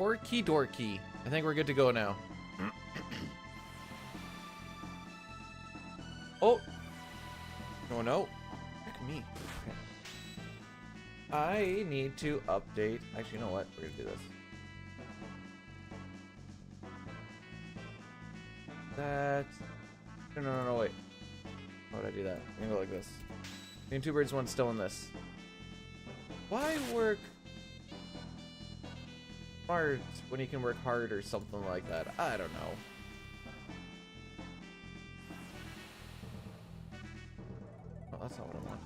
Orky dorky. I think we're good to go now. Oh! Oh no. Heck me. Okay. I need to update. Actually, you know what? We're gonna do this. That. No, wait. Why would I do that? I'm gonna go like this. Getting two birds, one stone this. Why work smart when you can work hard or something like that? I don't know. Oh, that's not what I want.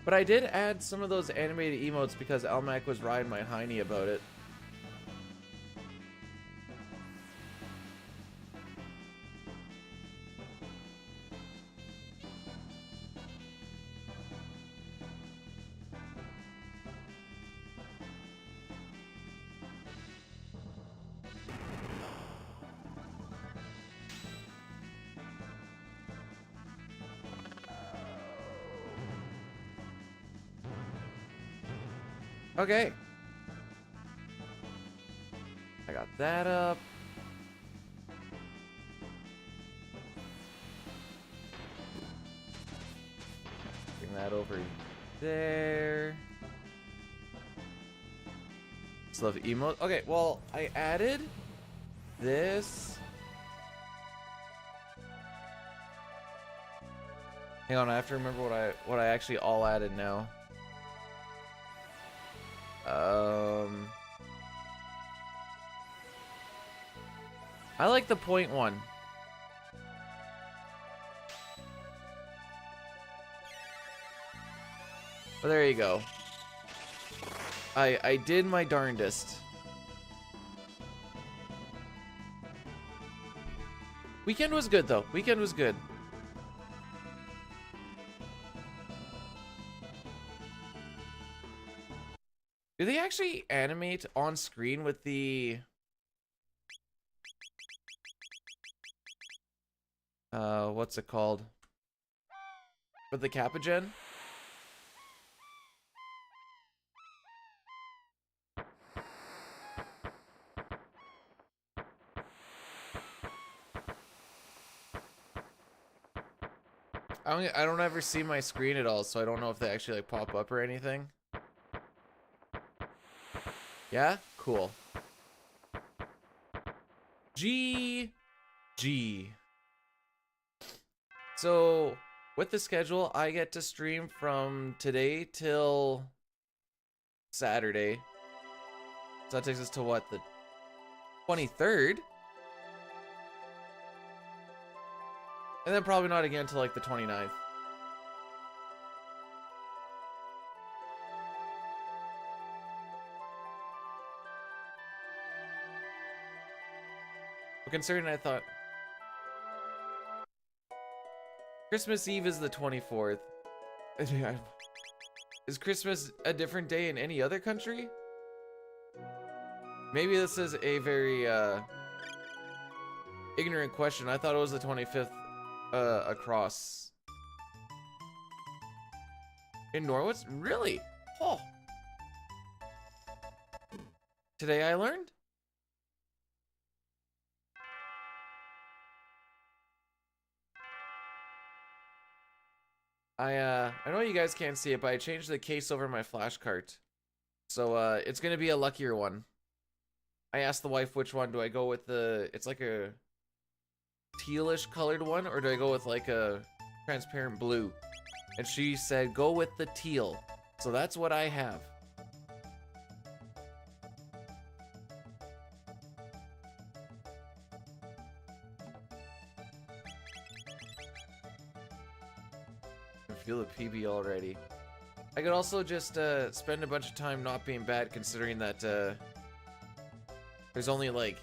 But I did add some of those animated emotes because Almac was riding my hiney about it. Okay. I got that up. Bring that over there. Still have emote. Okay, well, I added this. Hang on, I have to remember what I actually all added now. I like the point one. Well, there you go. I did my darndest. Weekend was good though. Weekend was good. Do they actually animate on screen with the what's it called? With the Kappa Gen? I don't ever see my screen at all, so I don't know if they actually like pop up or anything. Yeah? Cool. G. So, with the schedule, I get to stream from today till Saturday. So that takes us to what, the 23rd? And then probably not again until like the 29th. But considering I thought Christmas Eve is the 24th. Is Christmas a different day in any other country? Maybe this is a very ignorant question. I thought it was the 25th across. In Norwich? Really? Oh. Today I learned? I know you guys can't see it, but I changed the case over my flash cart. So it's gonna be a luckier one. I asked the wife which one. Do I go with the, it's like a tealish colored one, or do I go with like a transparent blue? And she said go with the teal. So that's what I have. I feel the PB already. I could also just spend a bunch of time not being bad, considering that there's only like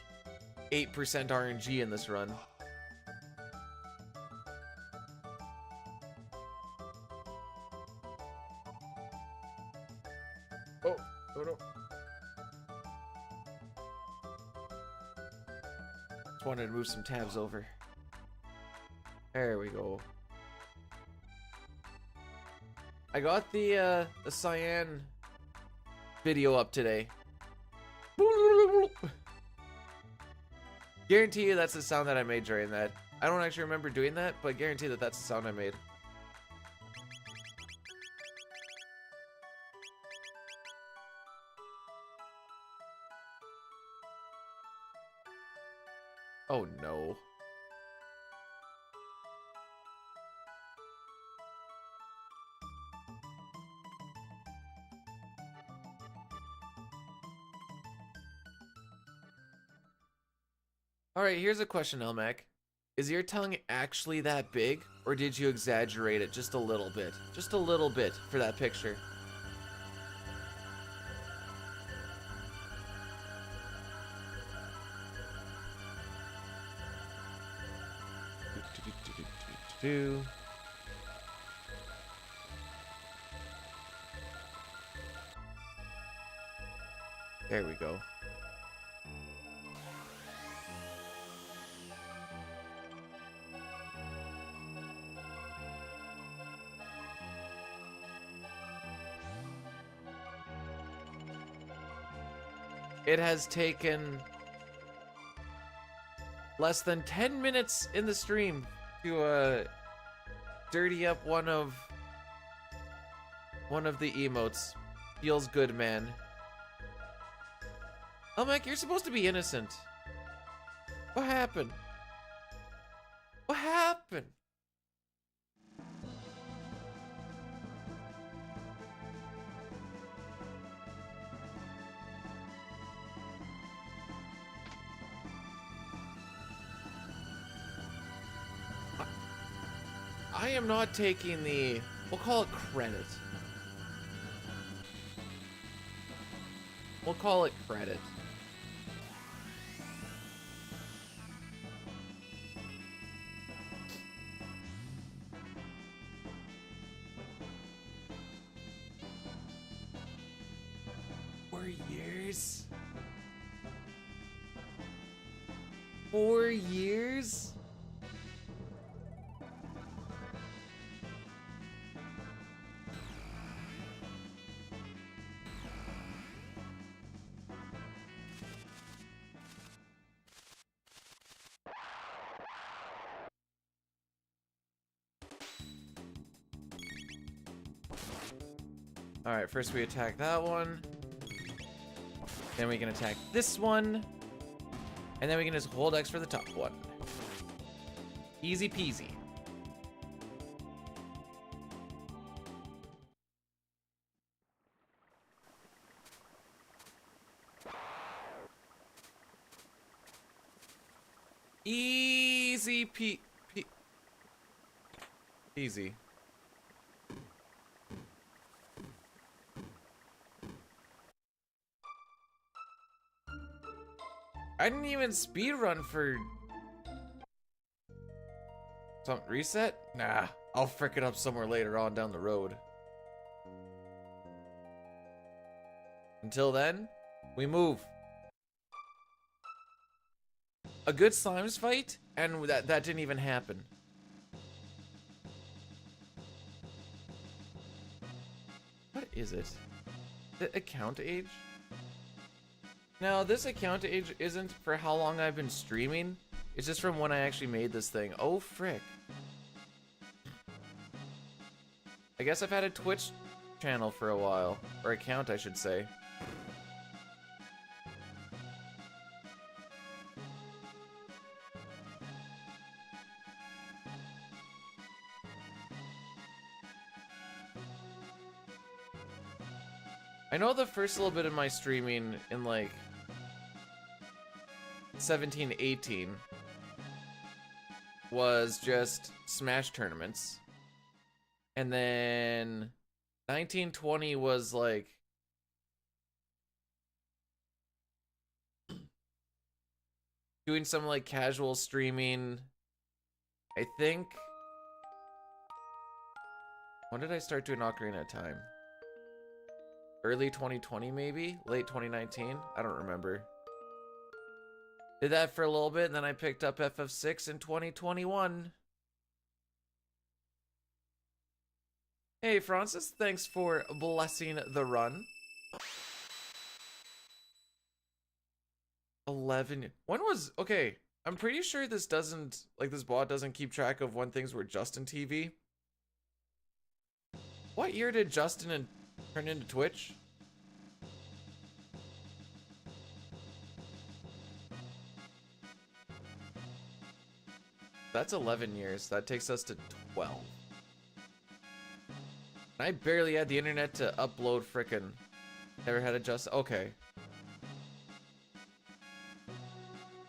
8% RNG in this run. Oh no. Just wanted to move some tabs over. There we go. I got the cyan video up today. Guarantee you that's the sound that I made during that. I don't actually remember doing that, but guarantee that that's the sound I made. Oh no. Alright, here's a question, Elmac. Is your tongue actually that big, or did you exaggerate it just a little bit? Just a little bit for that picture. There we go. It has taken less than 10 minutes in the stream to dirty up one of the emotes. Feels good, man. Oh, Mike, you're supposed to be innocent. What happened? What happened? I am not taking the, we'll call it credit. We'll call it credit. Years? 4 years? Alright, first we attack that one. Then we can attack this one. And then we can just hold X for the top one. Easy peasy. Easy easy. I didn't even speedrun for some reset? Nah, I'll frick it up somewhere later on down the road. Until then, we move. A good slimes fight, and that didn't even happen. What is it? The account age? Now, this account age isn't for how long I've been streaming. It's just from when I actually made this thing. Oh, frick. I guess I've had a Twitch channel for a while. Or account, I should say. I know the first little bit of my streaming in like 17, 18 was just Smash tournaments. And then 19, 20 was like doing some like casual streaming. I think, when did I start doing Ocarina of Time? Early 2020 maybe? Late 2019? I don't remember. Did that for a little bit, and then I picked up FF6 in 2021. Hey, Francis, thanks for blessing the run. 11. When was... Okay, I'm pretty sure this doesn't... Like, this bot doesn't keep track of when things were Justin TV. What year did Justin turn into Twitch? That's 11 years. That takes us to 12. I barely had the internet to upload frickin'. Never had it just... Okay.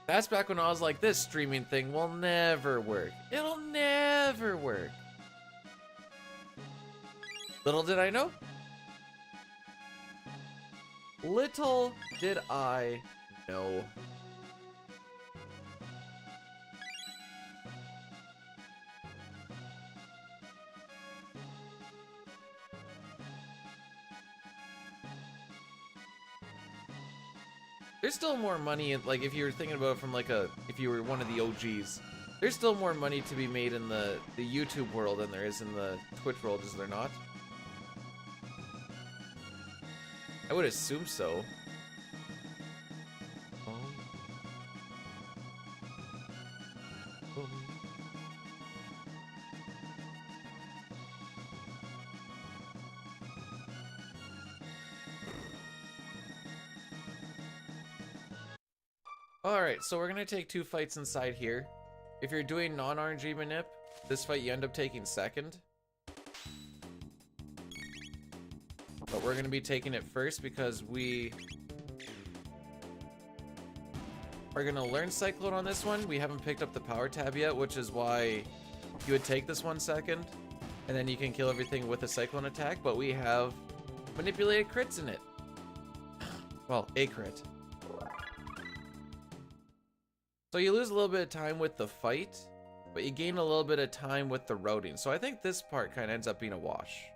That's back when I was like, this streaming thing will never work. It'll never work. Little did I know. Little did I know. There's still more money in, like, if you were thinking about it from like if you were one of the OGs, there's still more money to be made in the YouTube world than there is in the Twitch world, is there not? I would assume so. Oh. Oh. Alright, so we're gonna take 2 fights inside here. If you're doing non-RNG manip, this fight you end up taking second. But we're gonna be taking it first because we are gonna learn Cyclone on this one. We haven't picked up the power tab yet, which is why you would take this one second, and then you can kill everything with a Cyclone attack, but we have manipulated crits in it. Well, a crit. So you lose a little bit of time with the fight, but you gain a little bit of time with the routing. So I think this part kind of ends up being a wash.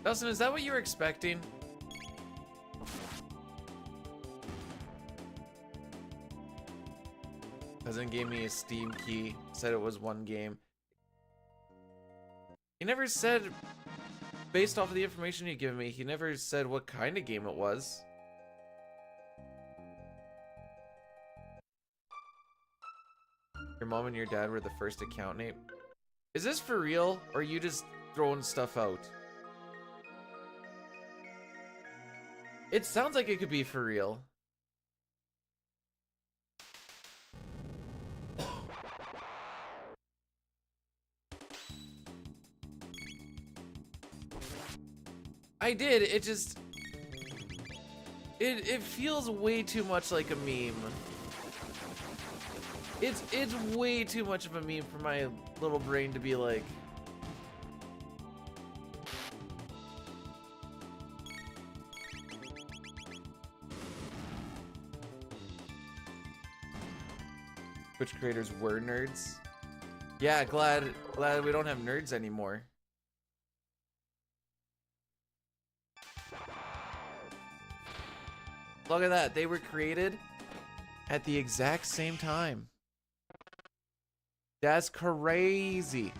Dustin, is that what you were expecting? Cousin gave me a Steam key, said it was 1 game. He never said, based off of the information you given me, he never said what kind of game it was. Your mom and your dad were the first account name. Is this for real, or are you just throwing stuff out? It sounds like it could be for real. I did, it just... It feels way too much like a meme. It's way too much of a meme for my little brain to be like... Twitch creators were nerds. Yeah, glad we don't have nerds anymore. Look at that, they were created at the exact same time. That's crazy.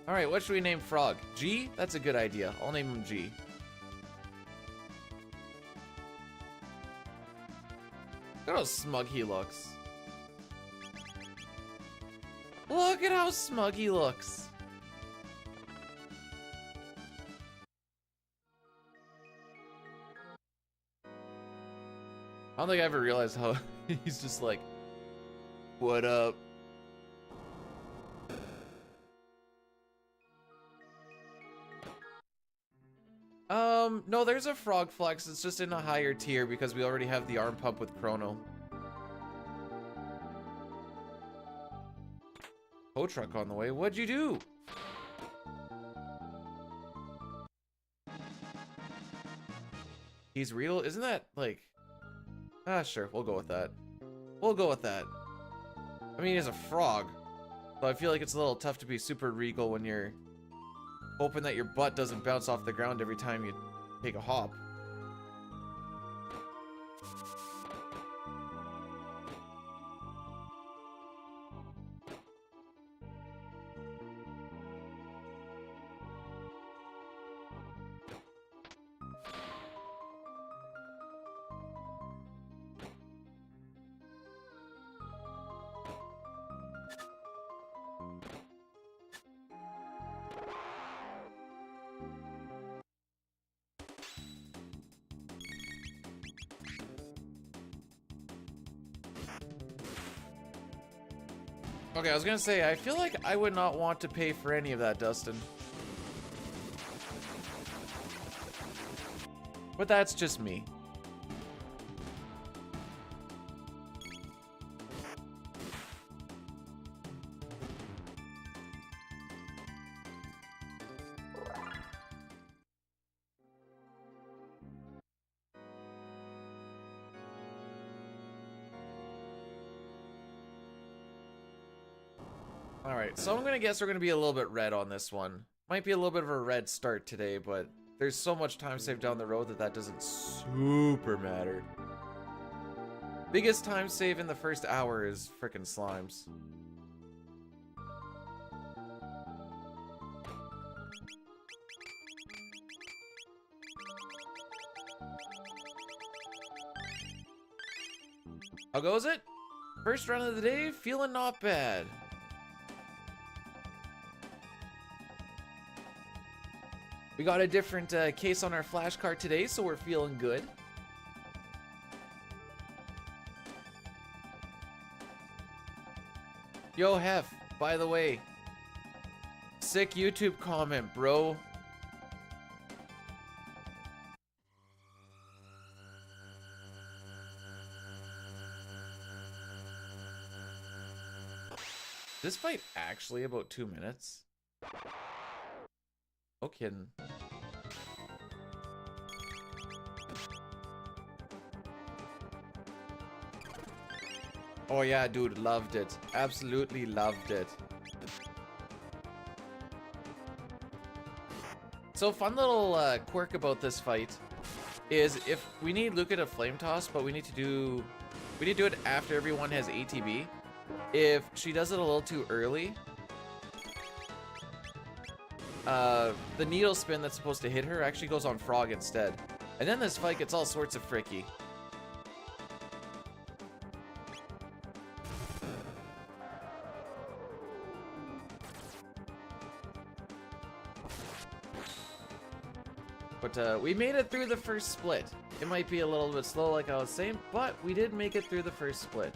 All right, what should we name Frog? G? That's a good idea. I'll name him G. Look at how smug he looks. Look at how smug he looks. I don't think I ever realized how he's just like, what up? No, there's a frog flex. It's just in a higher tier because we already have the arm pump with Chrono. Tow truck on the way. What'd you do? He's real? Isn't that like... Ah, sure. We'll go with that. We'll go with that. I mean, he's a frog. So I feel like it's a little tough to be super regal when you're hoping that your butt doesn't bounce off the ground every time you take a hop. Okay, I was gonna say, I feel like I would not want to pay for any of that, Dustin. But that's just me. Alright, so I'm gonna guess we're gonna be a little bit red on this one. Might be a little bit of a red start today, but there's so much time saved down the road that that doesn't super matter. Biggest time save in the first hour is frickin' slimes. How goes it? First run of the day, feeling not bad. We got a different case on our flash card today, so we're feeling good. Yo, Hef, by the way, sick YouTube comment, bro. This fight actually about 2 minutes? No kidding. Oh yeah, dude, loved it. Absolutely loved it. So fun little quirk about this fight is if we need Luca to flame toss, but we need to do it after everyone has ATB. If she does it a little too early, the needle spin that's supposed to hit her actually goes on Frog instead. And then this fight gets all sorts of fricky. But we made it through the first split. It might be a little bit slow like I was saying, but we did make it through the first split.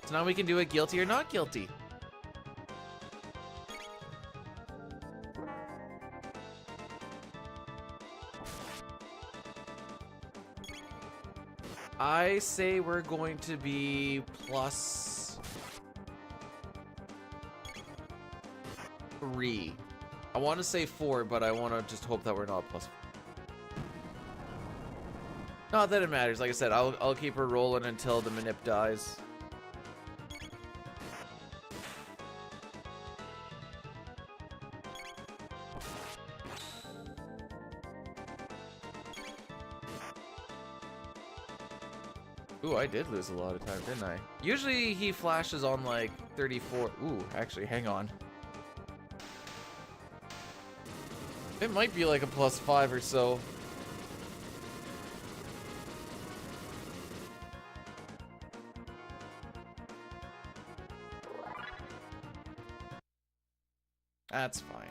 So now we can do a guilty or not guilty. I say we're going to be +3. I want to say 4, but I want to just hope that we're not +4. Not that it matters. Like I said, I'll keep her rolling until the manip dies. Ooh, I did lose a lot of time, didn't I? Usually he flashes on like 34. Ooh, actually, hang on. It might be like a +5 or so. That's fine.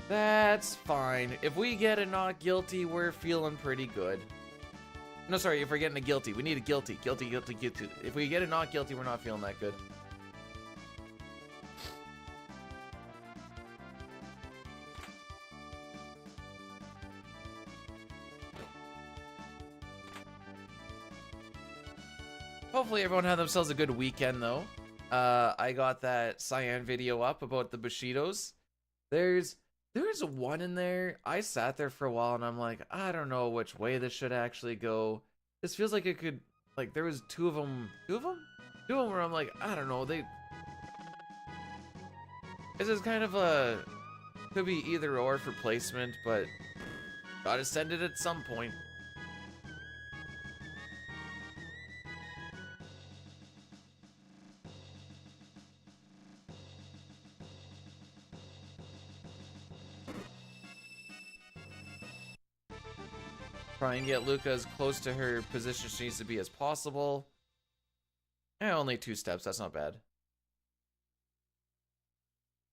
That's fine. If we get a not guilty, we're feeling pretty good. No, sorry, if we're getting a guilty. We need a guilty. Guilty, guilty, guilty. If we get a not guilty, we're not feeling that good. Hopefully everyone had themselves a good weekend, though. I got that Cyan video up about the Bushidos. There's There's one in there. I sat there for a while and I'm like, I don't know which way this should actually go. This feels like it could, like, there was two of them where I'm like, I don't know, this is kind of a, could be either or for placement, but gotta send it at some point. Try and get Luca as close to her position she needs to be as possible. Only 2 steps, that's not bad.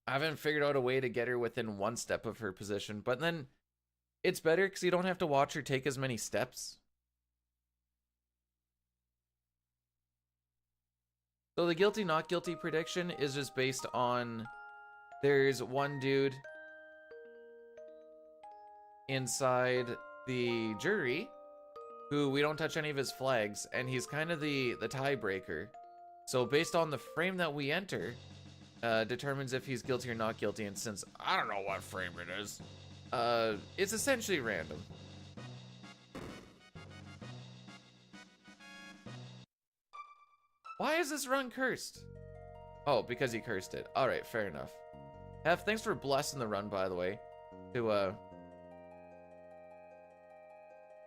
I haven't figured out a way to get her within 1 step of her position, but then it's better because you don't have to watch her take as many steps. So the guilty, not guilty prediction is just based on, there's one dude inside the jury who we don't touch any of his flags, and he's kind of the tiebreaker. So based on the frame that we enter, determines if he's guilty or not guilty, and since I don't know what frame it is, it's essentially random. Why is this run cursed? Oh, because he cursed it. Alright, fair enough. Hef, thanks for blessing the run, by the way.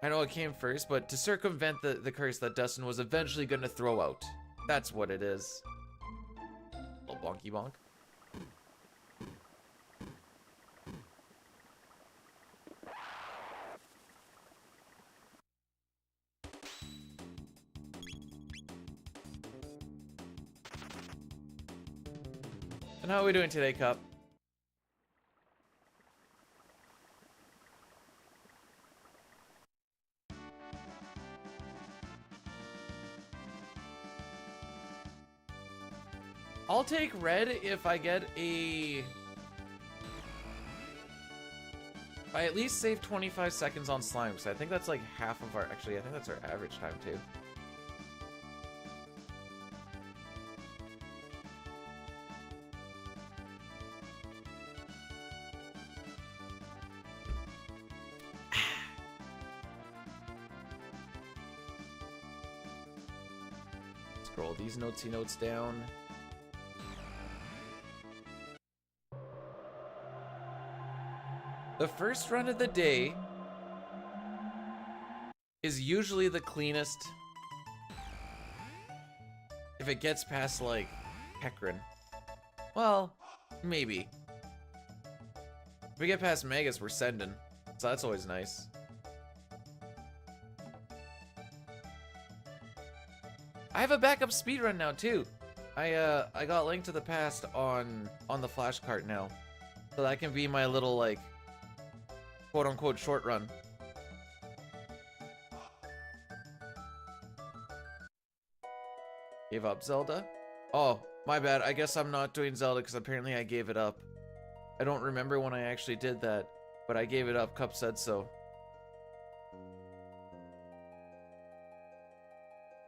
I know it came first, but to circumvent the curse that Dustin was eventually going to throw out. That's what it is. Little bonky bonk. And how are we doing today, Cup? I'll take red if I get a... I at least save 25 seconds on slime, because I think that's like half of our... Actually, I think that's our average time, too. Scroll these notesy notes down. The first run of the day is usually the cleanest if it gets past, like, Hecarim. Well, maybe. If we get past Magus, we're sending. So that's always nice. I have a backup speedrun now, too. I got Link to the Past on the flash cart now. So that can be my little, like, quote-unquote short run. Gave up Zelda? Oh, my bad. I guess I'm not doing Zelda because apparently I gave it up. I don't remember when I actually did that, but I gave it up. Cup said so.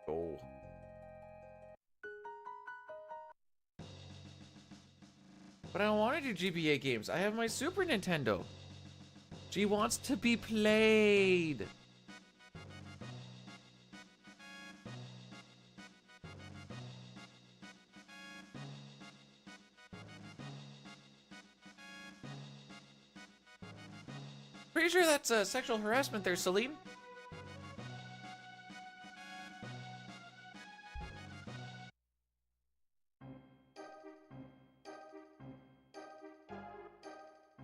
Oh. But I don't want to do GBA games. I have my Super Nintendo. She wants to be played. Pretty sure that's sexual harassment there, Celine.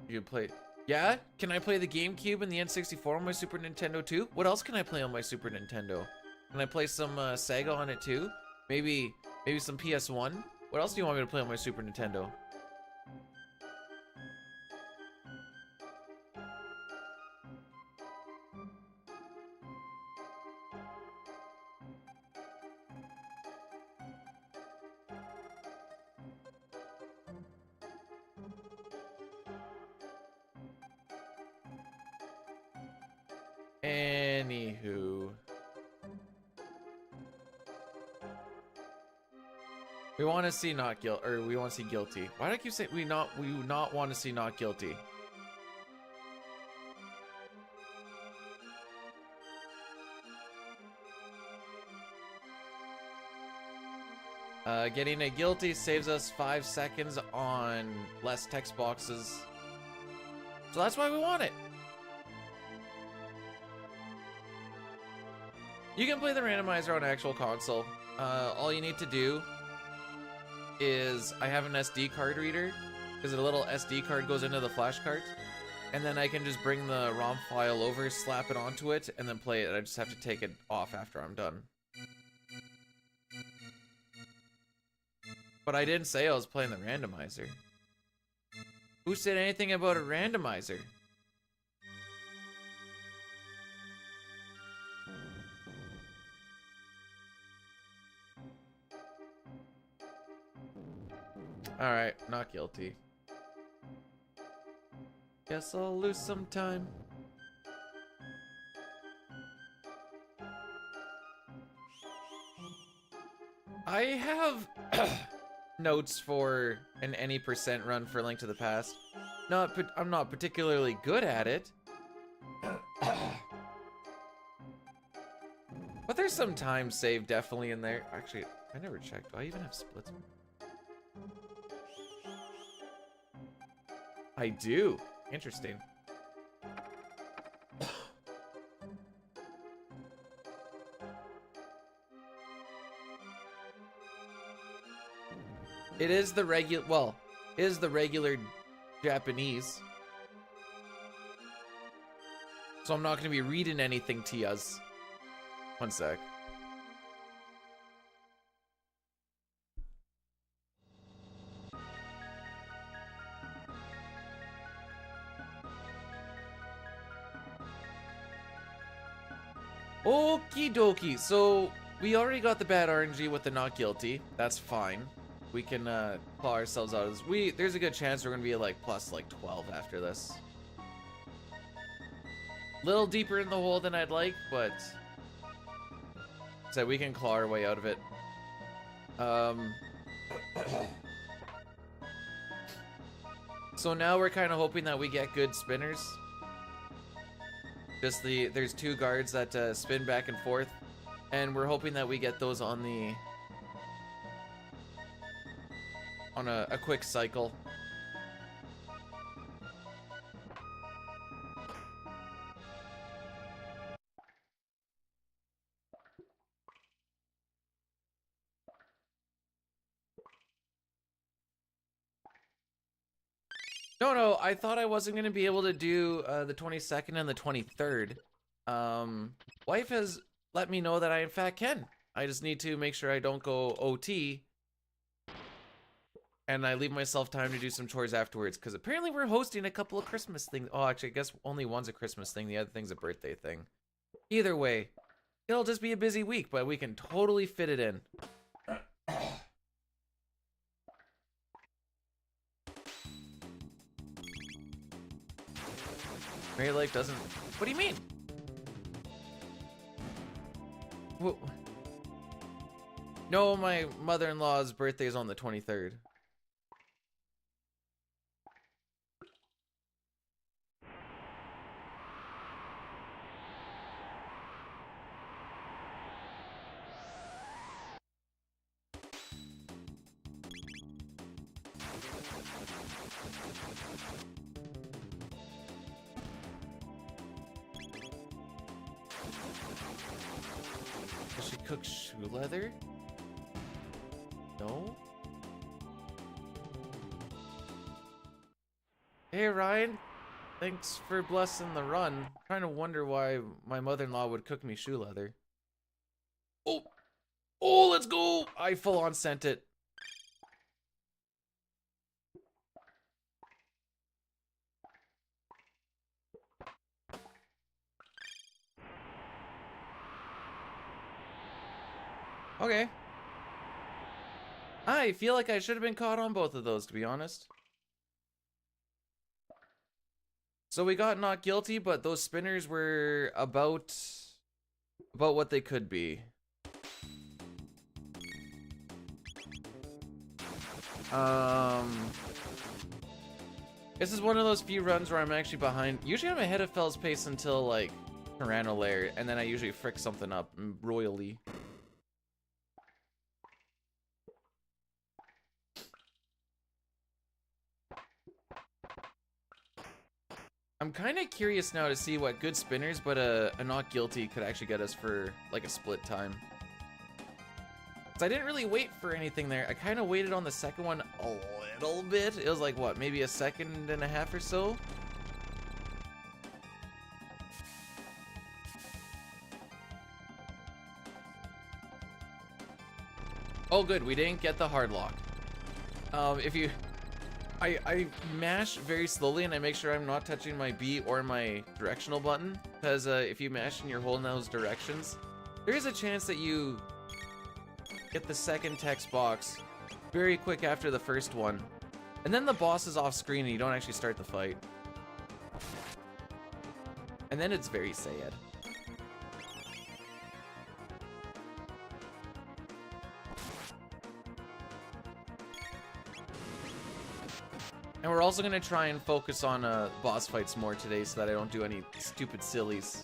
You play... Yeah? Can I play the GameCube and the N64 on my Super Nintendo too? What else can I play on my Super Nintendo? Can I play some Sega on it too? Maybe some PS1? What else do you want me to play on my Super Nintendo? Anywho, we want to see not guilty, or we want to see guilty. Why do I keep saying we not want to see not guilty? Getting a guilty saves us 5 seconds on less text boxes. So that's why we want it. You can play the randomizer on actual console. All you need to do is, I have an SD card reader, because a little SD card goes into the flash card, and then I can just bring the ROM file over, slap it onto it, and then play it. I just have to take it off after I'm done. But I didn't say I was playing the randomizer. Who said anything about a randomizer? Alright, not guilty. Guess I'll lose some time. I have notes for an any percent run for Link to the Past. I'm not particularly good at it. But there's some time saved definitely in there. Actually, I never checked. Do I even have splits? I do. Interesting. It is the regular, well, it is the regular Japanese. So I'm not going to be reading anything to yous. One sec. Okie dokie. So we already got the bad RNG with the not guilty. That's fine. We can claw ourselves out of this. There's a good chance we're gonna be like plus like 12 after this. Little deeper in the hole than I'd like, but so we can claw our way out of it. So now we're kind of hoping that we get good spinners. Just there's 2 guards that spin back and forth, and we're hoping that we get those on a quick cycle. No, I thought I wasn't going to be able to do the 22nd and the 23rd. Wife has let me know that I in fact can. I just need to make sure I don't go OT. And I leave myself time to do some chores afterwards, because apparently we're hosting a couple of Christmas things. Oh, actually, I guess only one's a Christmas thing. The other thing's a birthday thing. Either way, it'll just be a busy week, but we can totally fit it in. Married life doesn't... What do you mean? Whoa. No, my mother-in-law's birthday is on the 23rd. Does she cook shoe leather? No? Hey Ryan, thanks for blessing the run. Trying to wonder why my mother-in-law would cook me shoe leather. Oh, let's go! I full on sent it. Okay. I feel like I should have been caught on both of those, to be honest. So we got not guilty, but those spinners were about what they could be. This is one of those few runs where I'm actually behind. Usually I'm ahead of Fell's pace until like Chrono layer, and then I usually frick something up royally. I'm kind of curious now to see what good spinners, but a not guilty could actually get us for like a split time. So I didn't really wait for anything there. I kind of waited on the second one a little bit. It was like, what, maybe a second and a half or so? Oh, good. We didn't get the hard lock. If you... I mash very slowly and I make sure I'm not touching my B or my directional button, because if you mash and you're holding those directions, there is a chance that you get the second text box very quick after the first one, and then the boss is off screen and you don't actually start the fight. And then it's very sad. And we're also gonna try and focus on boss fights more today so that I don't do any stupid sillies.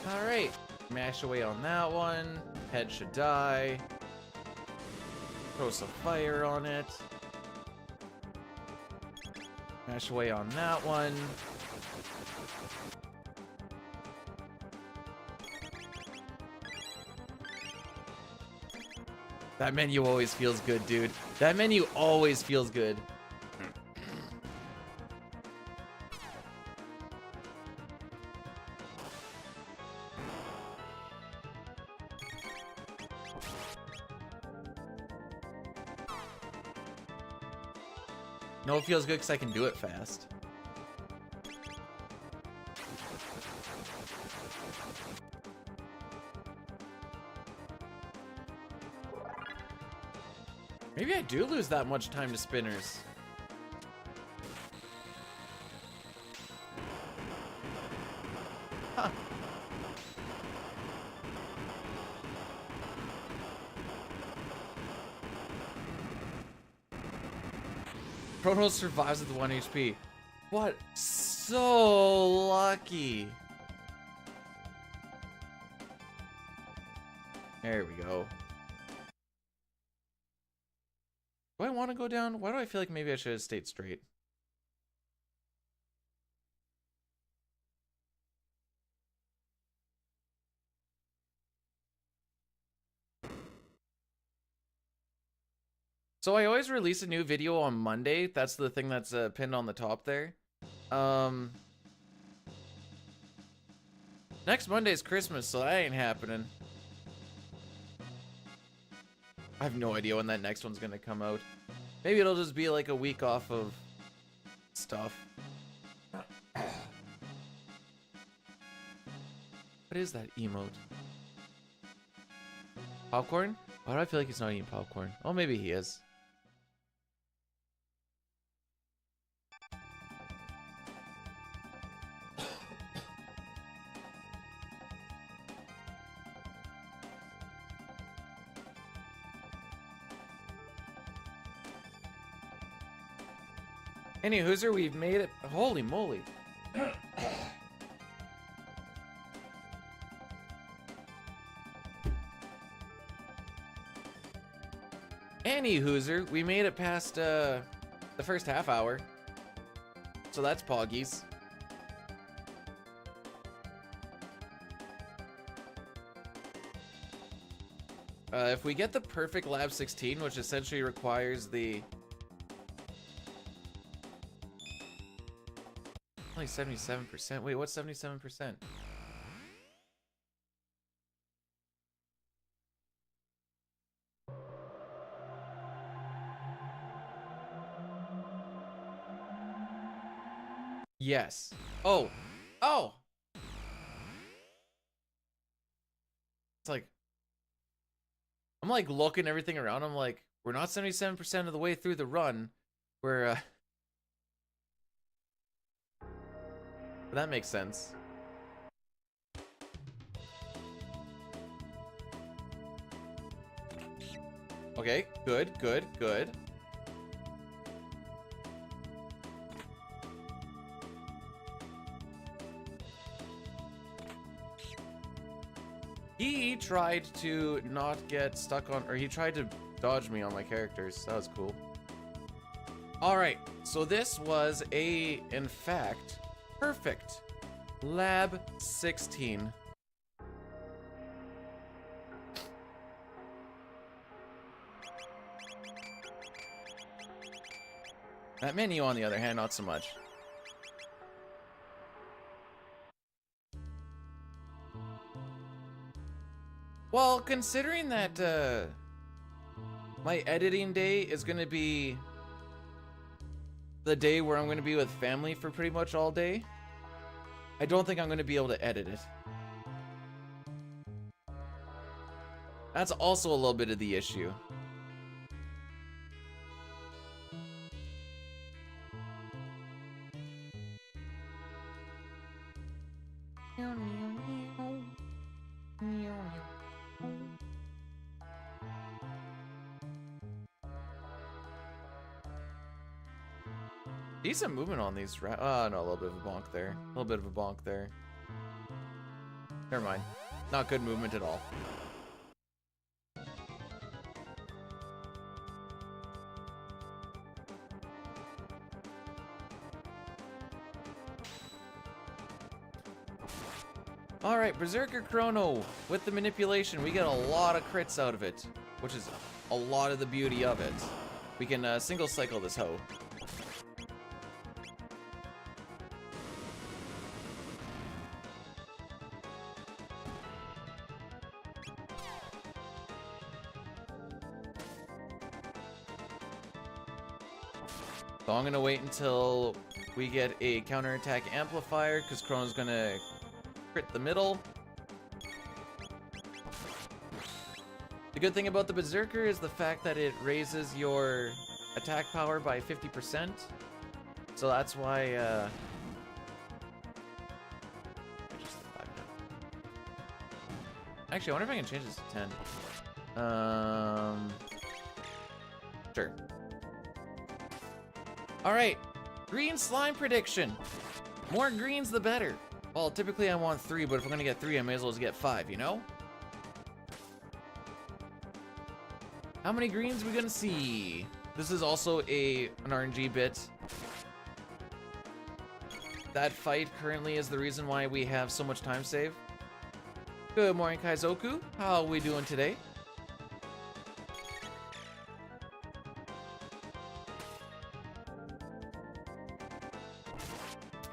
Alright, mash away on that one. Head should die. Throw some fire on it. Mash away on that one. That menu always feels good, dude. That menu always feels good. No, it feels good because I can do it fast. Maybe I do lose that much time to spinners. Huh. Chrono survives with 1 HP. What? So lucky. There we go. Do I want to go down? Why do I feel like maybe I should have stayed straight? So I always release a new video on Monday. That's the thing that's pinned on the top there. Next Monday is Christmas, so that ain't happening. I have no idea when that next one's gonna come out. Maybe it'll just be like a week off of stuff. What is that emote? Popcorn? Why do I feel like he's not eating popcorn? Oh, maybe he is. Any hooser, we've made it. Holy moly. Any hooser, we made it past the first half hour. So that's poggies. If we get the perfect lab 16, which essentially requires the... Only 77%. Wait, what's 77%? Yes. Oh. Oh. It's like I'm like looking everything around. I'm like, we're not 77% of the way through the run. We're That makes sense. Okay, good, good, good. He tried to not get stuck on, or he tried to dodge me on my characters. That was cool. All right, so this was in fact, perfect Lab 16. That menu, on the other hand, not so much. Well, considering that my editing day is going to be the day where I'm going to be with family for pretty much all day, I don't think I'm going to be able to edit it. That's also a little bit of the issue. Decent movement on these. Oh, no, a little bit of a bonk there. A little bit of a bonk there. Never mind. Not good movement at all. Alright, Berserker Chrono. With the manipulation, we get a lot of crits out of it, which is a lot of the beauty of it. We can single cycle this hoe. So I'm gonna wait until we get a counterattack amplifier, because Chrono's gonna crit the middle. The good thing about the Berserker is the fact that it raises your attack power by 50%. So that's why, actually, I wonder if I can change this to 10. Sure. Alright, green slime prediction. More greens, the better. Well, typically I want 3, but if we're gonna get 3, I may as well just get 5, you know? How many greens are we gonna see? This is also an RNG bit. That fight currently is the reason why we have so much time save. Good morning, Kaizoku. How are we doing today?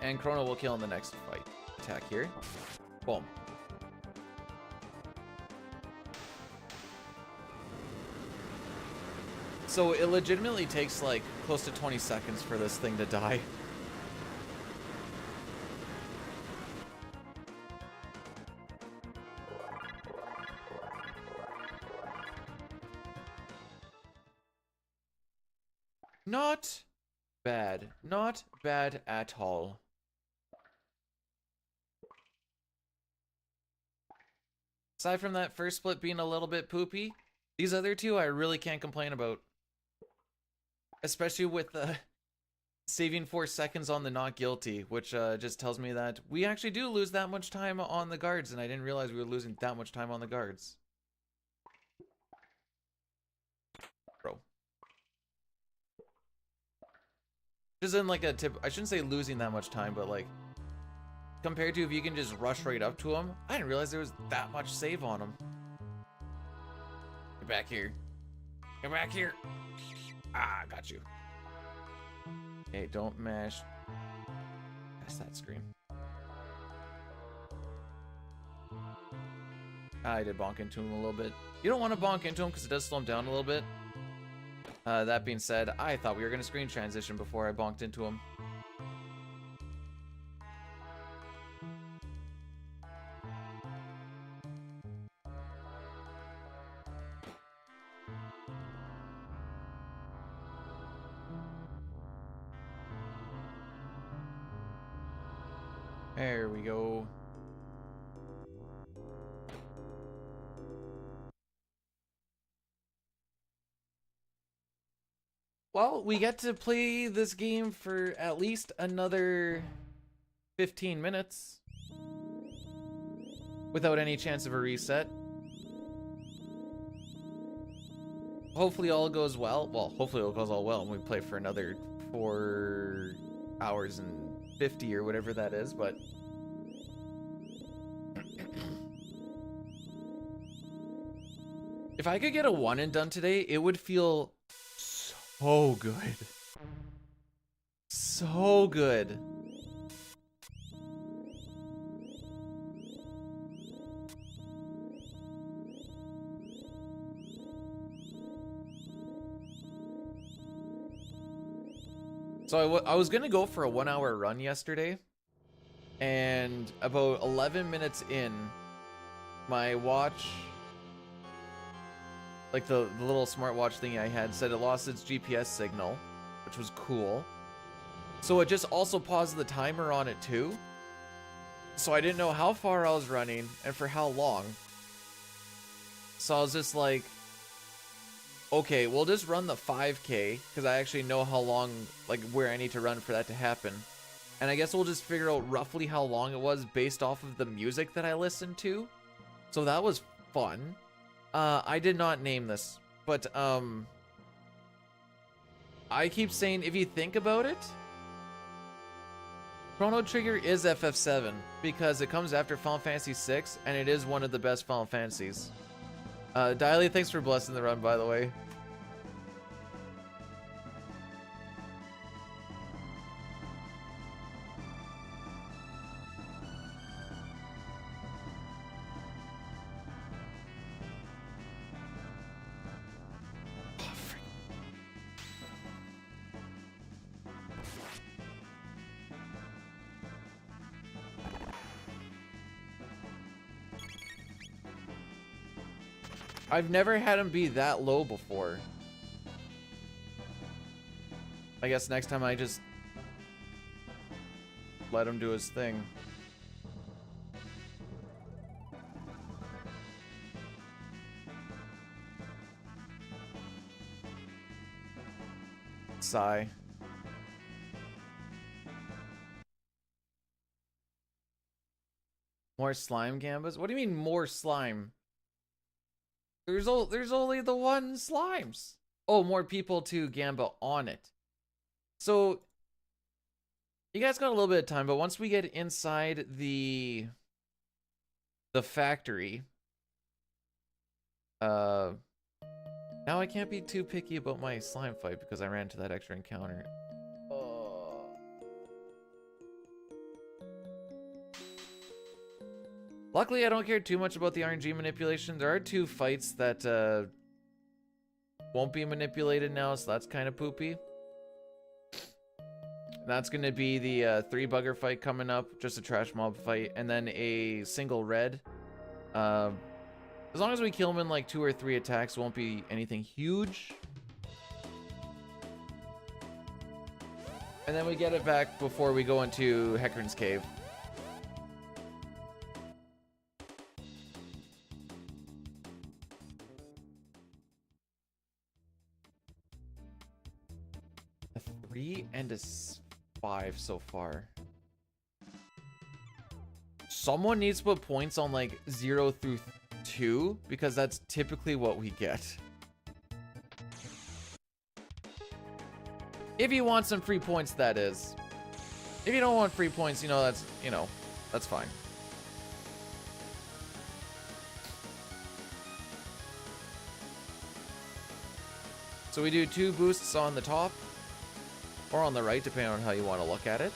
And Chrono will kill in the next fight. Attack here. Boom. So it legitimately takes like close to 20 seconds for this thing to die. Not bad. Not bad at all. Aside from that first split being a little bit poopy, these other two I really can't complain about. Especially with saving 4 seconds on the not guilty, which just tells me that we actually do lose that much time on the guards, and I didn't realize we were losing that much time on the guards. Bro. Just in like a tip, I shouldn't say losing that much time, but like, compared to if you can just rush right up to him, I didn't realize there was that much save on him. Get back here. Get back here. Ah, got you. Hey, don't mash. That's that screen. I did bonk into him a little bit. You don't want to bonk into him because it does slow him down a little bit. That being said, I thought we were going to screen transition before I bonked into him. There we go. Well, we get to play this game for at least another 15 minutes without any chance of a reset. Hopefully all goes well. Well, hopefully all goes all well and we play for another 4 hours and 50 or whatever that is, but if I could get a one and done today, it would feel so good. So good. So I was gonna go for a 1 hour run yesterday, and about 11 minutes in, my watch, like the little smartwatch thingy I had, said it lost its GPS signal, which was cool. So it just also paused the timer on it too. So I didn't know how far I was running and for how long. So I was just like, okay, we'll just run the 5K, because I actually know how long, like where I need to run for that to happen. And I guess we'll just figure out roughly how long it was based off of the music that I listened to. So that was fun. I did not name this, but I keep saying, if you think about it, Chrono Trigger is FF7 because it comes after Final Fantasy VI, and it is one of the best Final Fantasies. Diley, thanks for blessing the run, by the way. I've never had him be that low before. I guess next time I just let him do his thing. Sigh. More slime gambas? What do you mean more slime? There's only the one slimes. Oh, more people to gamba on it. So you guys got a little bit of time, but once we get inside the factory, now I can't be too picky about my slime fight because I ran into that extra encounter. Luckily, I don't care too much about the RNG manipulation. There are 2 fights that won't be manipulated now, so that's kind of poopy. That's going to be the 3 bugger fight coming up, just a trash mob fight, and then a single red. As long as we kill him in like 2 or 3 attacks, it won't be anything huge. And then we get it back before we go into Hecarim's Cave. A 3 and a 5 so far. Someone needs to put points on like 0 through 2 because that's typically what we get. If you want some free points, that is. If you don't want free points, that's fine. So we do 2 boosts on the top or on the right, depending on how you want to look at it.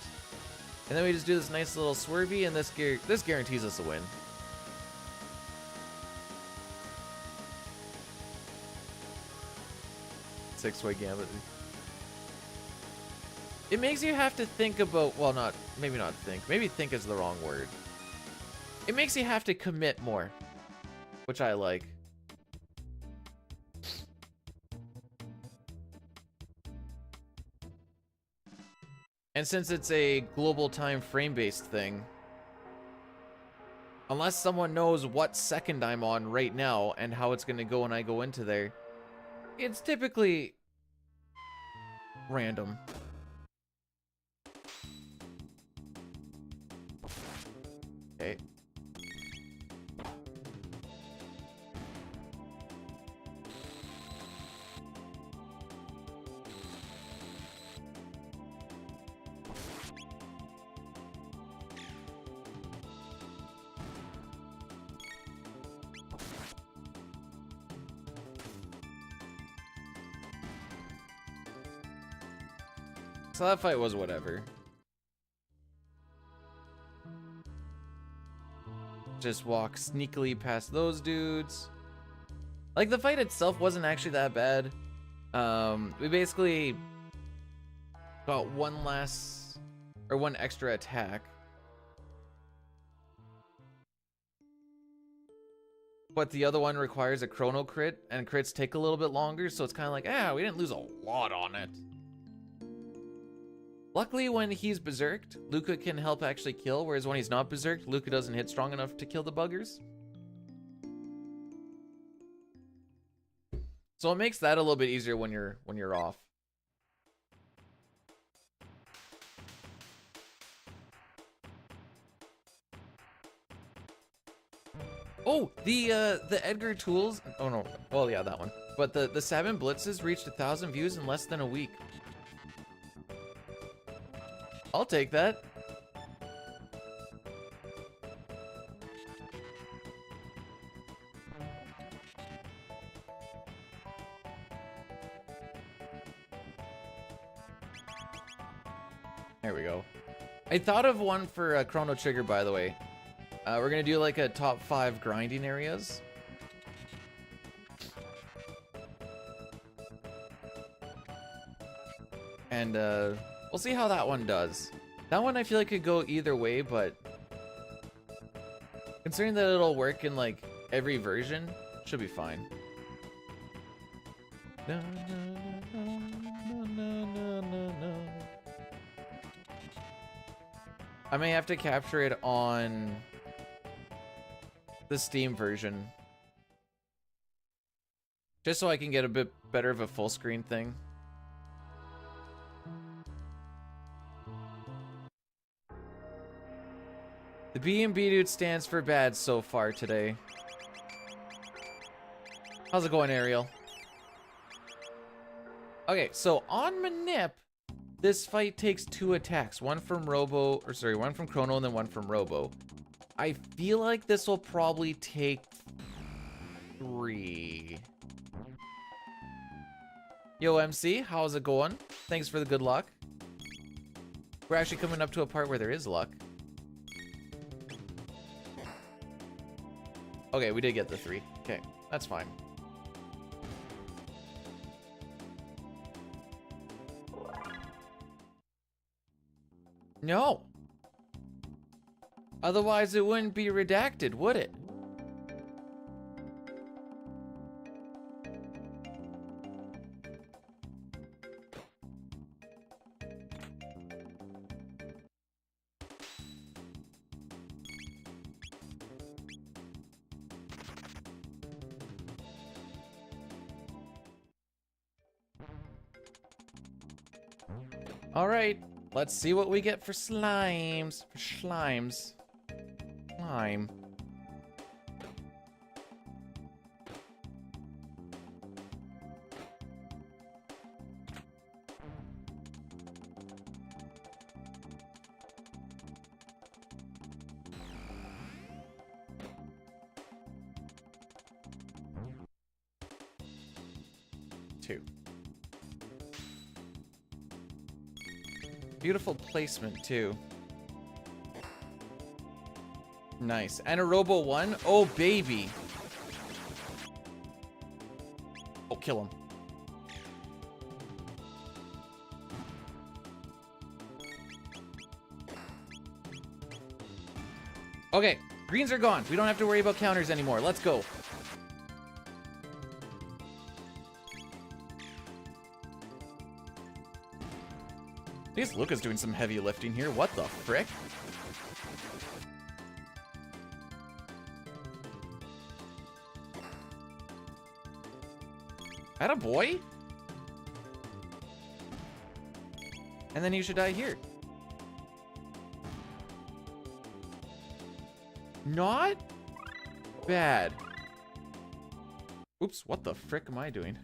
And then we just do this nice little swervy, and this guarantees us a win. Six-way gambit. It makes you have to think about, well, maybe not think. Maybe think is the wrong word. It makes you have to commit more, which I like. And since it's a global time frame-based thing, Unless someone knows what second I'm on right now and how it's going to go when I go into there. It's typically random. Okay. So that fight was whatever. Just walk sneakily past those dudes. Like, the fight itself wasn't actually that bad. We basically got one extra attack. But the other one requires a chrono crit, and crits take a little bit longer, so it's kind of like, we didn't lose a lot on it. Luckily, when he's berserked, Luca can help actually kill, whereas when he's not berserked, Luca doesn't hit strong enough to kill the buggers. So it makes that a little bit easier when you're off. Oh, the Edgar tools. Oh no. Well, yeah, that one. But the 7 blitzes reached 1,000 views in less than a week. I'll take that. There we go. I thought of one for Chrono Trigger, by the way. We're gonna do like a top 5 grinding areas. And we'll see how that one does. That one I feel like could go either way, but considering that it'll work in like every version, should be fine. I may have to capture it on the Steam version, just so I can get a bit better of a full screen thing. The B&B dude stands for bad so far today. How's it going, Ariel? Okay, so on Manip, this fight takes 2 attacks. One from Chrono and then one from Robo. I feel like this will probably take 3. Yo, MC, how's it going? Thanks for the good luck. We're actually coming up to a part where there is luck. Okay, we did get the 3. Okay, that's fine. No. Otherwise, it wouldn't be redacted, would it? All right, let's see what we get for slimes. Slime. 2. Beautiful placement, too. Nice. And a Robo 1. Oh, baby. Oh, kill him. Okay, greens are gone. We don't have to worry about counters anymore. Let's go. I guess Luca's doing some heavy lifting here. What the frick? Atta boy. And then you should die here. Not bad. Oops, what the frick am I doing?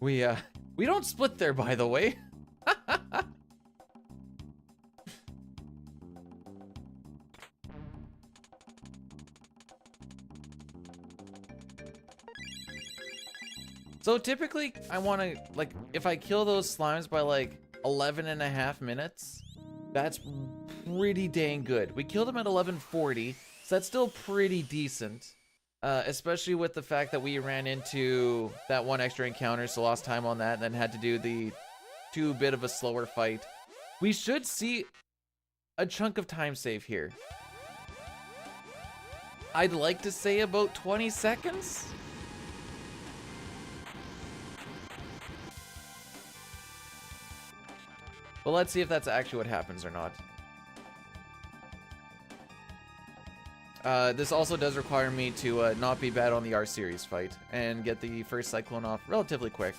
We don't split there, by the way. So typically, I want to, like, if I kill those slimes by, like, 11.5 minutes, that's pretty dang good. We killed them at 11:40, so that's still pretty decent. Especially with the fact that we ran into that one extra encounter, so lost time on that, and then had to do the bit of a slower fight. We should see a chunk of time save here. I'd like to say about 20 seconds. But let's see if that's actually what happens or not. This also does require me to not be bad on the R-Series fight and get the first Cyclone off relatively quick.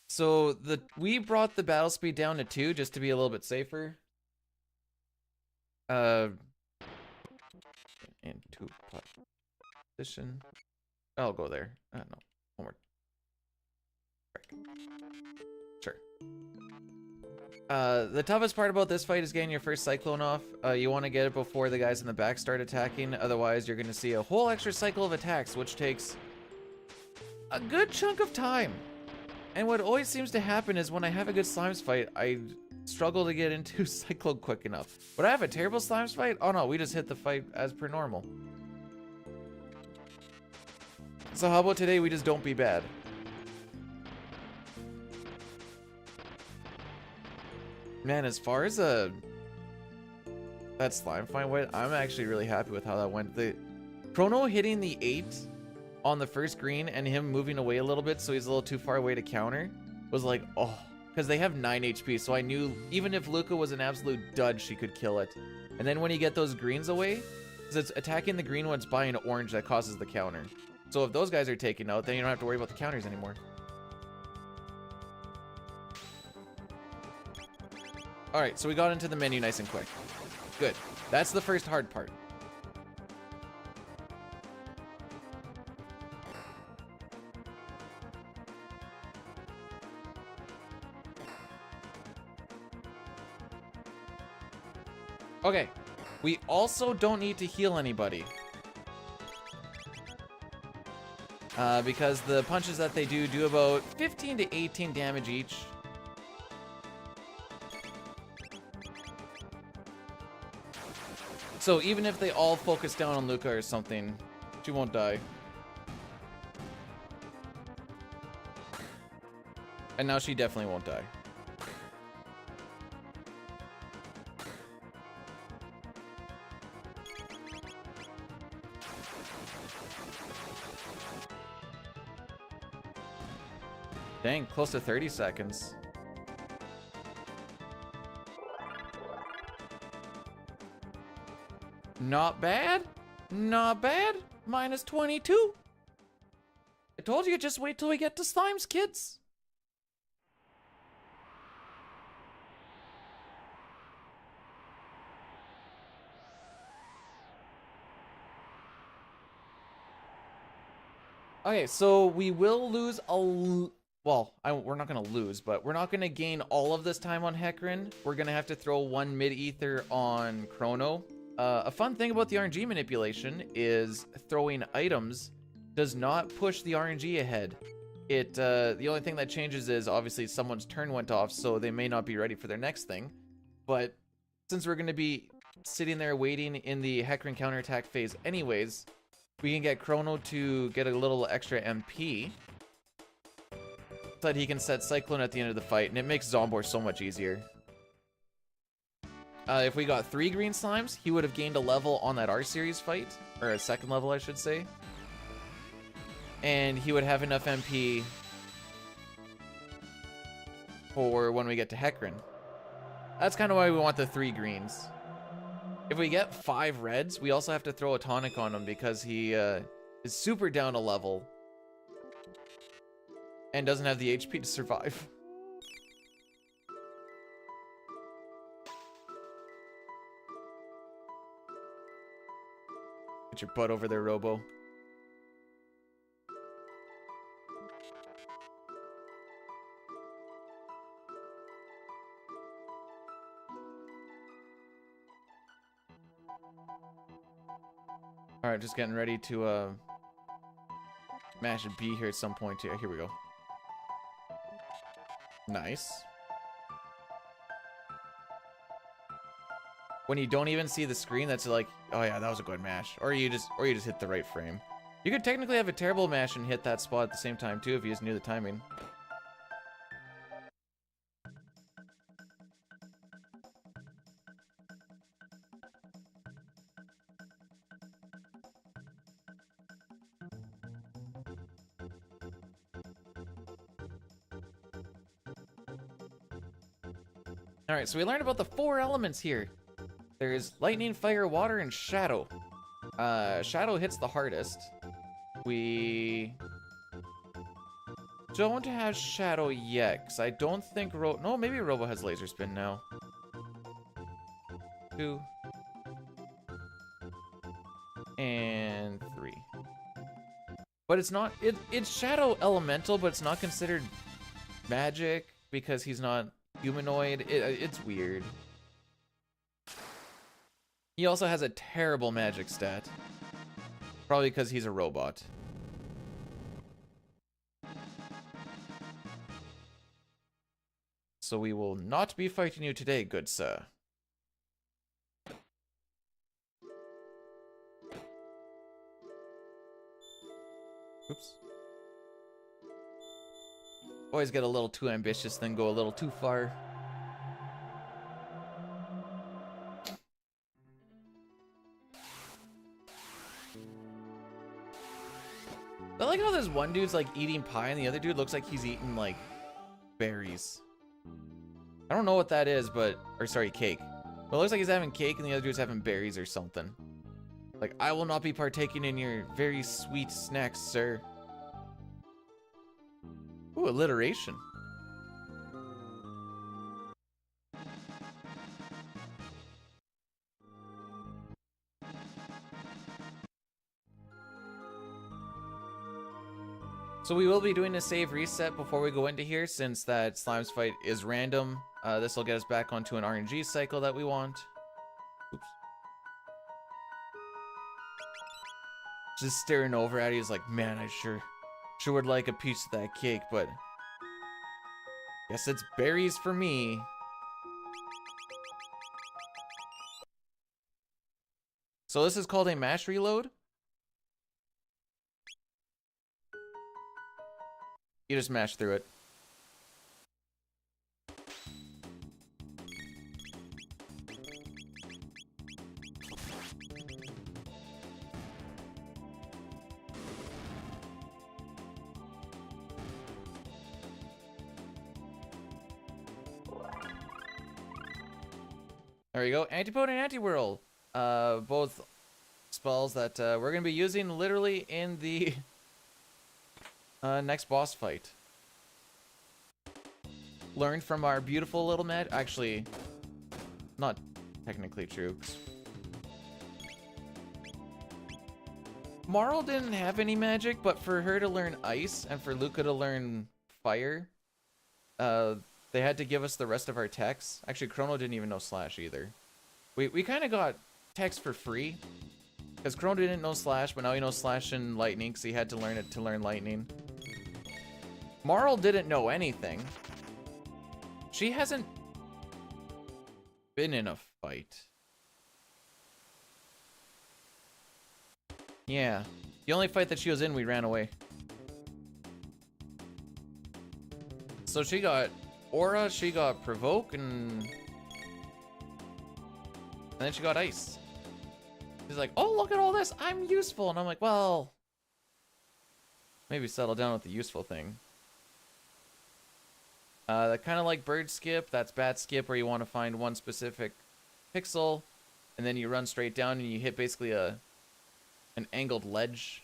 So we brought the battle speed down to 2 just to be a little bit safer. And 2 position. I'll go there. No, one more. Sure. The toughest part about this fight is getting your first Cyclone off. You want to get it before the guys in the back start attacking. Otherwise, you're going to see a whole extra cycle of attacks, which takes a good chunk of time. And what always seems to happen is when I have a good slimes fight, I struggle to get into Cyclone quick enough. Would I have a terrible slimes fight? Oh no, we just hit the fight as per normal. So how about today we just don't be bad? Man, as far as that slime fight went, I'm actually really happy with how that went. The Chrono hitting the 8 on the first green and him moving away a little bit so he's a little too far away to counter was like, oh, because they have 9 HP, so I knew even if Luca was an absolute dud, she could kill it. And then when you get those greens away, because it's attacking the green ones by an orange that causes the counter. So if those guys are taken out, then you don't have to worry about the counters anymore. Alright, so we got into the menu nice and quick. Good. That's the first hard part. Okay, we also don't need to heal anybody. Because the punches that they do about 15 to 18 damage each. So even if they all focus down on Luca or something, she won't die. And now she definitely won't die. Dang, close to 30 seconds. Not bad. Not bad. Minus 22. I told you, just wait till we get to slimes, kids. Okay, so we will lose well, we're not going to lose, but we're not going to gain all of this time on Hecarim. We're going to have to throw 1 mid-ether on Chrono. A fun thing about the RNG manipulation is throwing items does not push the RNG ahead. The only thing that changes is obviously someone's turn went off, so they may not be ready for their next thing. But since we're going to be sitting there waiting in the Hecarim counterattack phase anyways, we can get Chrono to get a little extra MP. So that he can set Cyclone at the end of the fight, and it makes Zombor so much easier. If we got 3 green slimes, he would have gained a level on that R-Series fight. Or a second level, I should say. And he would have enough MP for when we get to Hecarim. That's kind of why we want the 3 greens. If we get 5 reds, we also have to throw a tonic on him because he is super down a level. And doesn't have the HP to survive. Get your butt over there, Robo. Alright, just getting ready to mash a B here at some point too. Here we go. Nice. When you don't even see the screen, that's like, oh yeah, that was a good mash. Or you just hit the right frame. You could technically have a terrible mash and hit that spot at the same time too if you just knew the timing. Alright, so we learned about the 4 elements here. There's lightning, fire, water, and shadow. Shadow hits the hardest. We don't have shadow yet, because I don't think no, maybe Robo has laser spin now. 2 and 3. But it's not, it's shadow elemental, but it's not considered magic because he's not humanoid. It's weird. He also has a terrible magic stat. Probably because he's a robot. So we will not be fighting you today, good sir. Oops. Always get a little too ambitious, then go a little too far. I like how this one dude's like eating pie and the other dude looks like he's eating like berries. I don't know what that is, but, or sorry, cake. But it looks like he's having cake and the other dude's having berries or something. Like, I will not be partaking in your very sweet snacks, sir. Ooh, alliteration. So we will be doing a save reset before we go into here, since that Slimes fight is random. This will get us back onto an RNG cycle that we want. Oops. Just staring over at you is like, man, I sure would like a piece of that cake, but guess it's berries for me. So this is called a mash reload. You just mash through it. There we go. Antipode and Anti-Whirl. Both spells that we're going to be using literally in the next boss fight. Learned from our beautiful little Mad. Actually, not technically true. Marl didn't have any magic, but for her to learn ice and for Luca to learn fire, they had to give us the rest of our techs. Actually, Chrono didn't even know Slash either. We kind of got techs for free. Because Chrono didn't know Slash, but now he knows Slash and Lightning, because he had to learn it to learn Lightning. Marl didn't know anything. She hasn't been in a fight. Yeah. The only fight that she was in, we ran away. So she got Aura, she got Provoke, and And then she got ice. She's like, oh, look at all this. I'm useful. And I'm like, well, maybe settle down with the useful thing. Kind of like bird skip. That's bat skip, where you want to find one specific pixel, and then you run straight down and you hit basically an angled ledge.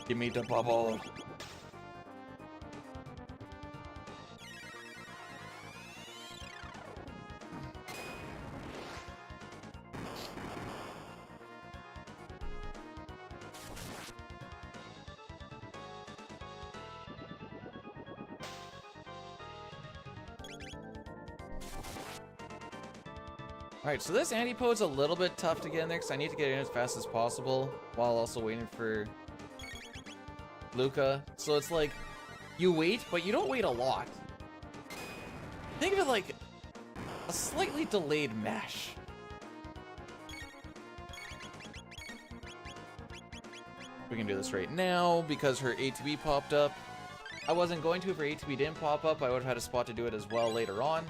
Give me the bubble. Alright, so this antipode's a little bit tough to get in there because I need to get in as fast as possible while also waiting for Luca. So it's like, you wait, but you don't wait a lot. Think of it like a slightly delayed mash. We can do this right now because her ATB popped up. I wasn't going to if her ATB didn't pop up. I would have had a spot to do it as well later on.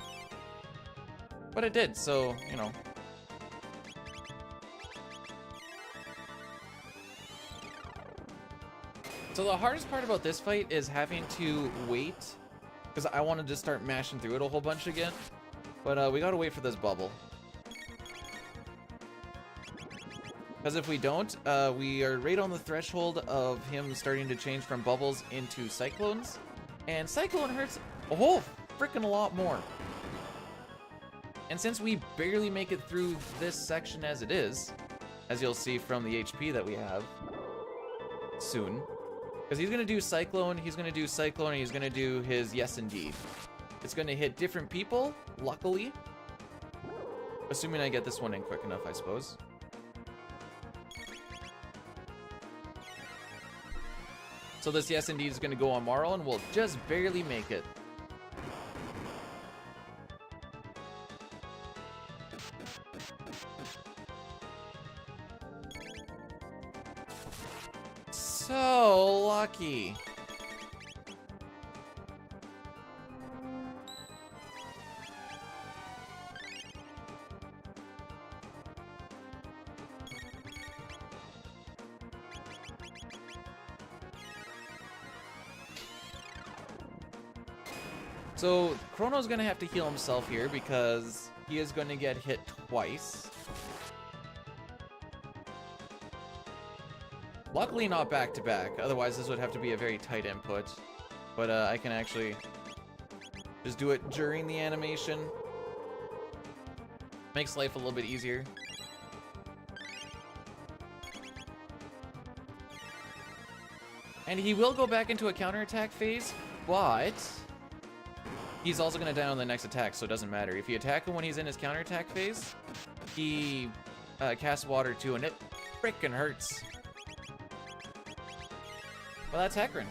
But it did, so, you know. So the hardest part about this fight is having to wait, because I wanted to start mashing through it a whole bunch again. But we gotta wait for this bubble. Because if we don't, we are right on the threshold of him starting to change from bubbles into cyclones. And cyclone hurts a whole freaking lot more. And since we barely make it through this section as it is, as you'll see from the HP that we have soon, because he's going to do Cyclone, he's going to do Cyclone, and he's going to do his Yes Indeed. It's going to hit different people, luckily. Assuming I get this one in quick enough, I suppose. So this Yes Indeed is going to go on Marl, and we'll just barely make it. So lucky. So Chrono's gonna have to heal himself here because he is going to get hit twice. Luckily not back to back, otherwise this would have to be a very tight input. But I can actually just do it during the animation. Makes life a little bit easier. And he will go back into a counterattack phase, but he's also going to die on the next attack, so it doesn't matter. If you attack him when he's in his counterattack phase, he casts water too, and it frickin' hurts. Well, that's Hecarim.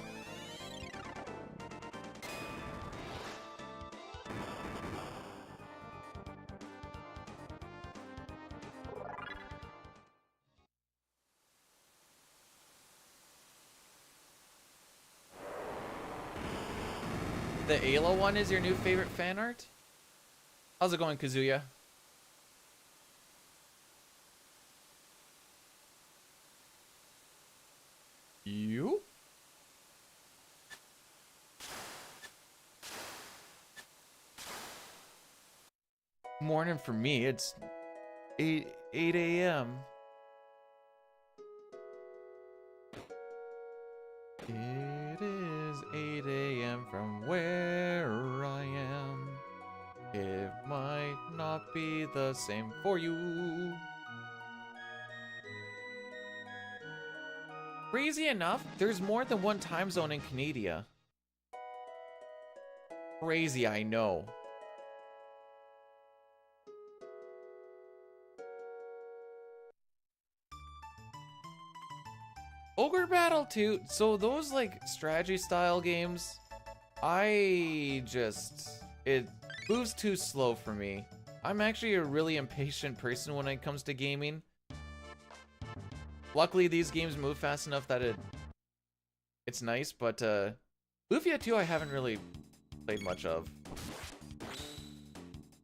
The Ayla one is your new favorite fan art? How's it going, Kazuya? You? Morning for me, it's 8 a.m. It is 8 a.m. from where I am. It might not be the same for you. Crazy enough, there's more than one time zone in Canada. Crazy, I know. Ogre Battle 2, so those like strategy style games, it moves too slow for me. I'm actually a really impatient person when it comes to gaming. Luckily, these games move fast enough that it's nice, but Lufia 2 I haven't really played much of.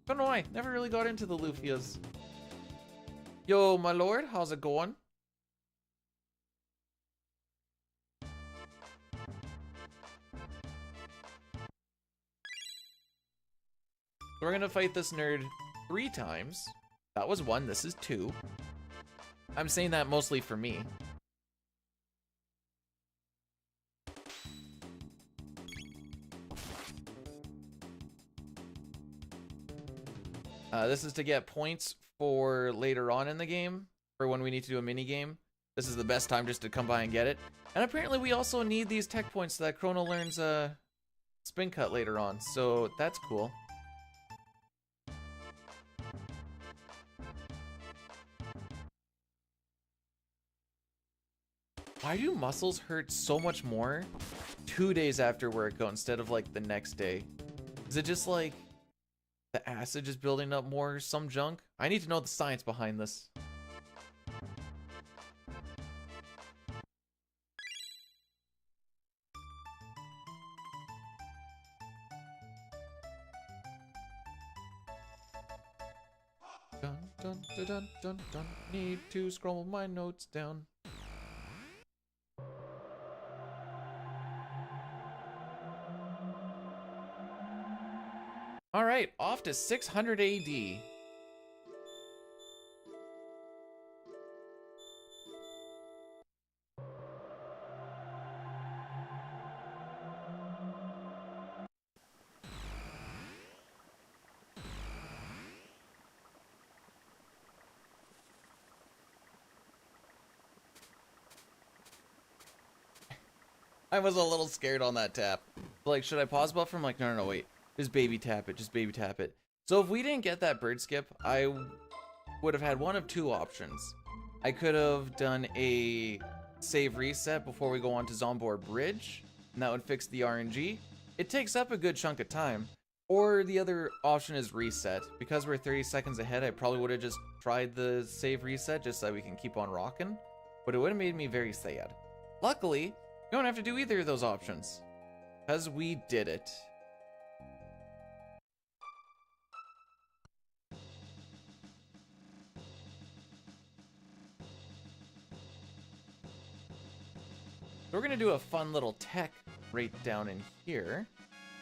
Don't know why, never really got into the Lufias. Yo, my lord, how's it going? We're gonna fight this nerd 3 times. That was 1, this is 2. I'm saying that mostly for me. This is to get points for later on in the game, for when we need to do a mini game. This is the best time just to come by and get it. And apparently we also need these tech points so that Chrono learns spin cut later on, so that's cool. Why do muscles hurt so much more 2 days after workout instead of like the next day? Is it just like the acid just building up more, some junk? I need to know the science behind this. Dun dun dun dun dun dun. Need to scroll my notes down. All right, off to 600 AD. I was a little scared on that tap. Like, should I pause buffer? I'm like, no, no, no, wait. Just baby tap it. Just baby tap it. So if we didn't get that bird skip, I would have had one of 2 options. I could have done a save reset before we go on to Zombor Bridge, and that would fix the RNG. It takes up a good chunk of time. Or the other option is reset. Because we're 30 seconds ahead, I probably would have just tried the save reset just so that we can keep on rocking. But it would have made me very sad. Luckily, you don't have to do either of those options. Because we did it. We're gonna do a fun little tech right down in here.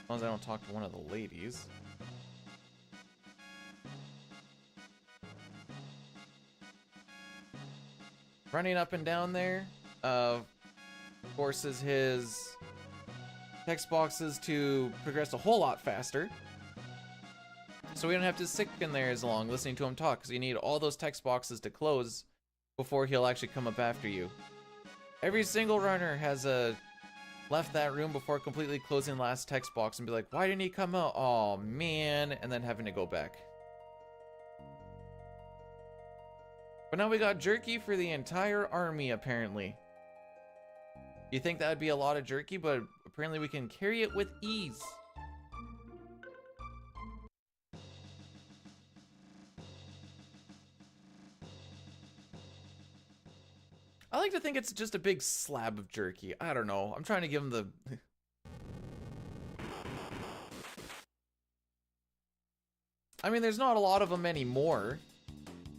As long as I don't talk to one of the ladies. Running up and down there forces his text boxes to progress a whole lot faster. So we don't have to sit in there as long listening to him talk, because you need all those text boxes to close before he'll actually come up after you. Every single runner has left that room before completely closing the last text box and be like, why didn't he come out? Oh man, and then having to go back. But now we got jerky for the entire army, apparently. You think that would be a lot of jerky, but apparently we can carry it with ease. I like to think it's just a big slab of jerky. I don't know. I'm trying to give him the... I mean, there's not a lot of them anymore.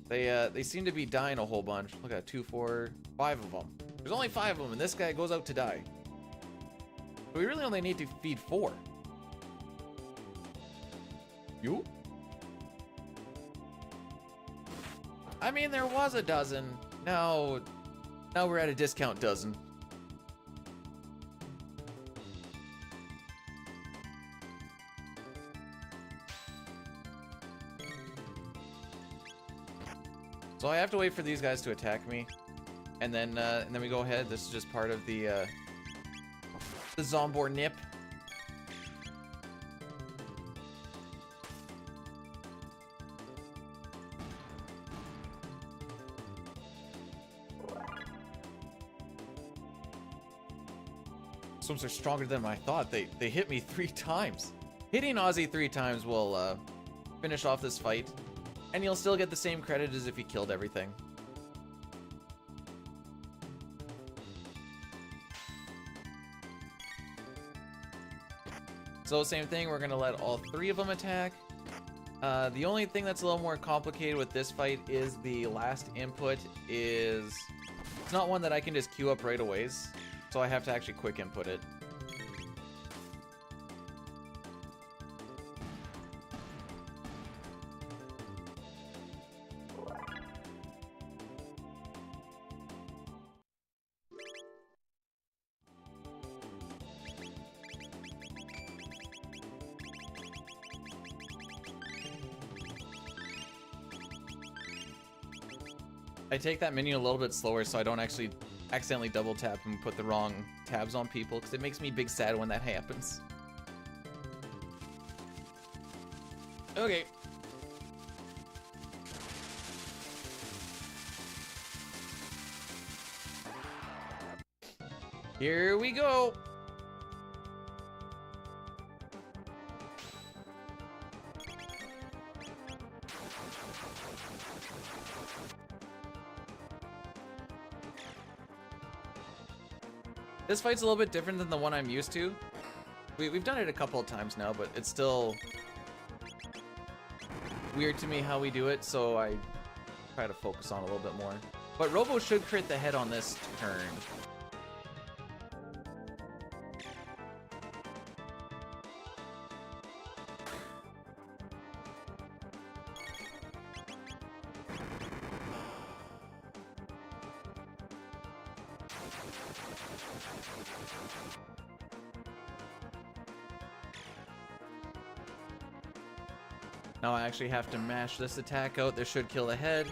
They seem to be dying a whole bunch. Look at 2, 4, 5 of them. There's only 5 of them, and this guy goes out to die. So we really only need to feed 4. You? I mean, there was a dozen. Now we're at a discount dozen. So I have to wait for these guys to attack me, and then we go ahead. This is just part of the Zombor nip. Are stronger than I thought. They hit me 3 times. Hitting Ozzy 3 times will finish off this fight. And you'll still get the same credit as if you killed everything. So same thing, we're gonna let all 3 of them attack. The only thing that's a little more complicated with this fight is the last input is... It's not one that I can just queue up right away, so I have to actually quick input it. I take that menu a little bit slower so I don't actually accidentally double tap and put the wrong tabs on people, because it makes me big sad when that happens. Okay. Here we go. This fight's a little bit different than the one I'm used to. We've done it a couple of times now, but it's still weird to me how we do it, so I try to focus on a little bit more. But Robo should crit the head on this turn. Now I actually have to mash this attack out. This should kill the head.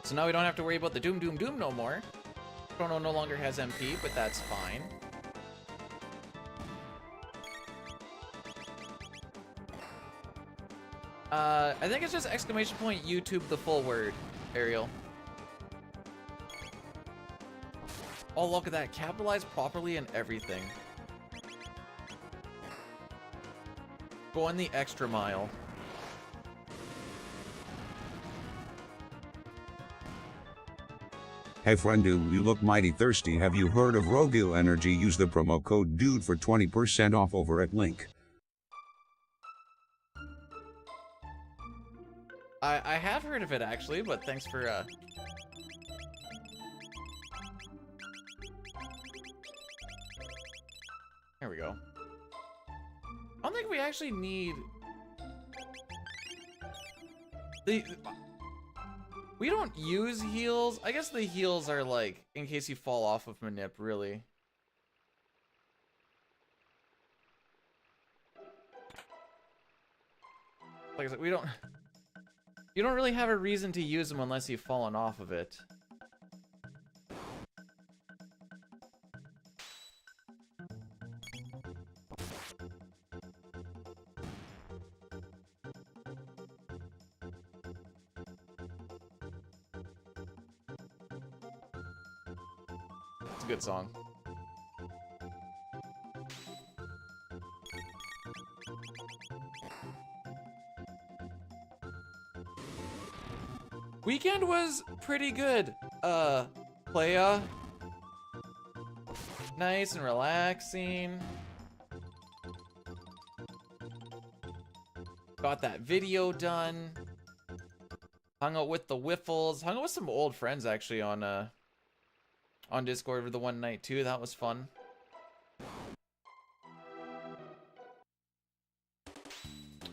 So now we don't have to worry about the doom doom doom no more. Chrono no longer has MP, but that's fine. I think it's just exclamation point YouTube the full word, Ariel. Oh, look at that. Capitalized properly and everything. Going the extra mile. Hey friendu, you look mighty thirsty. Have you heard of Rogil Energy? Use the promo code DUDE for 20% off over at link. I have heard of it actually, but thanks for There we go. I don't think we actually need we don't use heals. I guess the heals are like in case you fall off of Manip, really. Like I said, you don't really have a reason to use them unless you've fallen off of it. It's a good song. Weekend was pretty good. Playa. Nice and relaxing. Got that video done. Hung out with the Wiffles. Hung out with some old friends actually on Discord for the one night too. That was fun.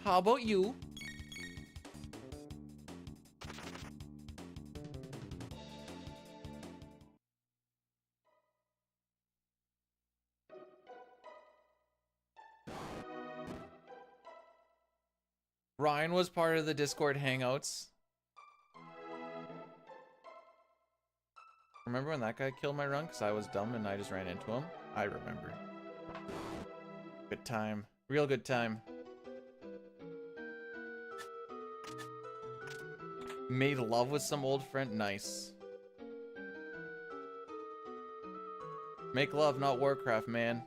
How about you? Ryan was part of the Discord hangouts. Remember when that guy killed my run because I was dumb and I just ran into him? I remember. Good time. Real good time. Made love with some old friend. Nice. Make love, not Warcraft, man.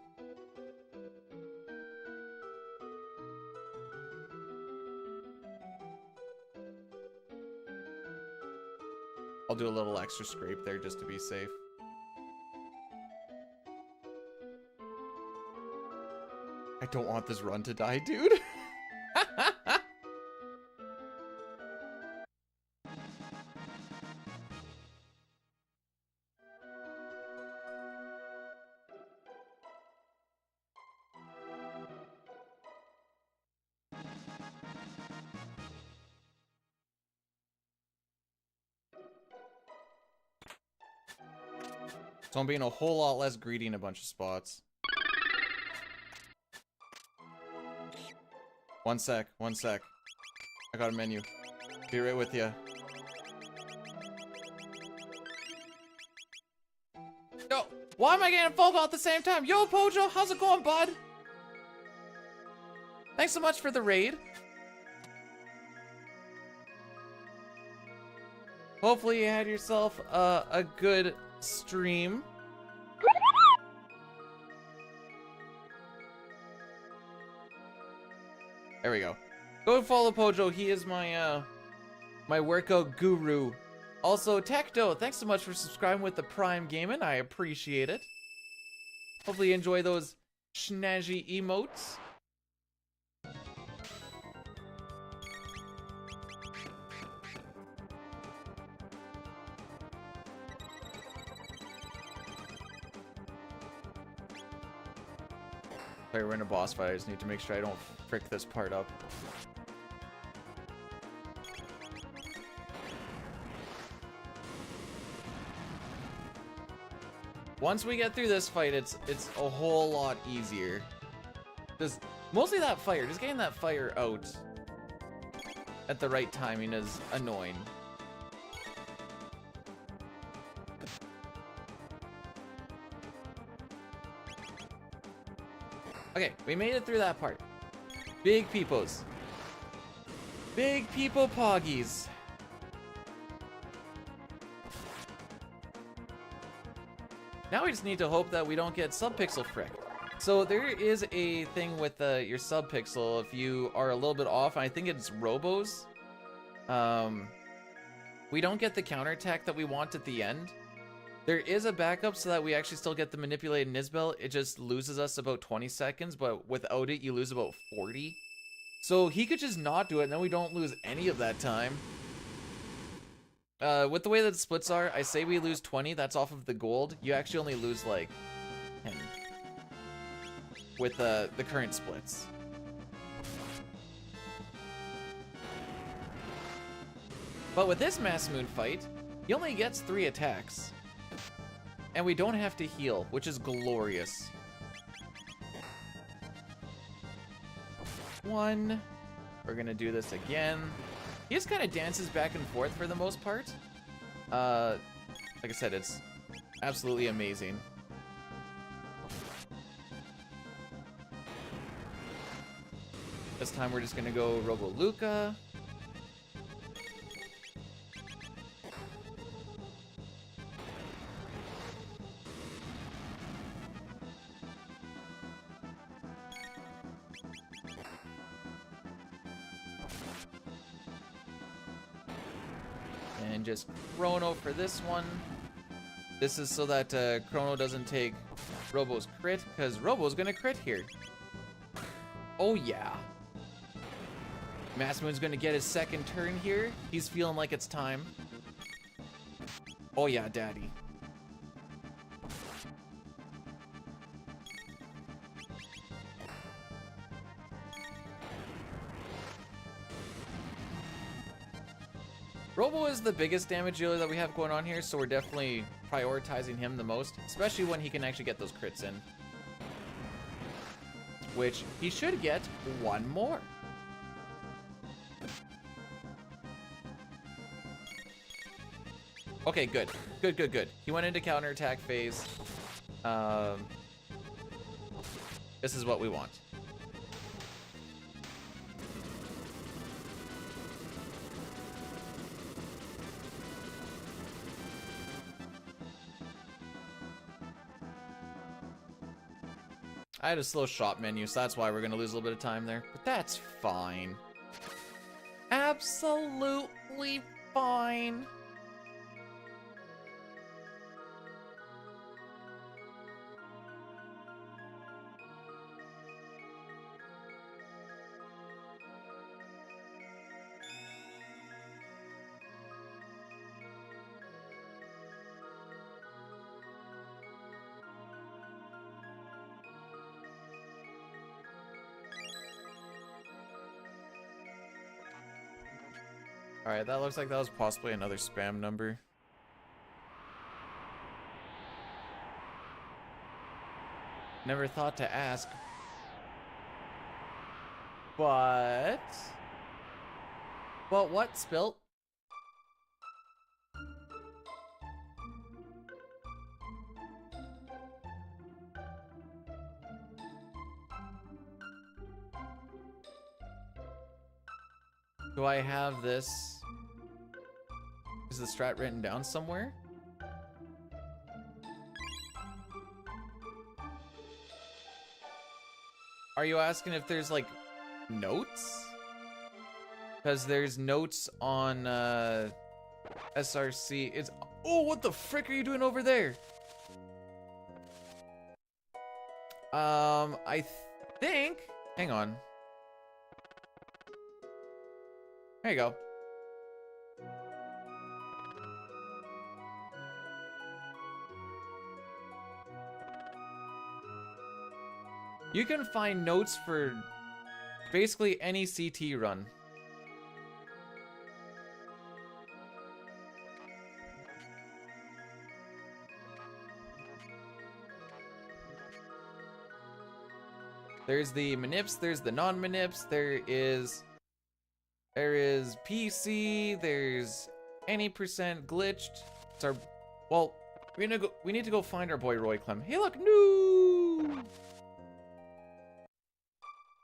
I'll do a little extra scrape there just to be safe. I don't want this run to die, dude. So I'm being a whole lot less greedy in a bunch of spots. One sec. I got a menu. Be right with you. Yo, why am I getting a phone call at the same time? Yo, Pojo, how's it going, bud? Thanks so much for the raid. Hopefully you had yourself a good stream. There we go. Go follow Pojo. He is my my workout guru. Also, Tecto, thanks so much for subscribing with the Prime Gaming. I appreciate it. Hopefully you enjoy those snazzy emotes. If we're in a boss fight, I just need to make sure I don't frick this part up. Once we get through this fight, it's a whole lot easier. Just mostly that fire, just getting that fire out at the right timing is annoying. Okay, we made it through that part. Big peepos. Big peepo poggies. Now we just need to hope that we don't get subpixel frick. So there is a thing with your subpixel if you are a little bit off. I think it's robos. We don't get the counterattack that we want at the end. There is a backup so that we actually still get the manipulated Nizbel. It just loses us about 20 seconds, but without it, you lose about 40. So he could just not do it, and then we don't lose any of that time. With the way that the splits are, I say we lose 20, that's off of the gold. You actually only lose like 10 with the current splits. But with this Mass Moon fight, he only gets 3 attacks. And we don't have to heal, which is glorious. 1. We're gonna do this again. He just kind of dances back and forth for the most part. Like I said, it's absolutely amazing. This time we're just gonna go Robo Luca. And just Chrono for this one. This is so that Chrono doesn't take Robo's crit, because Robo's gonna crit here. Oh yeah. Mass Moon's gonna get his second turn here. He's feeling like it's time. Oh yeah, daddy. Robo is the biggest damage dealer that we have going on here, so we're definitely prioritizing him the most, especially when he can actually get those crits in. Which he should get 1 more. Okay, good. Good. He went into counterattack phase. This is what we want. I had a slow shot menu, so that's why we're gonna lose a little bit of time there. But that's fine. Absolutely fine. Alright, that looks like that was possibly another spam number. Never thought to ask. But what, Spilt? Do I have this? Is the strat written down somewhere? Are you asking if there's like notes? Because there's notes on SRC. It's oh, what the frick are you doing over there? I think. Hang on. There you go. You can find notes for basically any CT run. There's the manips, there's the non-manips, there is PC, there's any percent glitched. It's our, well, we need to go find our boy Roy Clem. Hey look, no!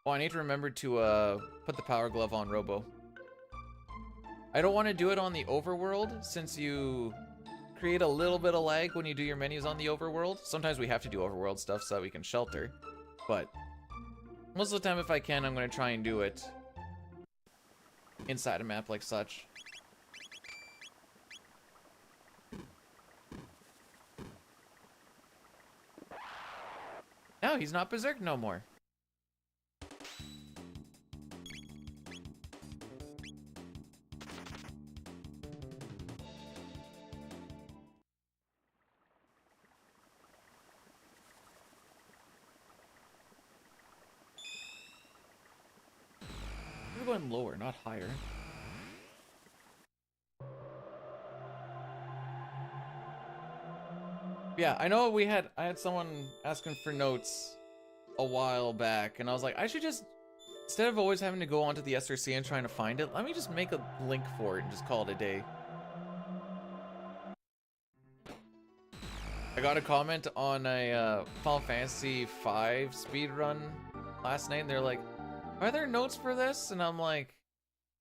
Oh, I need to remember to put the power glove on Robo. I don't want to do it on the overworld since you create a little bit of lag when you do your menus on the overworld. Sometimes we have to do overworld stuff so that we can shelter, but most of the time if I can, I'm going to try and do it inside a map like such. No, he's not berserk no more. We're going lower, not higher. Yeah, I know I had someone asking for notes a while back, and I was like, I should just, instead of always having to go onto the SRC and trying to find it, let me just make a link for it and just call it a day. I got a comment on a Final Fantasy V speedrun last night, and they're like, are there notes for this? And I'm like,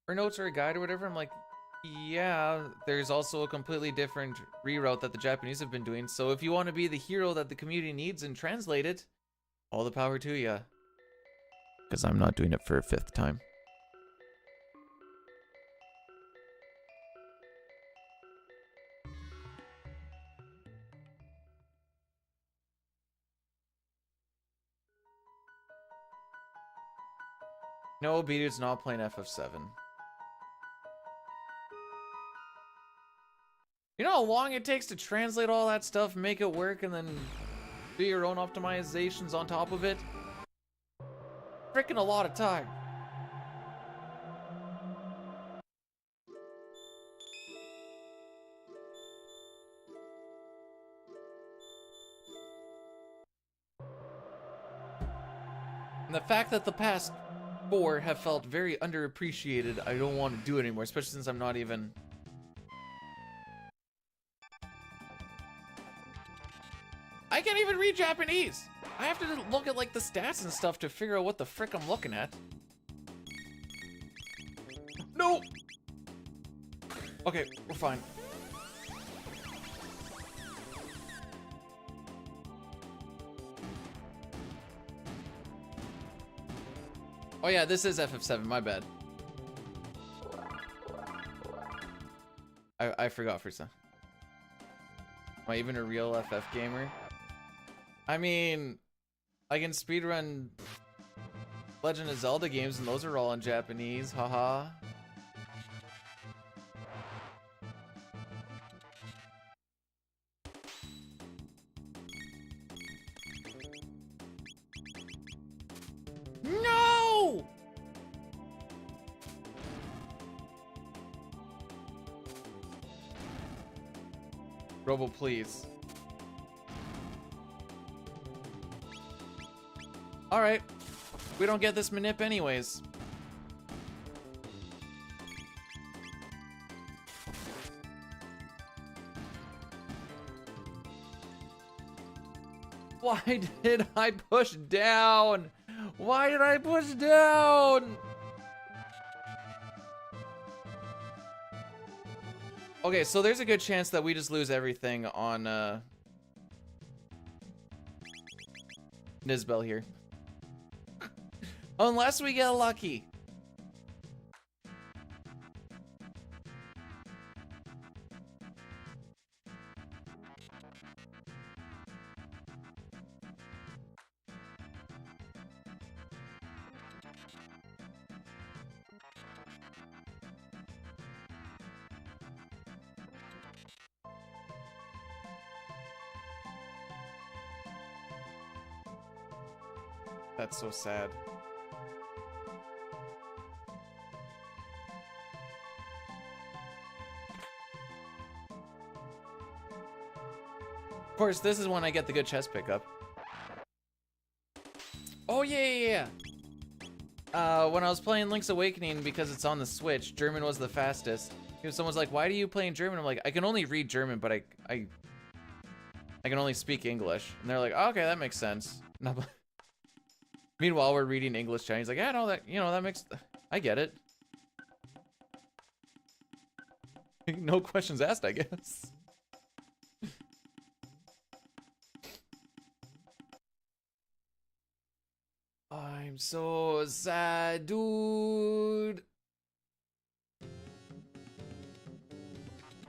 or notes or a guide or whatever? I'm like, yeah, there's also a completely different reroute that the Japanese have been doing. So if you want to be the hero that the community needs and translate it, all the power to you. Because I'm not doing it for a 5th time. No, B-Dude's not playing FF7. You know how long it takes to translate all that stuff, make it work, and then do your own optimizations on top of it? Freaking a lot of time. And the fact that the past 4 have felt very underappreciated, I don't want to do it anymore, especially since I'm not even... I can't even read Japanese! I have to look at like the stats and stuff to figure out what the frick I'm looking at. No! Okay, we're fine. Oh yeah, this is FF7, my bad. I forgot for some. Am I even a real FF gamer? I mean, I can speedrun Legend of Zelda games and those are all in Japanese, haha. No! Robo, please. Alright. We don't get this manip anyways. Why did I push down? Why did I push down? Okay, so there's a good chance that we just lose everything on Nizbel here. Unless we get lucky. That's so sad. Of course, this is when I get the good chest pickup. Oh, yeah. When I was playing Link's Awakening, because it's on the Switch, German was the fastest. Someone's like, why do you play in German? I'm like, I can only read German, but I can only speak English. And they're like, oh, okay, that makes sense. Meanwhile, we're reading English Chinese. Like, yeah, no, that makes, I get it. No questions asked, I guess. I'm so sad, dude.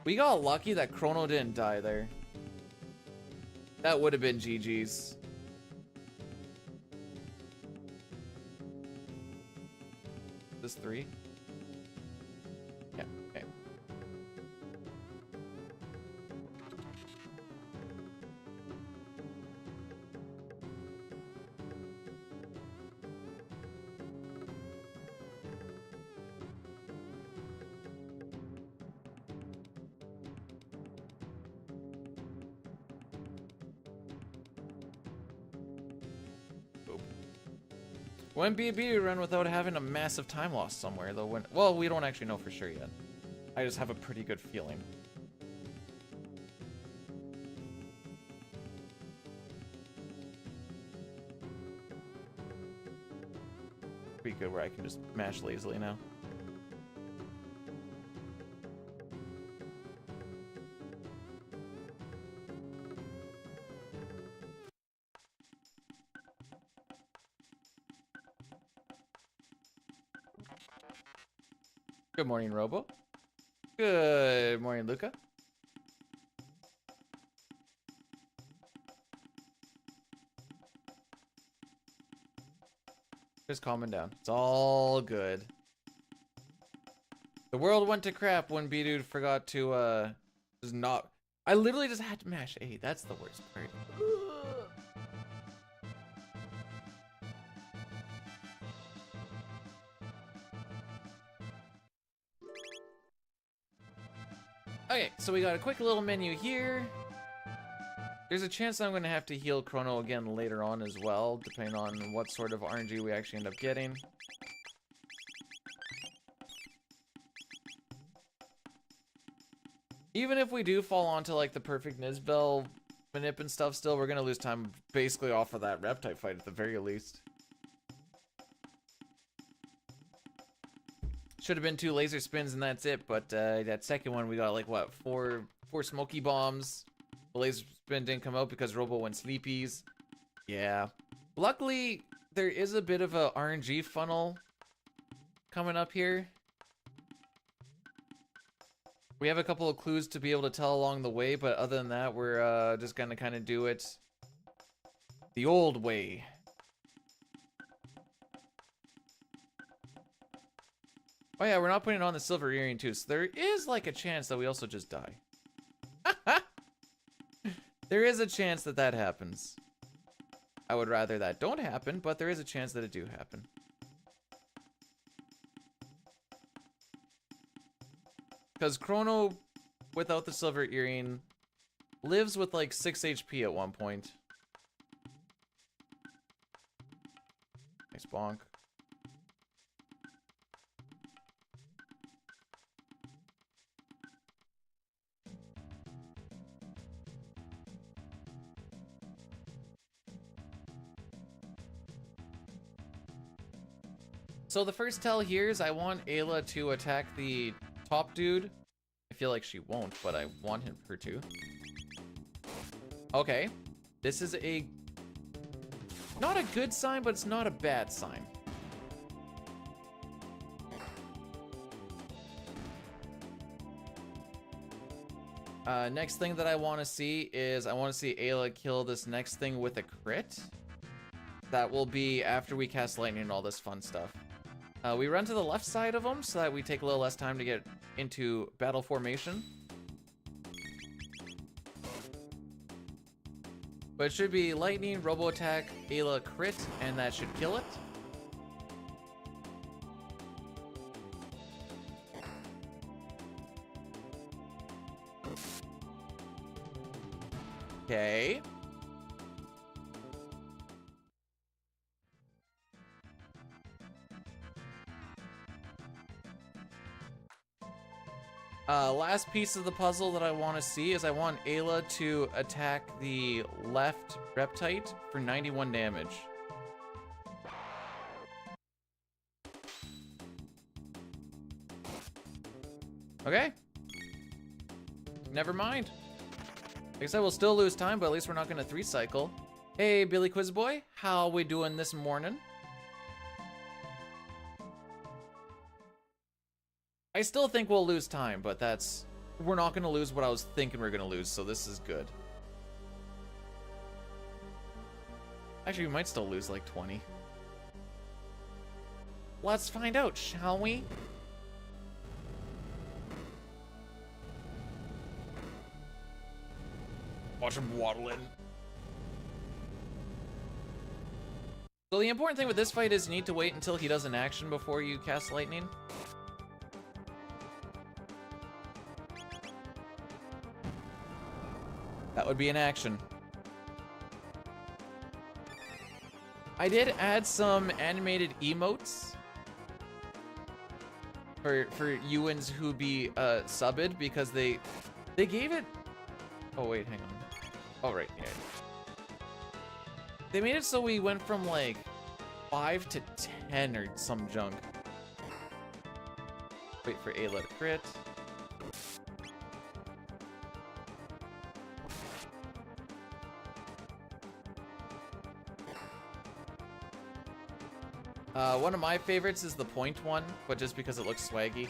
We got lucky that Chrono didn't die there. That would have been GG's. This 3? Yeah, okay. When BB run without having a massive time loss somewhere, though. Well, we don't actually know for sure yet. I just have a pretty good feeling. Pretty good where I can just mash lazily now. Good morning, Robo. Good morning, Luca. Just calming down. It's all good. The world went to crap when B-Dude forgot to, just not... I literally just had to mash A. That's the worst part. Okay, so we got a quick little menu here. There's a chance that I'm going to have to heal Chrono again later on as well, depending on what sort of RNG we actually end up getting. Even if we do fall onto like the perfect Nizbel manip and stuff still, we're going to lose time basically off of that Reptite fight at the very least. Should have been 2 laser spins and that's it, but that second one we got like what, four smoky bombs. The laser spin didn't come out because Robo went sleepies. Yeah. Luckily, there is a bit of a RNG funnel coming up here. We have a couple of clues to be able to tell along the way, but other than that, we're just gonna kind of do it the old way. Oh yeah, we're not putting on the silver earring too, so there is like a chance that we also just die. There is a chance that that happens. I would rather that don't happen, but there is a chance that it do happen. Because Chrono, without the silver earring, lives with like 6 HP at one point. Nice bonk. So the first tell here is I want Ayla to attack the top dude. I feel like she won't, but I want her to. Okay. This is a... not a good sign, but it's not a bad sign. Next thing that I want to see is I want to see Ayla kill this next thing with a crit. That will be after we cast lightning and all this fun stuff. We run to the left side of them so that we take a little less time to get into battle formation. But it should be lightning, robo attack, Ayla crit, and that should kill it. Okay. Last piece of the puzzle that I want to see is I want Ayla to attack the left reptite for 91 damage. Okay. Never mind. I guess I will still lose time, but at least we're not going to 3-cycle. Hey, Billy Quizboy. How we doing this morning? I still think we'll lose time, but that's... we're not going to lose what I was thinking we are going to lose, so this is good. Actually, we might still lose like 20. Let's find out, shall we? Watch him waddle in. So the important thing with this fight is you need to wait until he does an action before you cast lightning. That would be an action. I did add some animated emotes for Ewans who be subbed because they gave it. Oh wait, hang on. Oh right, yeah. They made it so we went from like 5 to 10 or some junk. Wait for Ayla to crit. One of my favorites is the point one, but just because it looks swaggy.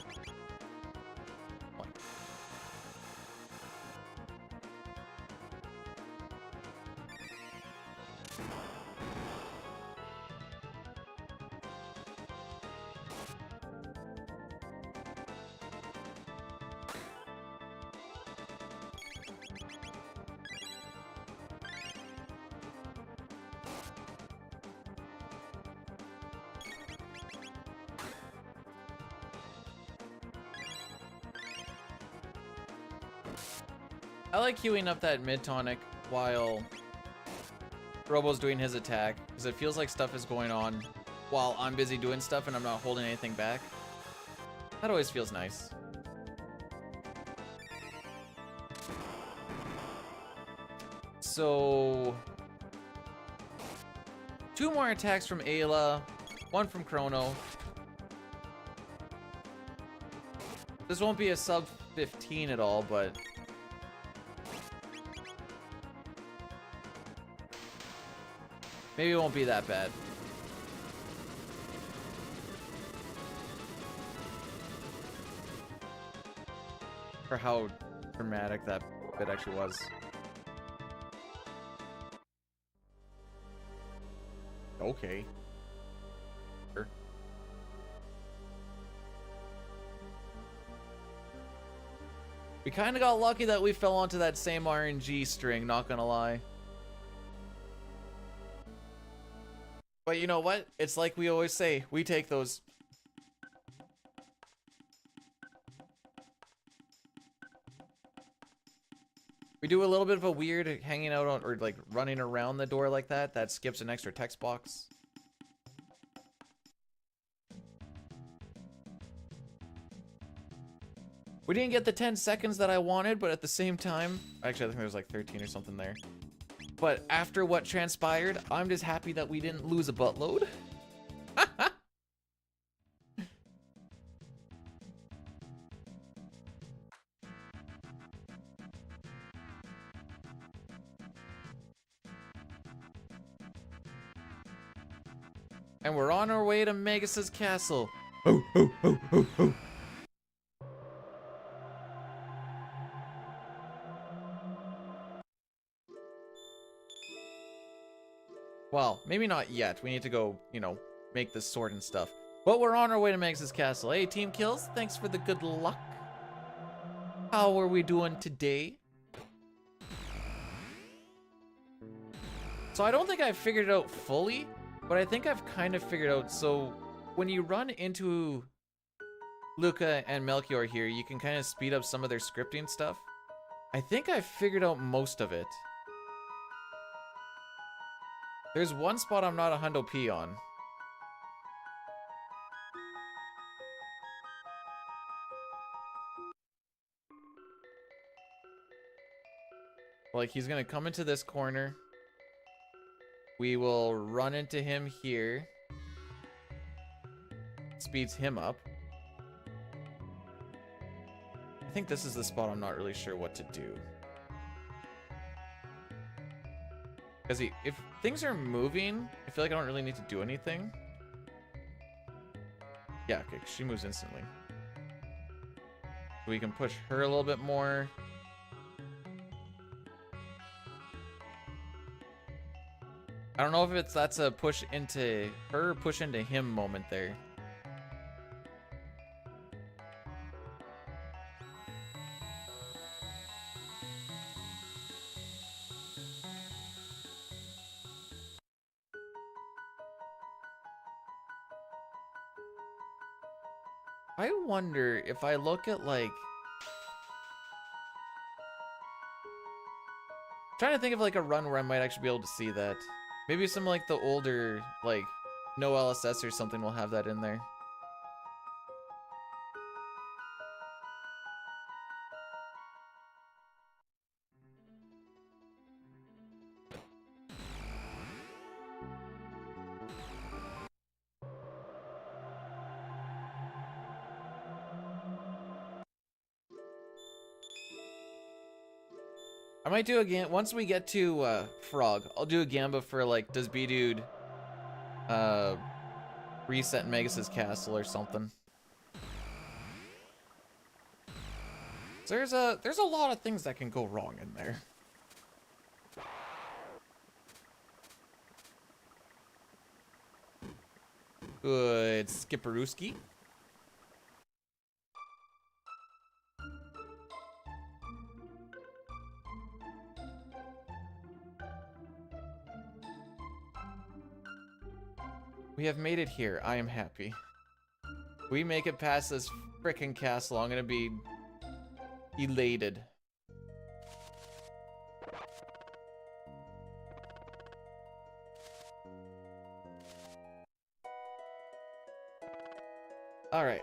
I like queuing up that mid-tonic while Robo's doing his attack, because it feels like stuff is going on while I'm busy doing stuff and I'm not holding anything back. That always feels nice. So... 2 more attacks from Ayla, 1 from Chrono. This won't be a sub 15 at all, but... maybe it won't be that bad. For how dramatic that bit actually was. Okay. Sure. We kind of got lucky that we fell onto that same RNG string, not gonna lie. But you know what? It's like we always say, we take those. We do a little bit of a weird hanging out on, or like running around the door like that. That skips an extra text box. We didn't get the 10 seconds that I wanted, but at the same time, actually I think there was like 13 or something there. But after what transpired, I'm just happy that we didn't lose a buttload. And we're on our way to Magus' castle. Ho, ho, ho, ho, ho. Well, maybe not yet. We need to go, you know, make this sword and stuff. But we're on our way to Magus' castle. Hey, Team Kills, thanks for the good luck. How are we doing today? So I don't think I've figured it out fully, but I think I've kind of figured out. So when you run into Luca and Melchior here, you can kind of speed up some of their scripting stuff. I think I've figured out most of it. There's one spot I'm not a hundo P on. Like, he's gonna come into this corner. We will run into him here. Speeds him up. I think this is the spot I'm not really sure what to do. Because if things are moving, I feel like I don't really need to do anything. Yeah, okay, she moves instantly. We can push her a little bit more. I don't know if that's a push into her or push into him moment there. I wonder if I look at like... trying to think of like a run where I might actually be able to see that. Maybe some like the older, like, no LSS or something will have that in there. I might do again once we get to Frog. I'll do a gamba for like, does B-Dude reset Magus' castle or something. So there's a lot of things that can go wrong in there. Good Skipperooski. We have made it here. I am happy. We make it past this frickin' castle. I'm gonna be elated. All right.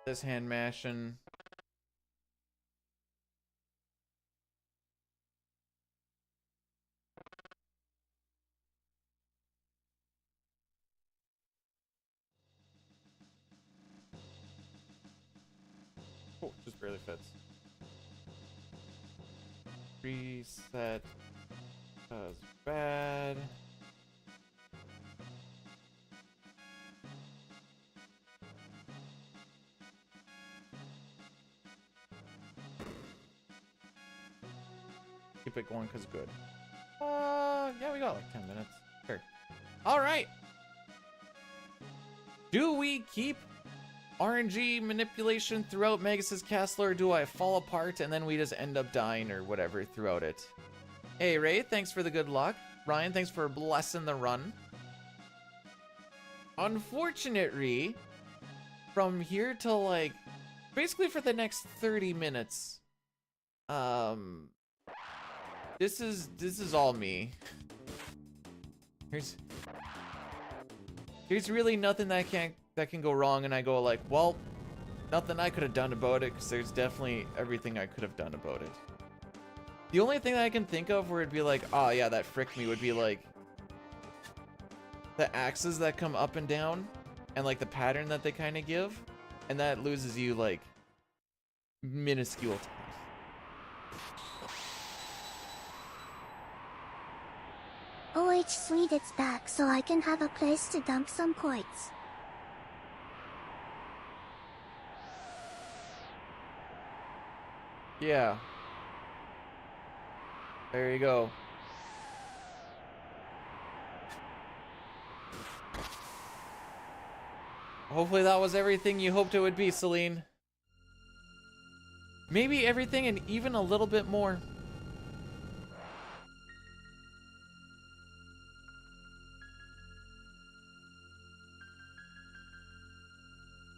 This hand mashing. Oh, just barely fits. Reset. That was bad. Keep it going because good. Yeah, we got like 10 minutes. Sure. All right. Do we keep RNG manipulation throughout Magus' castle, or do I fall apart and then we just end up dying or whatever throughout it? Hey, Ray, thanks for the good luck. Ryan, thanks for blessing the run. Unfortunately, from here till like basically for the next 30 minutes, This is all me. There's really nothing that can go wrong, and I go like, well, nothing I could have done about it, because there's definitely everything I could have done about it. The only thing that I can think of where it'd be like, oh yeah, that fricked me, would be like the axes that come up and down, and like the pattern that they kind of give, and that loses you like minuscule time. OH sweet, it's back, so I can have a place to dump some points. Yeah. There you go. Hopefully that was everything you hoped it would be, Celine. Maybe everything and even a little bit more.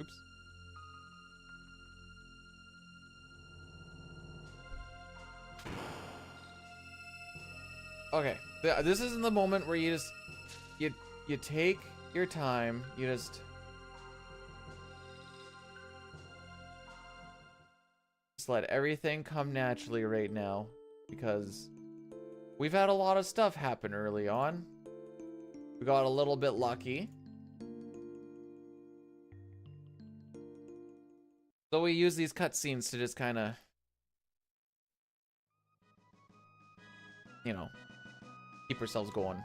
Oops. Okay, this isn't the moment where you just you take your time. You just let everything come naturally right now, because we've had a lot of stuff happen early on. We got a little bit lucky. So we use these cutscenes to just kind of, you know, keep ourselves going.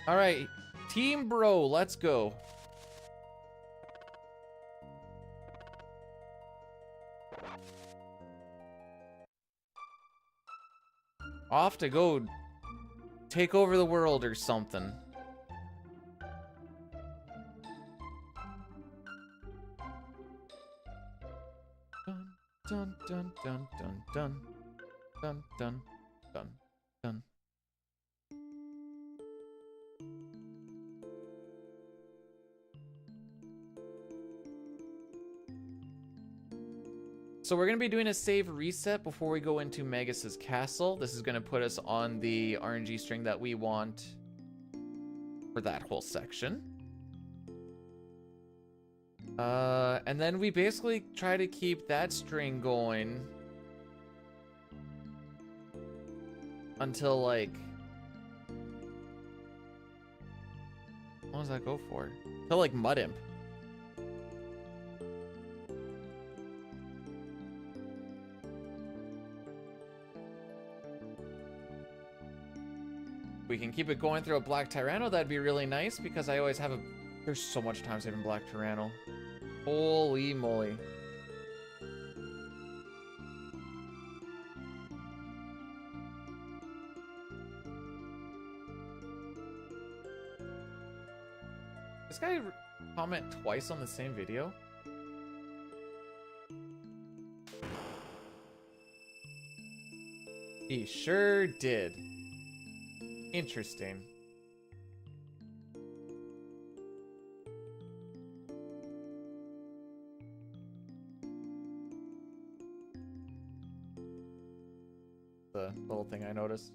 All right, Team Bro, let's go. Off to go take over the world or something. Dun dun dun dun dun dun dun dun dun. So we're going to be doing a save reset before we go into Magus's castle. This is going to put us on the RNG string that we want for that whole section. And then we basically try to keep that string going until like... What does that go for? Until like Mud Imp. We can keep it going through a Black Tyranno, that'd be really nice, because I always have a... There's so much time saving Black Tyranno. Holy moly. This guy comment twice on the same video? He sure did. Interesting. The little thing I noticed.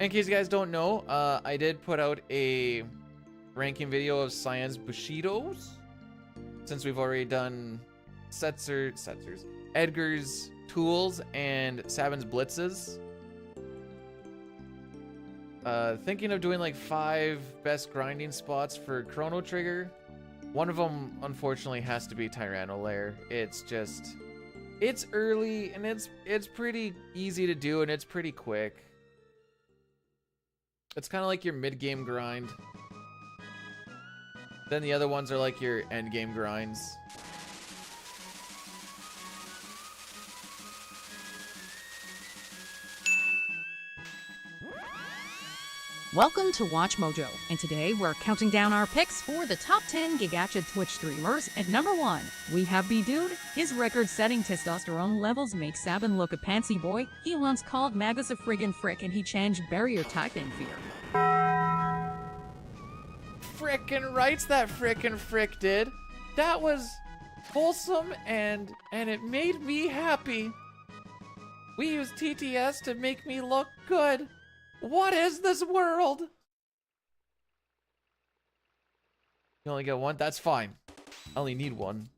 In case you guys don't know, I did put out a ranking video of Cyan's Bushidos, since we've already done Edgar's Tools and Sabin's Blitzes. Thinking of doing like 5 best grinding spots for Chrono Trigger. One of them, unfortunately, has to be Tyranno Lair. It's just... It's early, and it's pretty easy to do, and it's pretty quick. It's kind of like your mid-game grind. Then the other ones are like your end-game grinds. Welcome to Watch Mojo, and today we're counting down our picks for the top 10 Gigacha Twitch streamers. At number 1, we have B-Dude. His record-setting testosterone levels make Sabin look a pantsy boy. He once called Magus a friggin' frick, and he changed barrier type in fear. frickin' rights that frickin' frick did. That was wholesome and it made me happy. We use TTS to make me look good. What is this world? You only get one? That's fine. I only need one.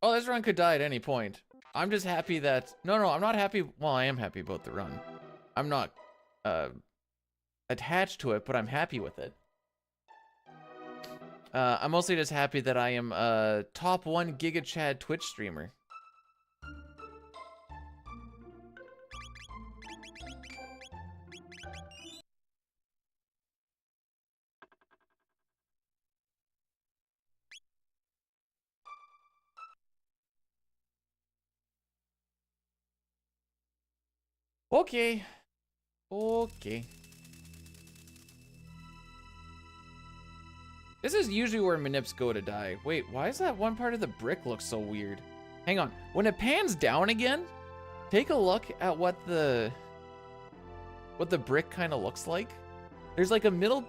Oh, this run could die at any point. I'm just happy that... No, I'm not happy... Well, I am happy about the run. I'm not attached to it, but I'm happy with it. I'm mostly just happy that I am a top 1 Giga Chad Twitch streamer. Okay. Okay. This is usually where Manips go to die. Wait, why is that one part of the brick look so weird? Hang on. When it pans down again, take a look at what the brick kind of looks like. There's like a middle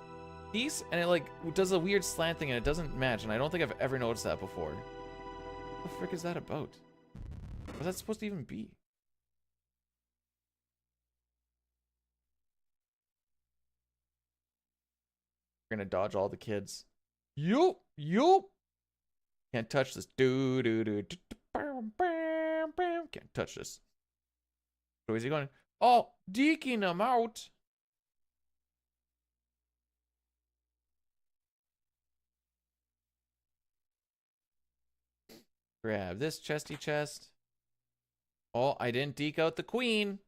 piece and it like does a weird slant thing and it doesn't match, and I don't think I've ever noticed that before. What the frick is that about? What's that supposed to even be? We're gonna dodge all the kids. Yup. Can't touch this. Can't touch this. So is he going? Oh, deking him out. Grab this chesty chest. Oh, I didn't deke out the queen.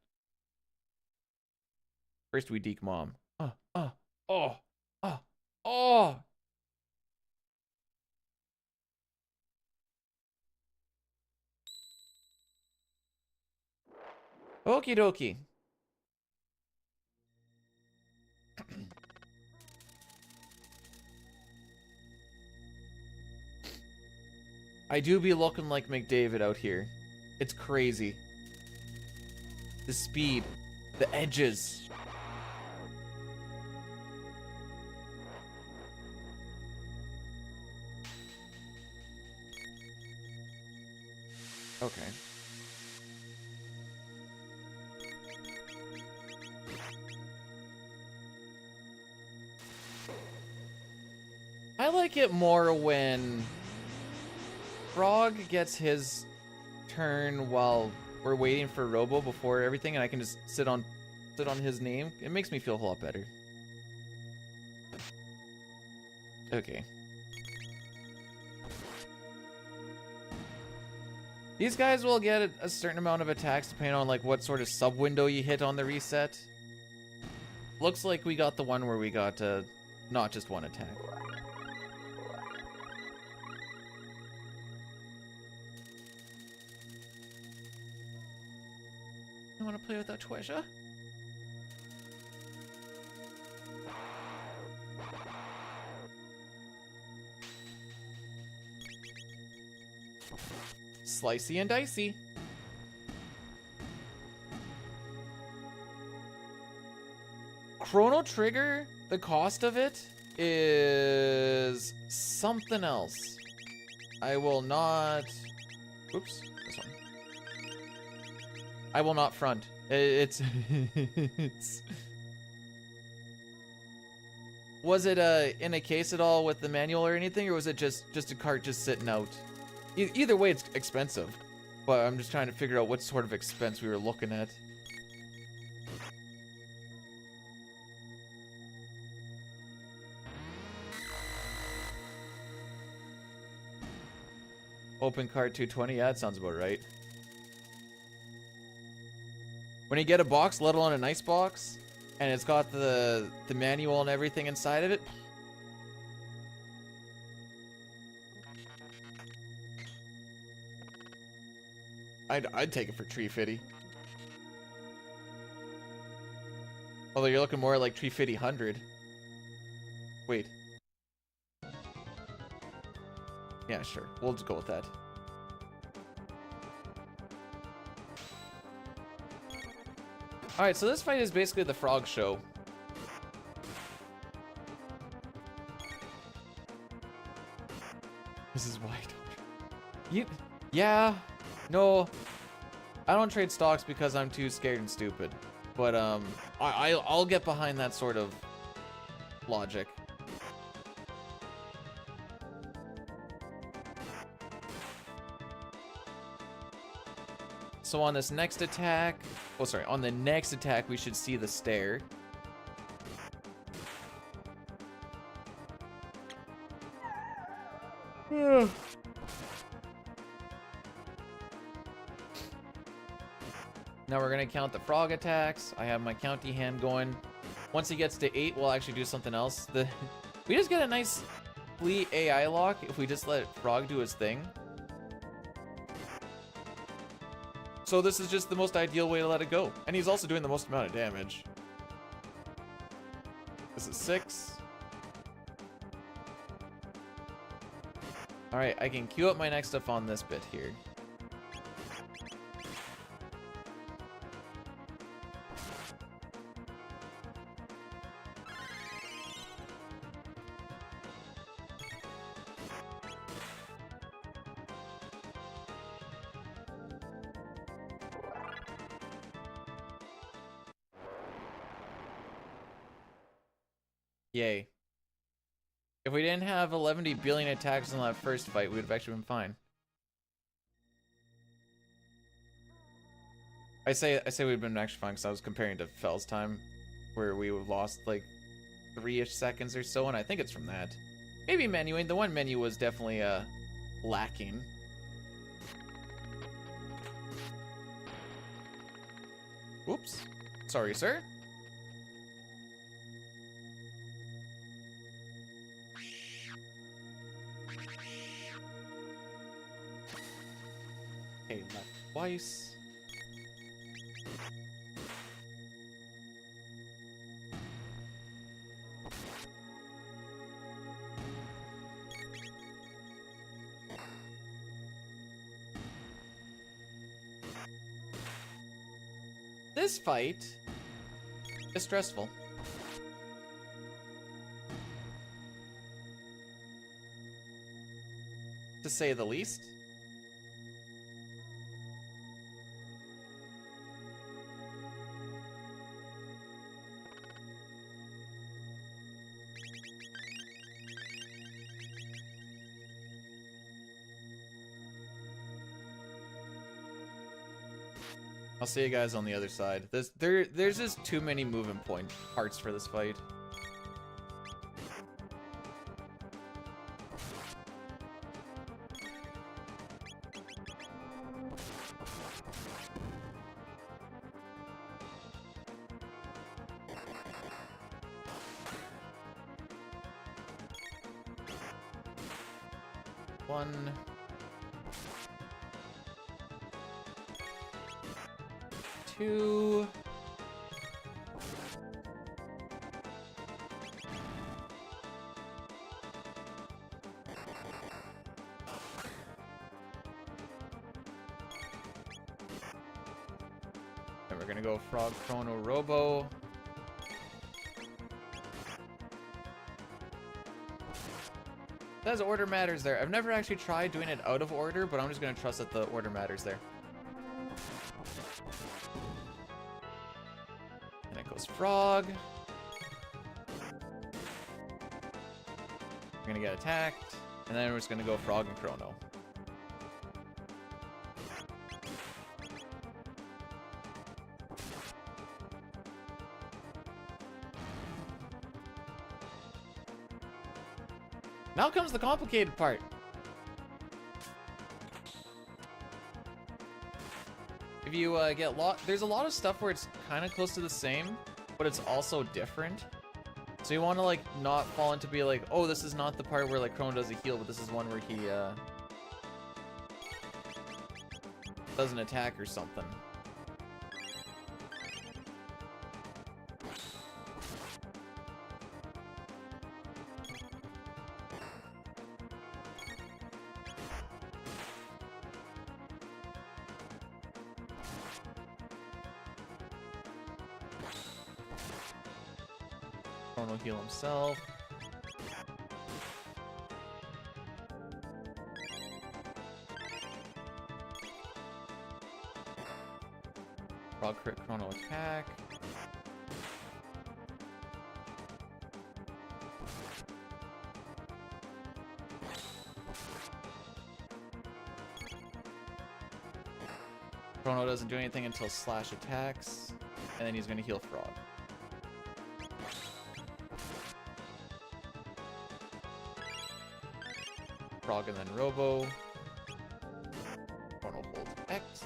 First we deke mom. Oh. Okie dokie. I do be looking like McDavid out here. It's crazy. The speed. The edges. Okay. I like it more when Frog gets his turn while we're waiting for Robo before everything, and I can just sit on his name. It makes me feel a lot better. Okay. These guys will get a certain amount of attacks depending on like what sort of sub window you hit on the reset. Looks like we got the one where we got not just one attack. I want to play with that treasure. Slicey and dicey. Chrono Trigger, the cost of it is something else. I will not... Oops, this one. I will not front. It's... Was it in a case at all with the manual or anything, or was it just a cart just sitting out? Either way, it's expensive, but I'm just trying to figure out what sort of expense we were looking at. Open cart 220, yeah, that sounds about right. When you get a box, let alone a nice box, and it's got the manual and everything inside of it, I'd take it for Tree Fitty. Although you're looking more like Tree Fitty 100. Wait. Yeah, sure. We'll just go with that. Alright, so this fight is basically the frog show. This is why yeah, no, I don't trade stocks because I'm too scared and stupid. But I'll get behind that sort of logic. So on this next attack, oh sorry, on the next attack we should see the stair. Now we're gonna count the frog attacks. I have my county hand going. Once he gets to 8, we'll actually do something else. We just get a nice flea AI lock if we just let frog do his thing. So this is just the most ideal way to let it go. And he's also doing the most amount of damage. This is 6. Alright, I can queue up my next stuff on this bit here. Yay. If we didn't have 11 billion attacks in that first fight, we would have actually been fine. I say we'd been actually fine because I was comparing to Fell's time, where we lost like 3-ish seconds or so, and I think it's from that. Maybe menuing. The one menu was definitely lacking. Oops. Sorry, sir. Okay, left twice. This fight is stressful. To say the least. I'll see you guys on the other side. There's just too many movement point parts for this fight. One. Two. And we're gonna go Frog, Chrono, Robo. Says order matters there. I've never actually tried doing it out of order, but I'm just gonna trust that the order matters there. And it goes Frog. We're gonna get attacked, and then we're just gonna go Frog and Chrono. Now comes the complicated part. If you get there's a lot of stuff where it's kind of close to the same, but it's also different. So you want to like not fall into be like, oh, this is not the part where like Chrono does a heal, but this is one where he does an attack or something. Chrono heal himself. Frog crit Chrono attack. Chrono doesn't do anything until slash attacks, and then he's going to heal Frog. Frog and then Robo. Chrono holds X.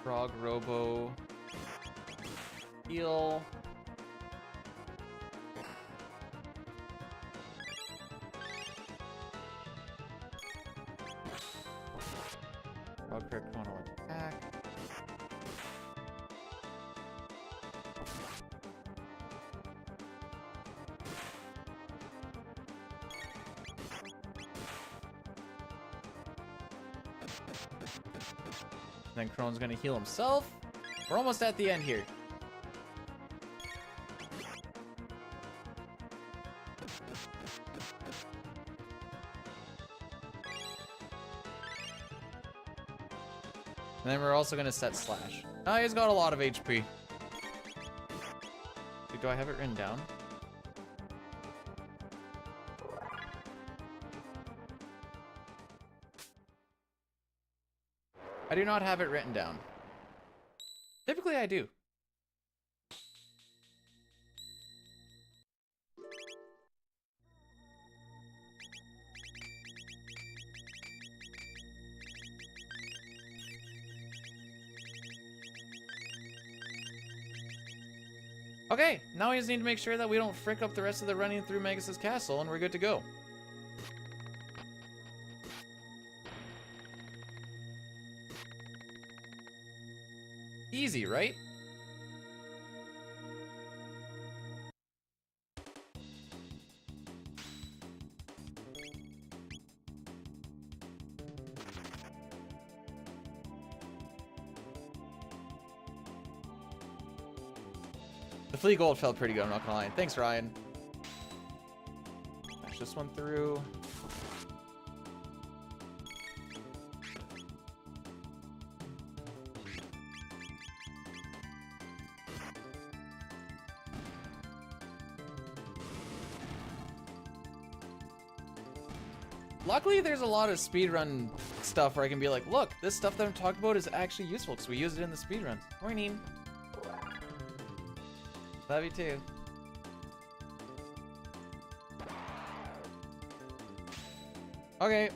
Frog, Robo, heal. Frog crit Chrono attack. Then Chrono's gonna heal himself. We're almost at the end here. And then we're also gonna set slash. Oh, he's got a lot of HP. Do I have it written down? I do not have it written down. Typically I do. Okay, now we just need to make sure that we don't frick up the rest of the running through Magus' castle and we're good to go. Easy, right? The flea gold felt pretty good, I'm not gonna lie. Thanks, Ryan. Smash this one through. Luckily, there's a lot of speedrun stuff where I can be like, look, this stuff that I'm talking about is actually useful because we use it in the speedruns. Morning. Love you too. Okay.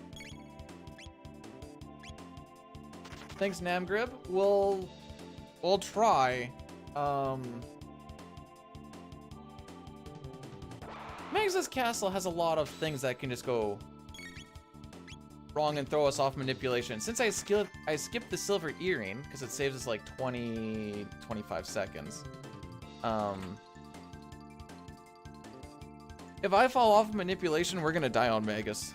Thanks, Namgrib. We'll try. Magus' castle has a lot of things that can just go wrong and throw us off manipulation. Since I skipped the silver earring because it saves us like 25 seconds. If I fall off manipulation, we're gonna die on Magus.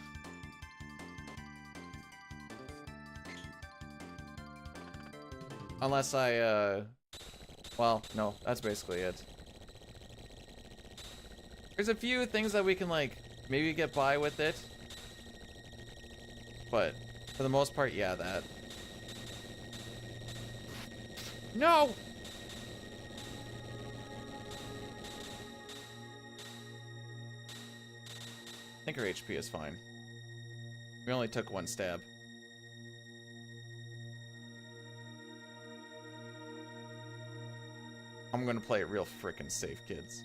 Unless I, well, no, that's basically it. There's a few things that we can, like, maybe get by with it. But, for the most part, yeah, that. No! I think her HP is fine. We only took one stab. I'm gonna play it real frickin' safe, kids.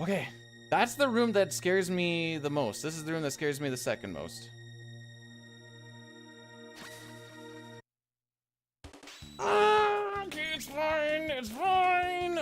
Okay, that's the room that scares me the most. This is the room that scares me the second most. Okay, it's fine, it's fine!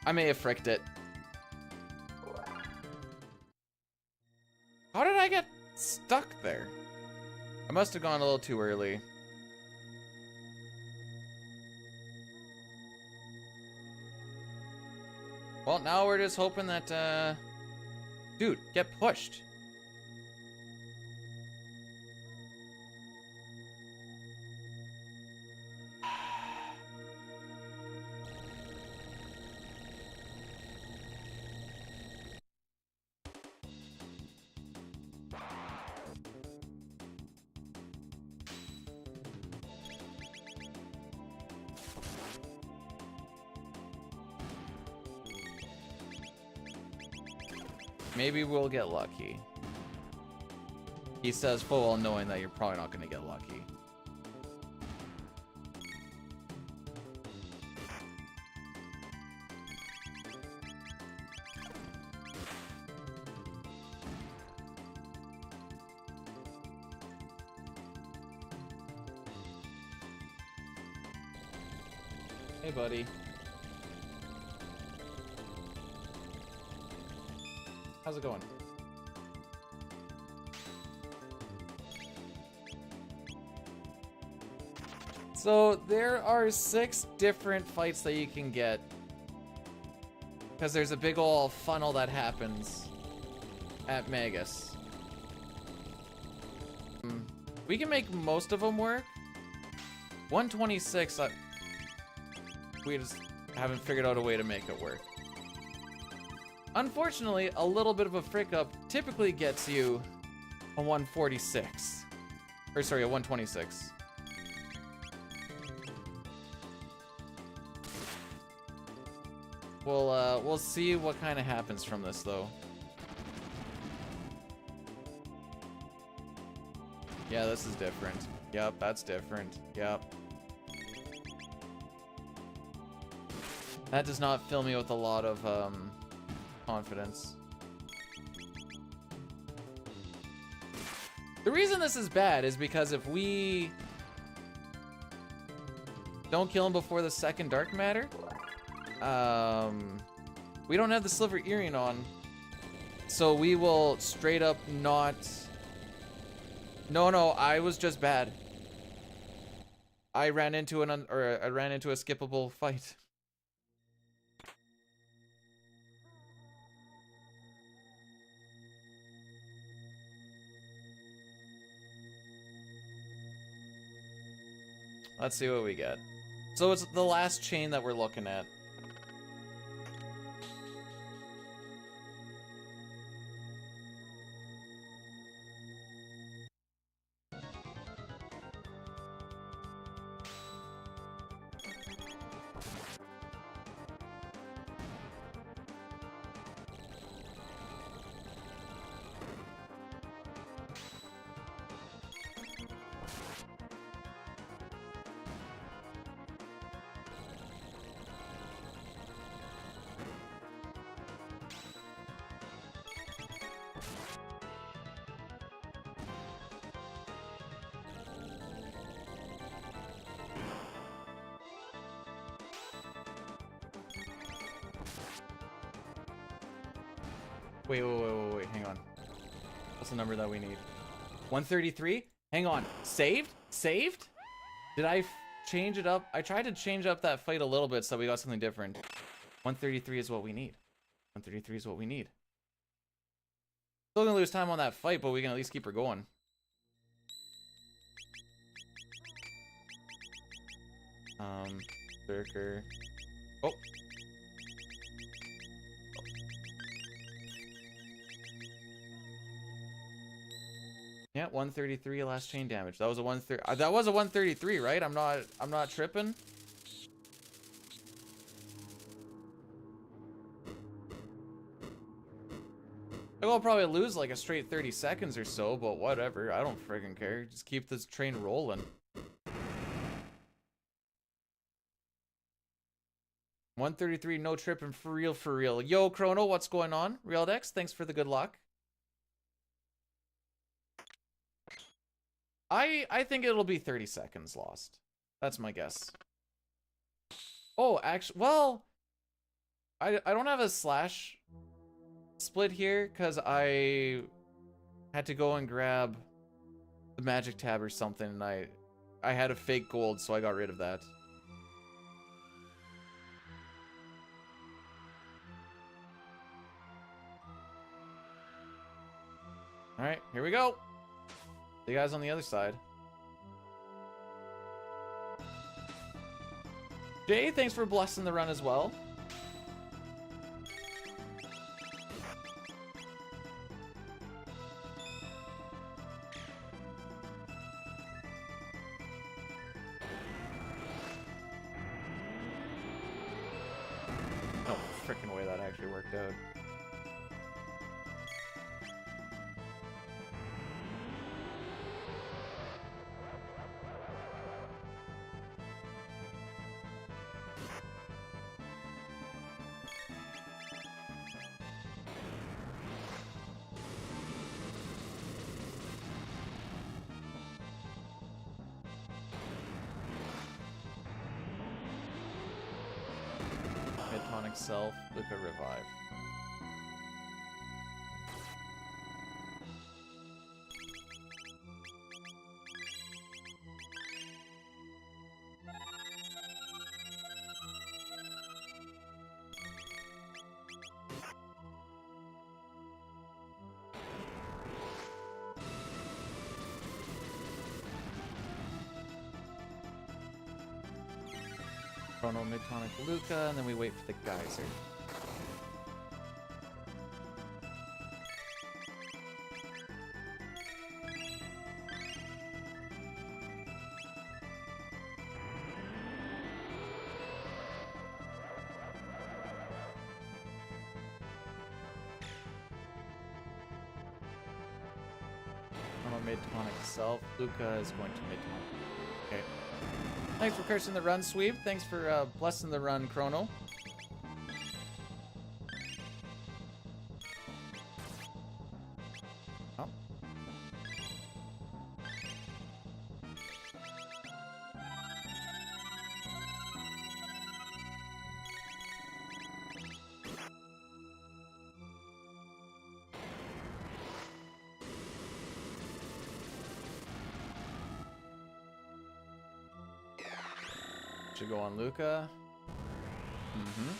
I may have fricked it. How did I get stuck there? I must have gone a little too early. Well, now we're just hoping that, dude, get pushed. Maybe we'll get lucky. He says full well knowing that you're probably not going to get lucky. Hey, buddy. How's it going? So there are 6 different fights that you can get. Because there's a big ol' funnel that happens at Magus. We can make most of them work. 126, we just haven't figured out a way to make it work. Unfortunately, a little bit of a frick up typically gets you a 146. Or sorry, a 126. We'll see what kind of happens from this though. Yeah, this is different. Yep, that's different. Yep. That does not fill me with a lot of confidence. The reason this is bad is because if we don't kill him before the second dark matter, we don't have the silver earring on, so we will straight up not. No, I was just bad. I ran into a skippable fight. Let's see what we get. So it's the last chain that we're looking at. Wait, hang on. What's the number that we need? 133? Hang on. Saved? Saved? Did I change it up? I tried to change up that fight a little bit so we got something different. 133 is what we need. 133 is what we need. Still gonna lose time on that fight, but we can at least keep her going. Berserker. Oh. Yeah, 133 last chain damage. That was a 133, right? I'm not tripping. I'll probably lose like a straight 30 seconds or so, but whatever. I don't friggin' care. Just keep this train rolling. 133, no tripping, for real, for real. Yo, Chrono, what's going on? Realdex, thanks for the good luck. I think it'll be 30 seconds lost. That's my guess. Oh, actually, well, I don't have a slash split here because I had to go and grab the magic tab or something, and I had a fake gold, so I got rid of that. Alright, here we go. The guys on the other side. Jay, thanks for blessing the run as well. No freaking way that actually worked out. Mid-tonic self, Luca revive. Chrono, mid-tonic Luca, and then we wait for the geyser. Chrono, mid-tonic self. Luca is going to mid-tonic. Okay. Thanks for cursing the run, Sweep. Thanks for blessing the run, Chrono. Oh. Should go on Luca. Mm-hmm.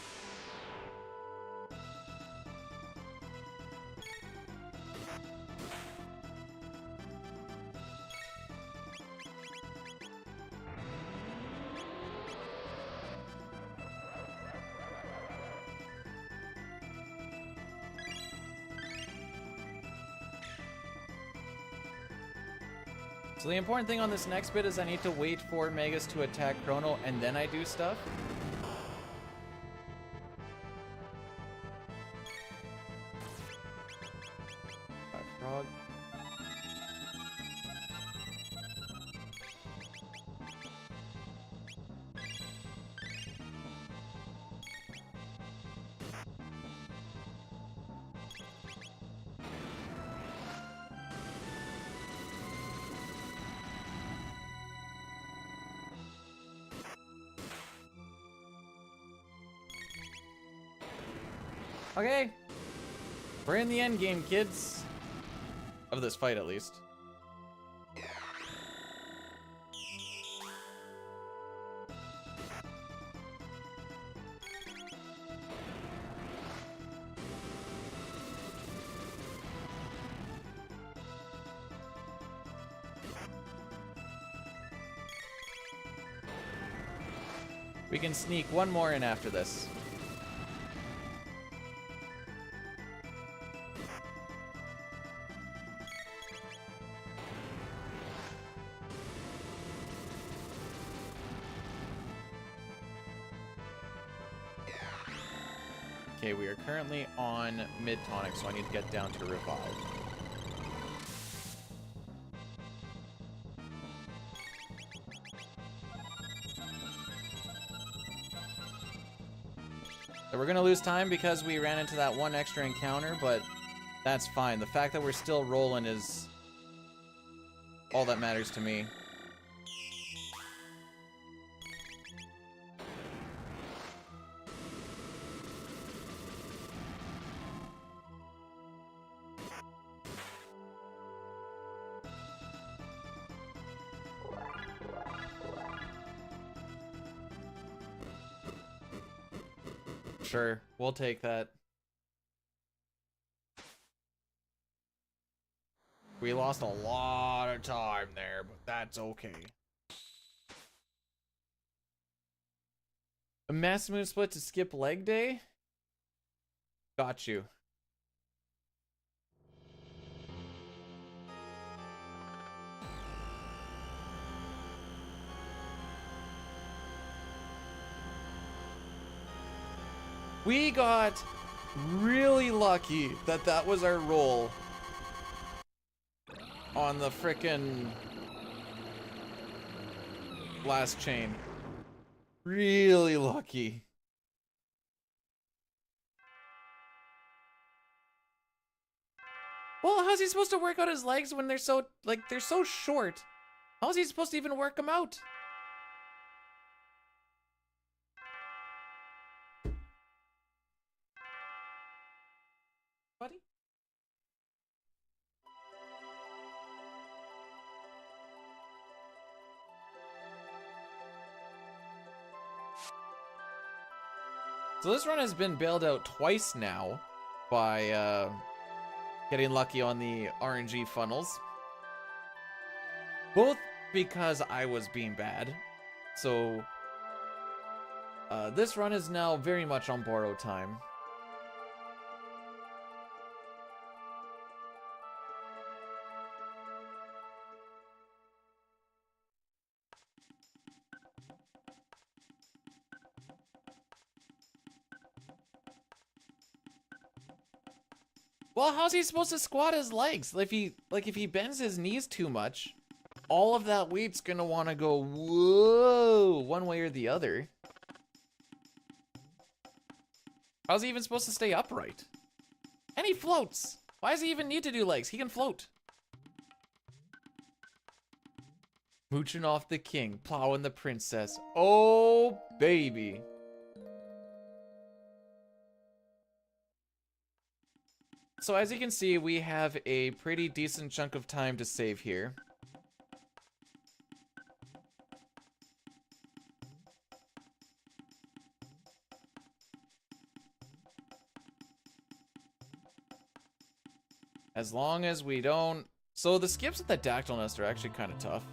So the important thing on this next bit is I need to wait for Megas to attack Chrono and then I do stuff. Frog. Okay, we're in the end game, kids. Of this fight, at least. We can sneak one more in after this. Okay, we are currently on mid-tonic, so I need to get down to revive. So we're gonna lose time because we ran into that one extra encounter, but that's fine. The fact that we're still rolling is all that matters to me. Sure, we'll take that. We lost a lot of time there, but that's okay. A mass moon split to skip leg day? Got you. We got really lucky that that was our roll on the frickin' last chain. Really lucky. Well, how's he supposed to work out his legs when they're so, like, they're so short? How's he supposed to even work them out? Buddy? So this run has been bailed out twice now by getting lucky on the RNG funnels. Both because I was being bad. So this run is now very much on borrowed time. Well, how's he supposed to squat his legs? If he bends his knees too much, all of that weight's gonna want to go whoa one way or the other. How's he even supposed to stay upright? And he floats. Why does he even need to do legs? He can float. Mooching off the king, plowing the princess. Oh, baby. So as you can see, we have a pretty decent chunk of time to save here. As long as we don't... So the skips at the Dactyl Nest are actually kind of tough.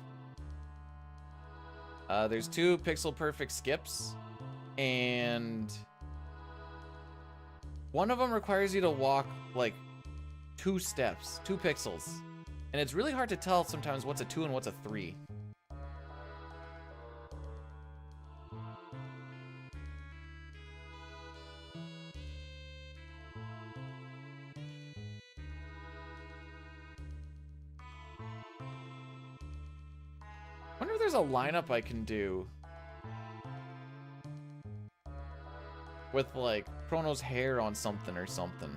There's 2 pixel perfect skips, and one of them requires you to walk like 2 steps, 2 pixels. And it's really hard to tell sometimes what's a 2 and what's a 3. I wonder if there's a lineup I can do with like Chrono's hair on something or something.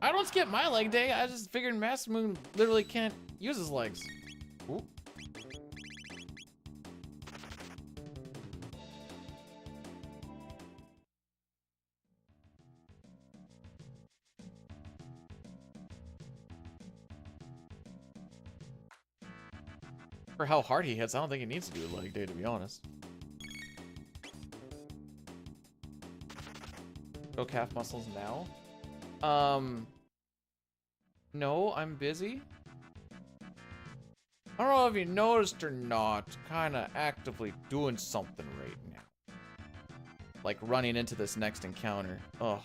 I don't skip my leg day. I just figured Master Moon literally can't use his legs. Ooh. For how hard he hits, I don't think he needs to do a leg day, to be honest. Go calf muscles now. No, I'm busy. I don't know if you noticed or not, kinda actively doing something right now. Like running into this next encounter. Ugh.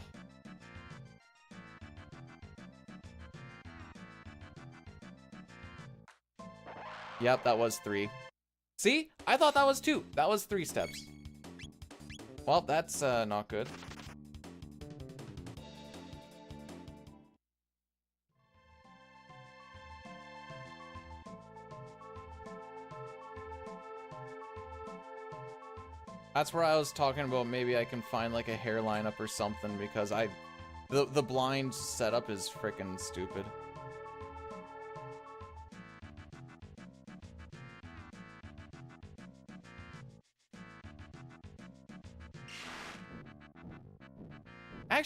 Yep, that was 3. See? I thought that was 2. That was 3 steps. Well, that's not good. That's where I was talking about maybe I can find like a hair lineup or something, because the blind setup is freaking stupid.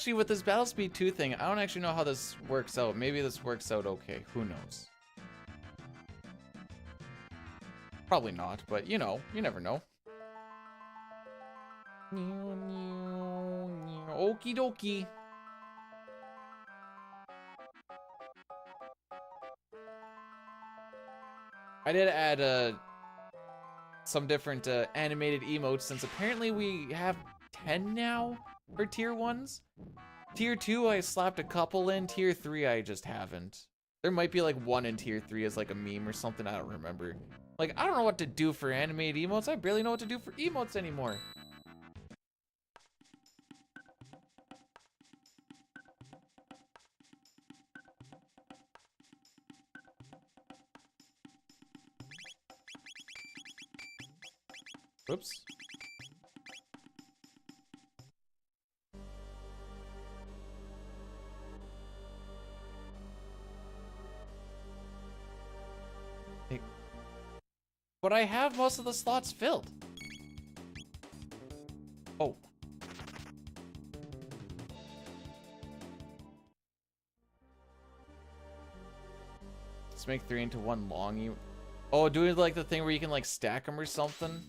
actually, with this Battle Speed 2 thing, I don't actually know how this works out. Maybe this works out okay. Who knows? Probably not, but you know, you never know. Okie dokie. I did add some different animated emotes since apparently we have 10 now for tier 1s. Tier 2 I slapped a couple in, tier 3 I just haven't. There might be like one in tier 3 as like a meme or something, I don't remember. Like, I don't know what to do for animated emotes. I barely know what to do for emotes anymore. Whoops. Hey. But I have most of the slots filled. Oh. Let's make 3 into 1 long. Oh, doing like the thing where you can like stack them or something.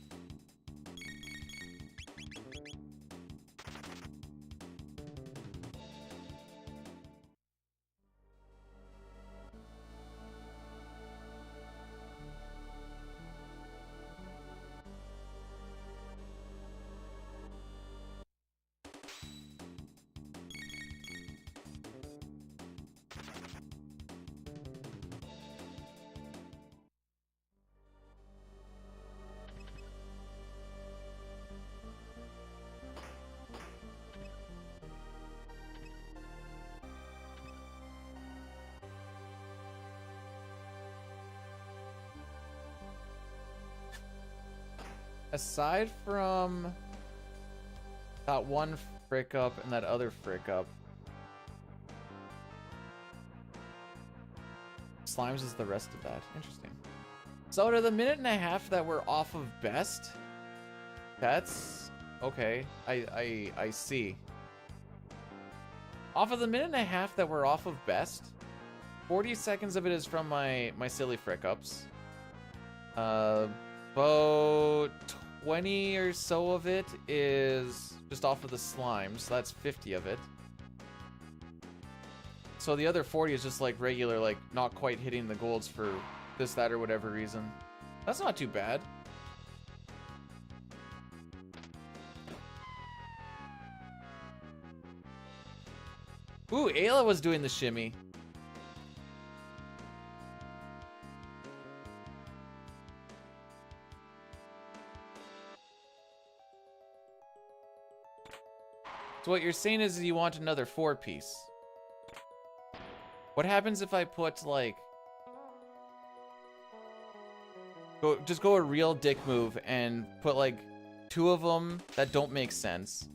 Aside from that one frick up and that other frick up, Slimes is the rest of that. Interesting. So out of the minute and a half that we're off of best, that's okay. I see. Off of the minute and a half that we're off of best, 40 seconds of it is from my silly frick ups. About 20 or so of it is just off of the slimes, so that's 50 of it. So the other 40 is just like regular, like not quite hitting the golds for this, that, or whatever reason. That's not too bad. Ooh, Ayla was doing the shimmy. So what you're saying is you want another 4-piece. What happens if I put like... Just go a real dick move and put like 2 of them that don't make sense.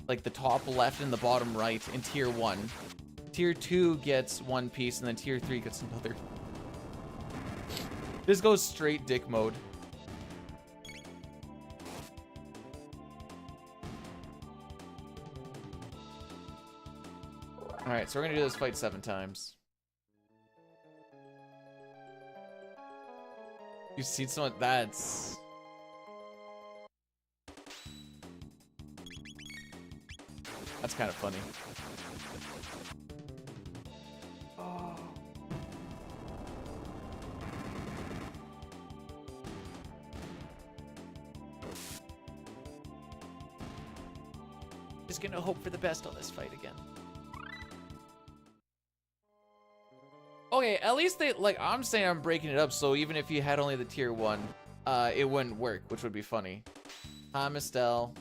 Like the top left and the bottom right in tier 1. Tier 2 gets 1 piece and then tier 3 gets another. This goes straight dick mode. Alright, so we're gonna do this fight 7 times. You've seen someone... That's... That's kind of funny. Oh. Just gonna hope for the best on this fight again. Okay, at least they, like, I'm saying I'm breaking it up, so even if you had only the tier 1, it wouldn't work, which would be funny. Hi, Mistel.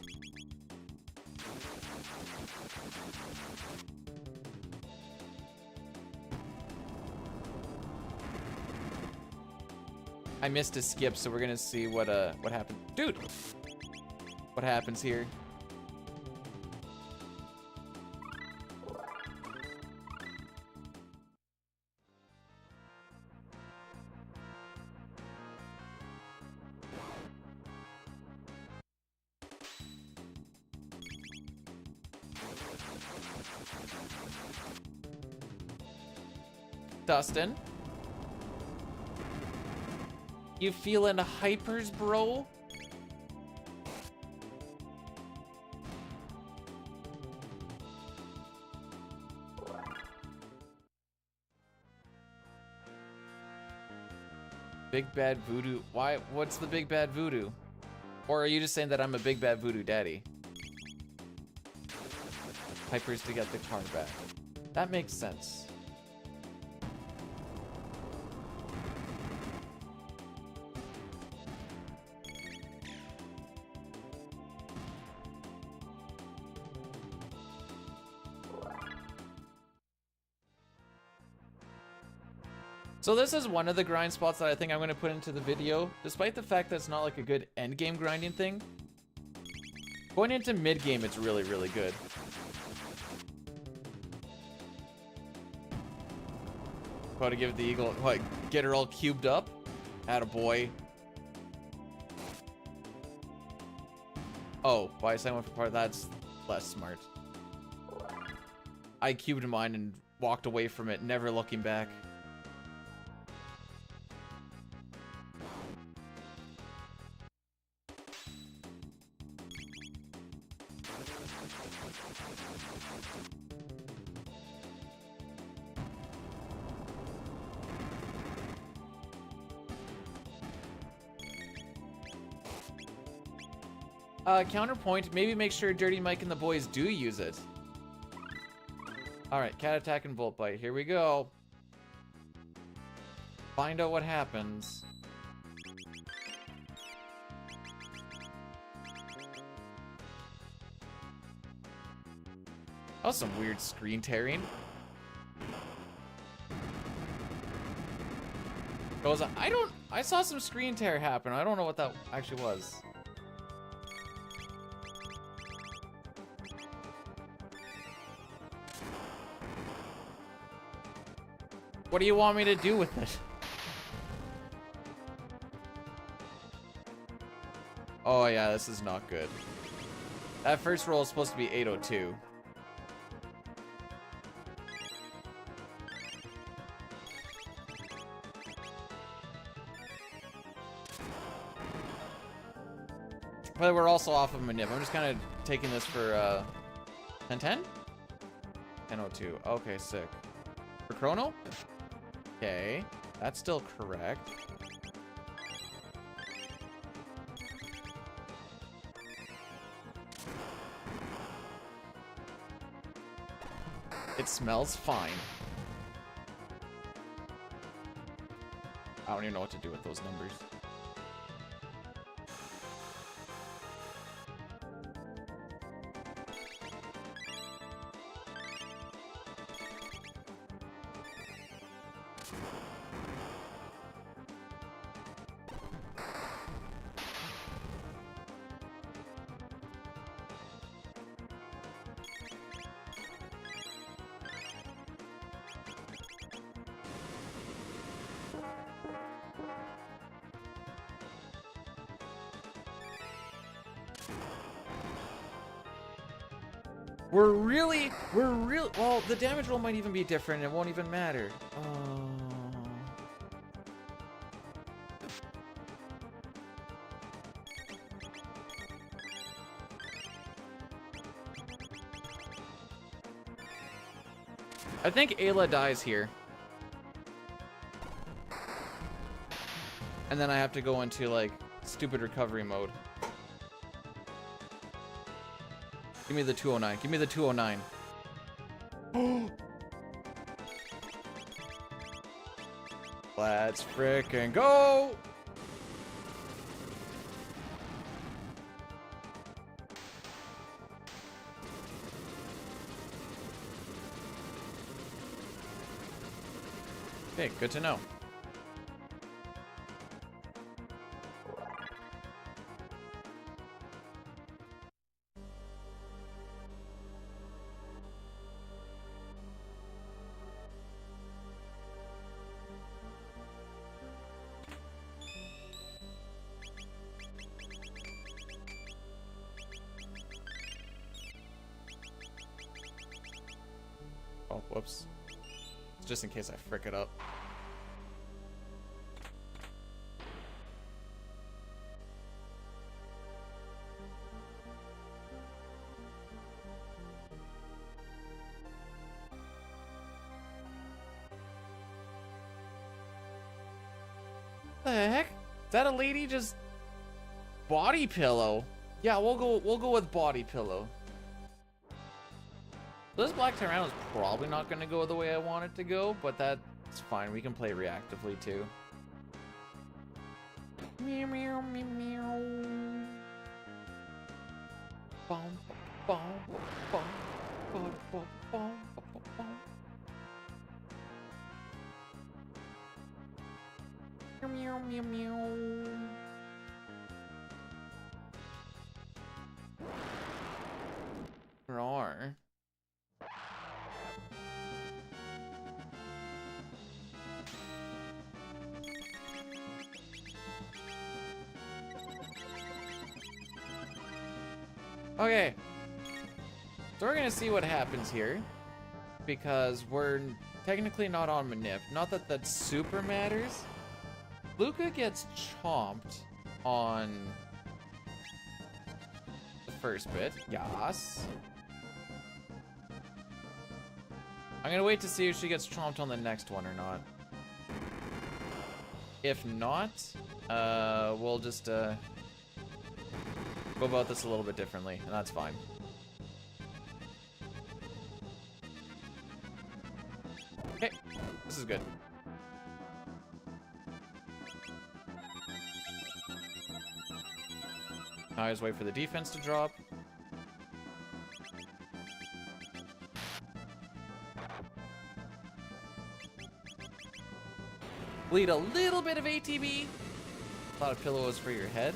I missed a skip, so we're gonna see what happened. Dude! What happens here? Dustin? You feeling hypers, bro? Big bad voodoo. Why? What's the big bad voodoo? Or are you just saying that I'm a big bad voodoo daddy? Hypers to get the car back. That makes sense. So this is one of the grind spots that I think I'm going to put into the video, despite the fact that it's not like a good end game grinding thing. Going into mid game, it's really, really good. About to give the eagle, what, get her all cubed up? Attaboy. Oh, buy a second one for part, that's less smart. I cubed mine and walked away from it, never looking back. Counterpoint, maybe make sure Dirty Mike and the boys do use it. Alright, cat attack and volt bite. Here we go. Find out what happens. That was some weird screen tearing. Goes, I saw some screen tear happen. I don't know what that actually was. What do you want me to do with it? Oh yeah, this is not good. That first roll is supposed to be 802. But we're also off of manip. I'm just kind of taking this for 1010? 1002. Okay, sick. For Chrono? Okay, that's still correct. It smells fine. I don't even know what to do with those numbers. We're really, well, the damage roll might even be different. It won't even matter. Oh. I think Ayla dies here. And then I have to go into, like, stupid recovery mode. Give me the 209. Give me the 209. Let's frickin' go! Okay, good to know. Whoops. Just in case I frick it up. The heck? Is that a lady just body pillow? Yeah, we'll go with body pillow. This black Tyranno is probably not going to go the way I want it to go, but that's fine. We can play reactively too. Meow meow meow meow. Bom bom bom bom bom bom bom. Meow meow meow. Roar. Okay. So we're gonna see what happens here. Because we're technically not on Manip. Not that that super matters. Luca gets chomped on the first bit. Yes. I'm gonna wait to see if she gets chomped on the next one or not. If not, we'll just go about this a little bit differently, and that's fine. Okay, this is good. Now I just wait for the defense to drop. Bleed a little bit of ATB. A lot of pillows for your head.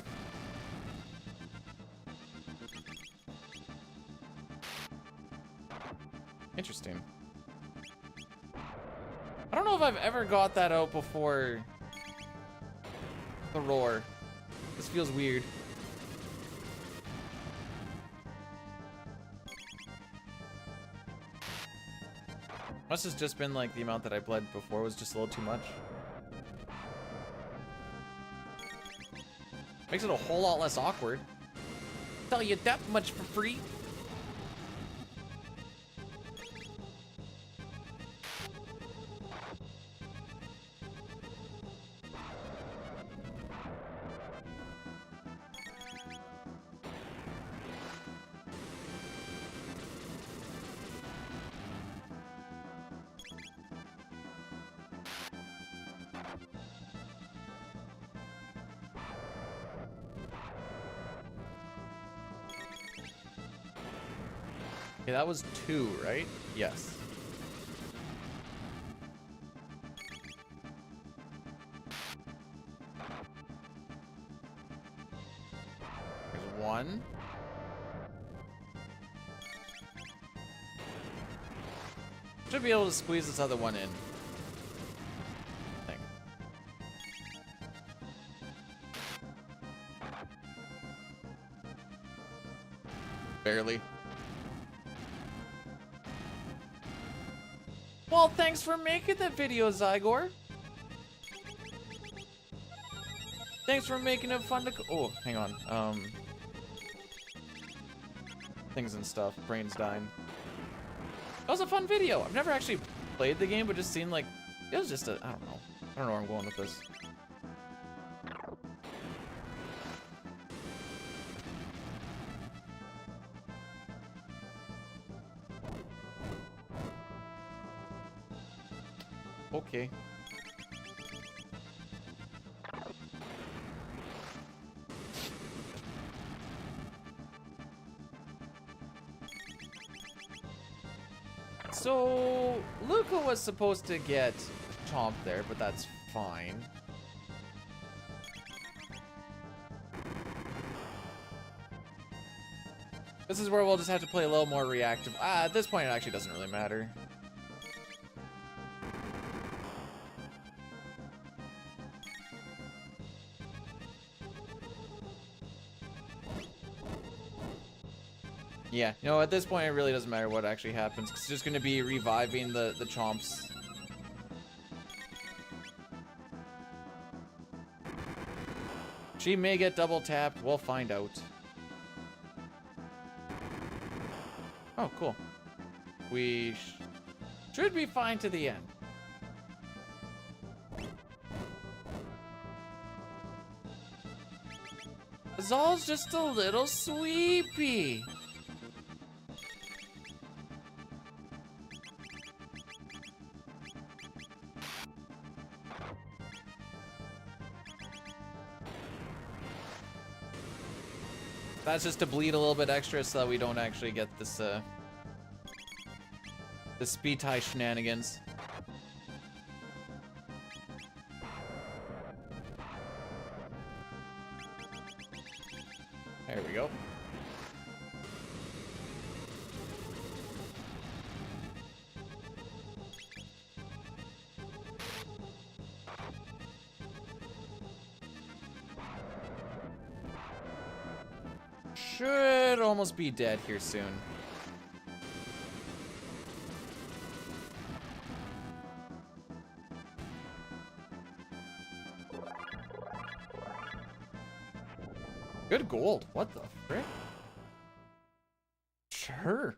Interesting. I don't know if I've ever got that out before the roar. This feels weird. Must have just been like the amount that I bled before was just a little too much. Makes it a whole lot less awkward. Tell you that much for free. Okay, that was 2, right? Yes. There's 1. Should be able to squeeze this other one in. Thing. Barely. Well, thanks for making that video, Zygor. Thanks for making it fun to... Oh, hang on. Things and stuff. Brain's dying. That was a fun video. I've never actually played the game, but just seen, like... It was just a... I don't know. I don't know where I'm going with this. Okay. So, Luca was supposed to get chomped there, but that's fine. This is where we'll just have to play a little more reactive. At this point, it actually doesn't really matter. Yeah, you know, at this point, it really doesn't matter what actually happens. It's just going to be reviving the chomps. She may get double tapped. We'll find out. Oh, cool. We should be fine to the end. Zal's just a little sweepy. That's just to bleed a little bit extra so that we don't actually get this, the speed tie shenanigans. There we go. Should almost be dead here soon. Good gold. What the frick? Sure.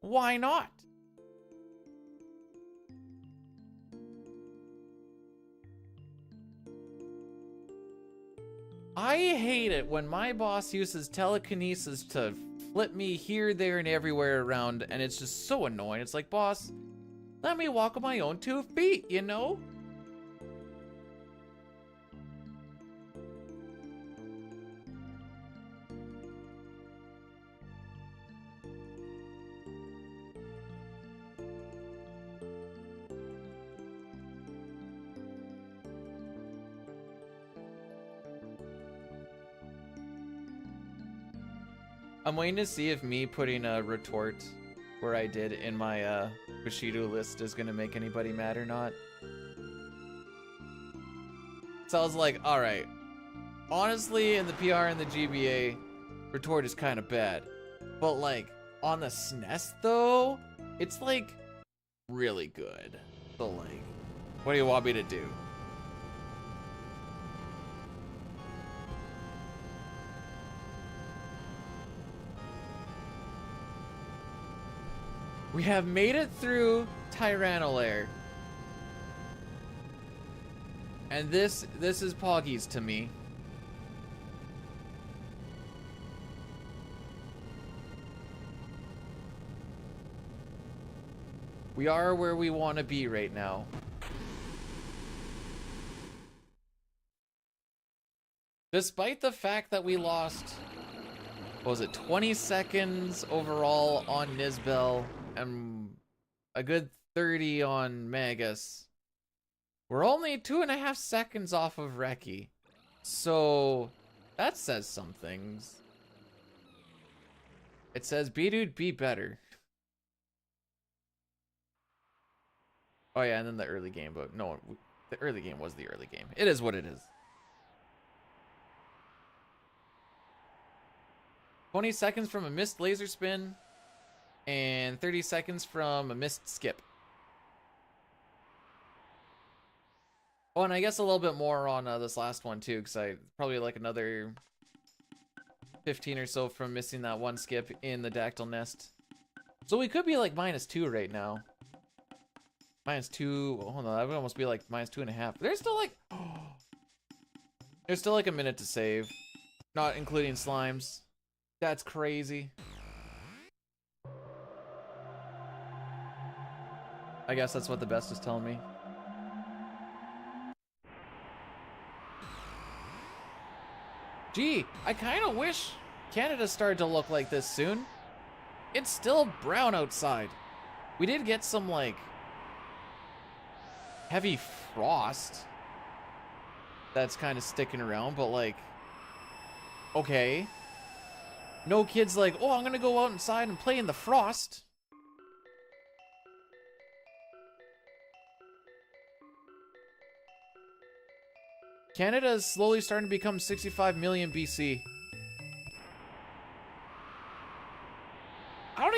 Why not? I hate it when my boss uses telekinesis to flip me here, there, and everywhere around, and it's just so annoying. It's like, boss, let me walk on my own 2 feet, you know? I'm waiting to see if me putting a retort where I did in my Bushido list is gonna make anybody mad or not. So I was like, alright. Honestly, in the PR and the GBA, retort is kind of bad. But like, on the SNES though, it's like really good. So like, what do you want me to do? We have made it through Tyrannolair. And this is Poggies to me. We are where we want to be right now. Despite the fact that we lost, what was it, 20 seconds overall on Nisbel and a good 30 on Magus. We're only 2.5 seconds off of Reki. So that says some things. It says, be dude, be better. Oh yeah, and then the early game, but no, the early game was the early game. It is what it is. 20 seconds from a missed laser spin, and 30 seconds from a missed skip. Oh, and I guess a little bit more on this last one too, because I probably like another 15 or so from missing that one skip in the Dactyl Nest. So we could be like -2 right now. -2, hold on, that would almost be like -2.5. There's still like, there's still like a minute to save, not including slimes. That's crazy. I guess that's what the best is telling me. Gee, I kind of wish Canada started to look like this soon. It's still brown outside. We did get some, like, heavy frost that's kind of sticking around, but, like, okay. No kids like, oh, I'm gonna go out inside and play in the frost. Canada is slowly starting to become 65 million BC.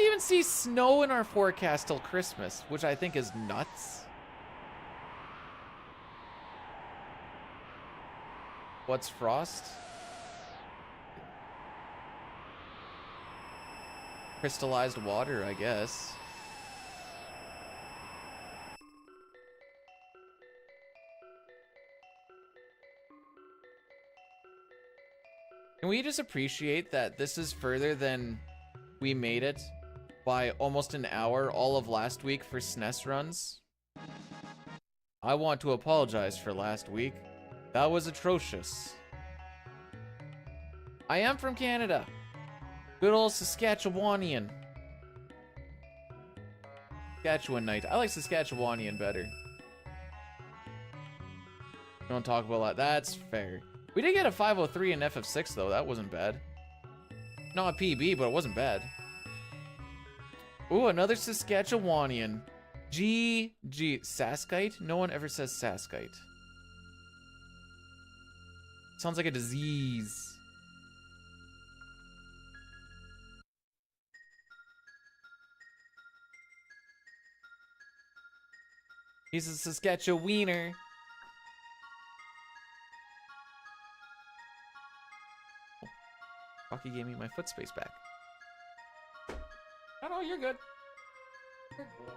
even see snow in our forecast till Christmas, which I think is nuts. What's frost? Crystallized water, I guess. Can we just appreciate that this is further than we made it by almost an hour all of last week for SNES runs? I want to apologize for last week. That was atrocious. I am from Canada. Good old Saskatchewanian. Saskatchewanite. I like Saskatchewanian better. Don't talk about that. That's fair. We did get a 503 in FF6 though. That wasn't bad. Not a PB, but it wasn't bad. Ooh, another Saskatchewanian. Saskite? No one ever says Saskite. Sounds like a disease. He's a Saskatchewiener. Rocky gave me my foot space back. Oh no, you're good. You're good.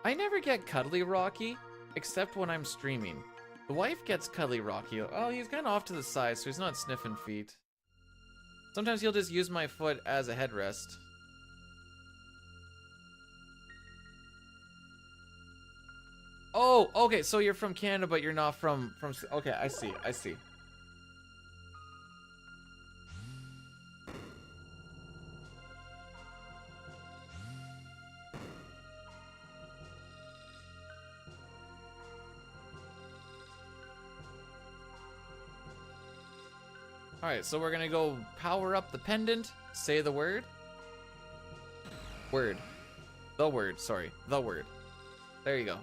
I never get cuddly Rocky, except when I'm streaming. The wife gets cuddly Rocky. Oh, he's kind of off to the side, so he's not sniffing feet. Sometimes he'll just use my foot as a headrest. Oh, okay, so you're from Canada, but you're not from... Okay, I see, I see. Alright, so we're gonna go power up the pendant, say the word. Word. The word, sorry. The word. There you go.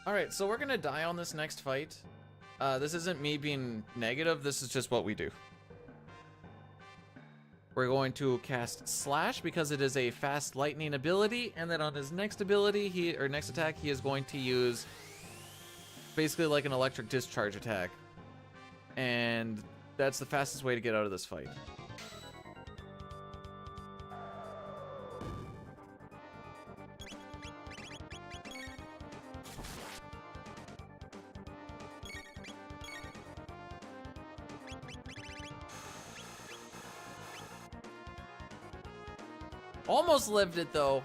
Alright, so we're gonna die on this next fight. This isn't me being negative, this is just what we do. We're going to cast Slash because it is a fast lightning ability, and then on his next ability, next attack, he is going to use basically like an electric discharge attack. And that's the fastest way to get out of this fight. Almost lived it though.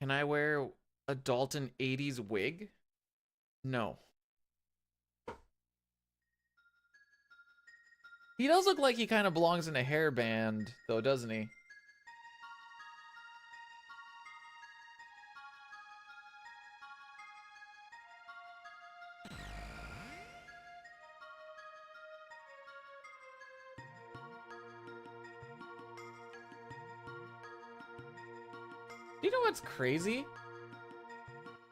Can I wear a Dalton 80s wig? No. He does look like he kind of belongs in a hairband though, doesn't he? You know what's crazy?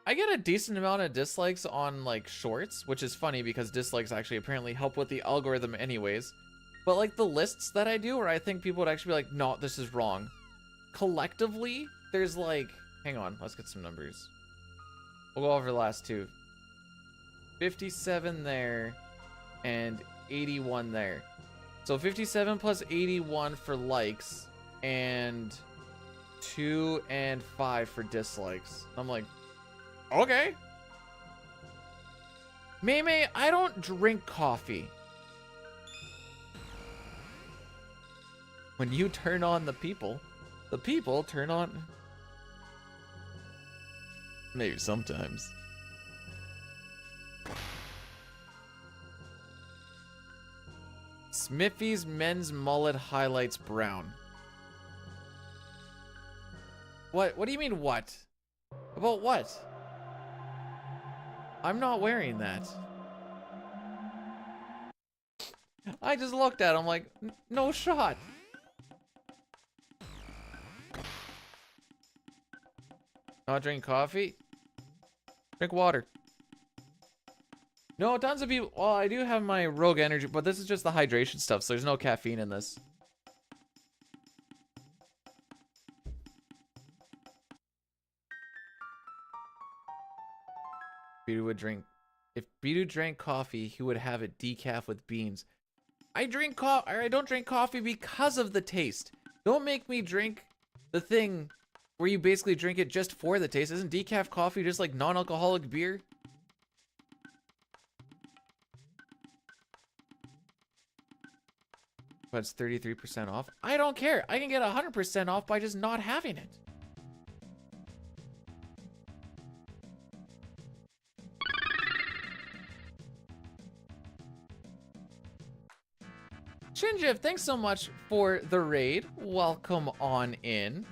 I get a decent amount of dislikes on like shorts, which is funny because dislikes actually apparently help with the algorithm anyways. But like the lists that I do where I think people would actually be like, no, this is wrong. Collectively, there's like, hang on, let's get some numbers. We'll go over the last two. 57 there and 81 there. So 57 plus 81 for likes and 2 and 5 for dislikes. I'm like, okay. Mei, I don't drink coffee. When you turn on the people turn on. Maybe sometimes. Smithy's men's mullet highlights brown. What? What do you mean what? About what? I'm not wearing that. I just looked at him like, no shot. Not drink coffee? Drink water. No, tons of people. Well, I do have my Rogue Energy, but this is just the hydration stuff, so there's no caffeine in this. Beedoo would drink. If Beedoo drank coffee, he would have it decaf with beans. I don't drink coffee because of the taste. Don't make me drink the thing where you basically drink it just for the taste. Isn't decaf coffee just like non-alcoholic beer? But it's 33% off. I don't care. I can get 100% off by just not having it. Shinjiv, thanks so much for the raid. Welcome on in.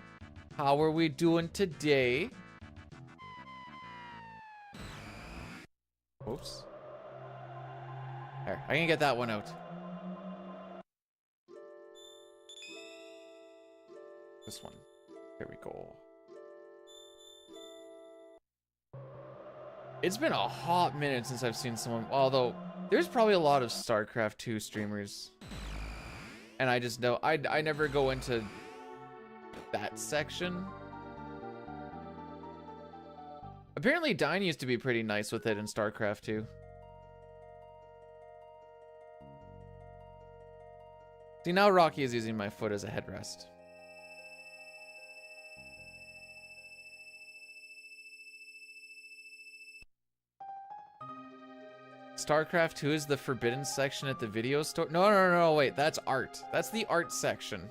How are we doing today? Oops. There, I can get that one out. This one. Here we go. It's been a hot minute since I've seen someone, although there's probably a lot of StarCraft 2 streamers. And I just know, I never go into that section. Apparently Dine used to be pretty nice with it in StarCraft 2. See, now Rocky is using my foot as a headrest. StarCraft 2 is the forbidden section at the video store. No, wait, that's art. That's the art section.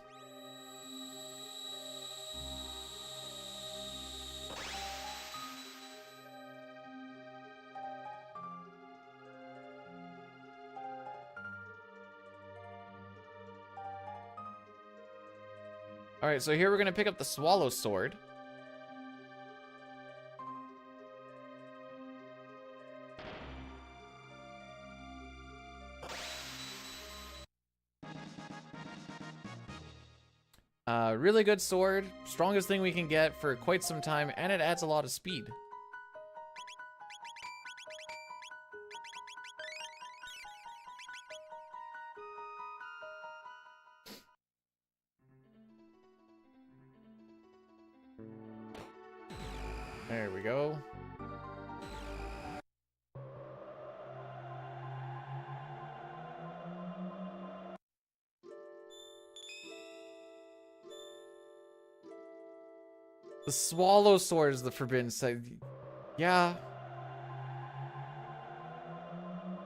All right, so here we're gonna pick up the Swallow Sword. Really good sword, strongest thing we can get for quite some time, and it adds a lot of speed. There we go. The Swallow Sword is the forbidden side. Yeah.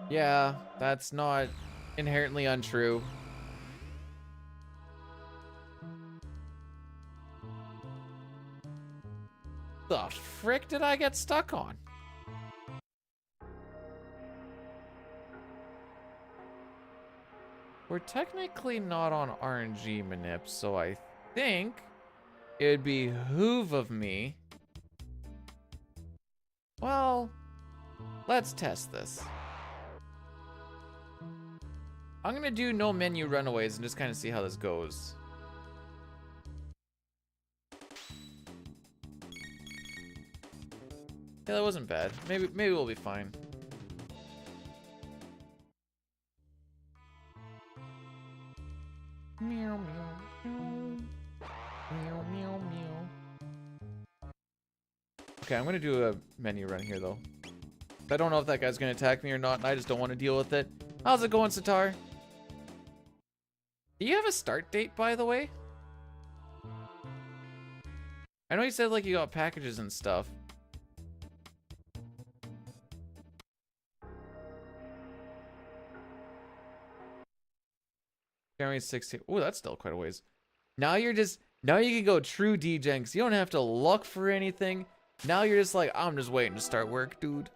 Yeah, that's not inherently untrue. The frick did I get stuck on? We're technically not on RNG manip, so I think it would behoove of me. Well, let's test this. I'm gonna do no menu runaways and just kind of see how this goes. Yeah, that wasn't bad. Maybe we'll be fine. Meow meow meow. Meow meow meow. Okay, I'm gonna do a menu run here though. I don't know if that guy's gonna attack me or not, and I just don't want to deal with it. How's it going, Sitar? Do you have a start date, by the way? I know you said like you got packages and stuff. January 16th. Oh, that's still quite a ways. Now you can go true D-Jenks. You don't have to look for anything. Now you're just like, I'm just waiting to start work, dude.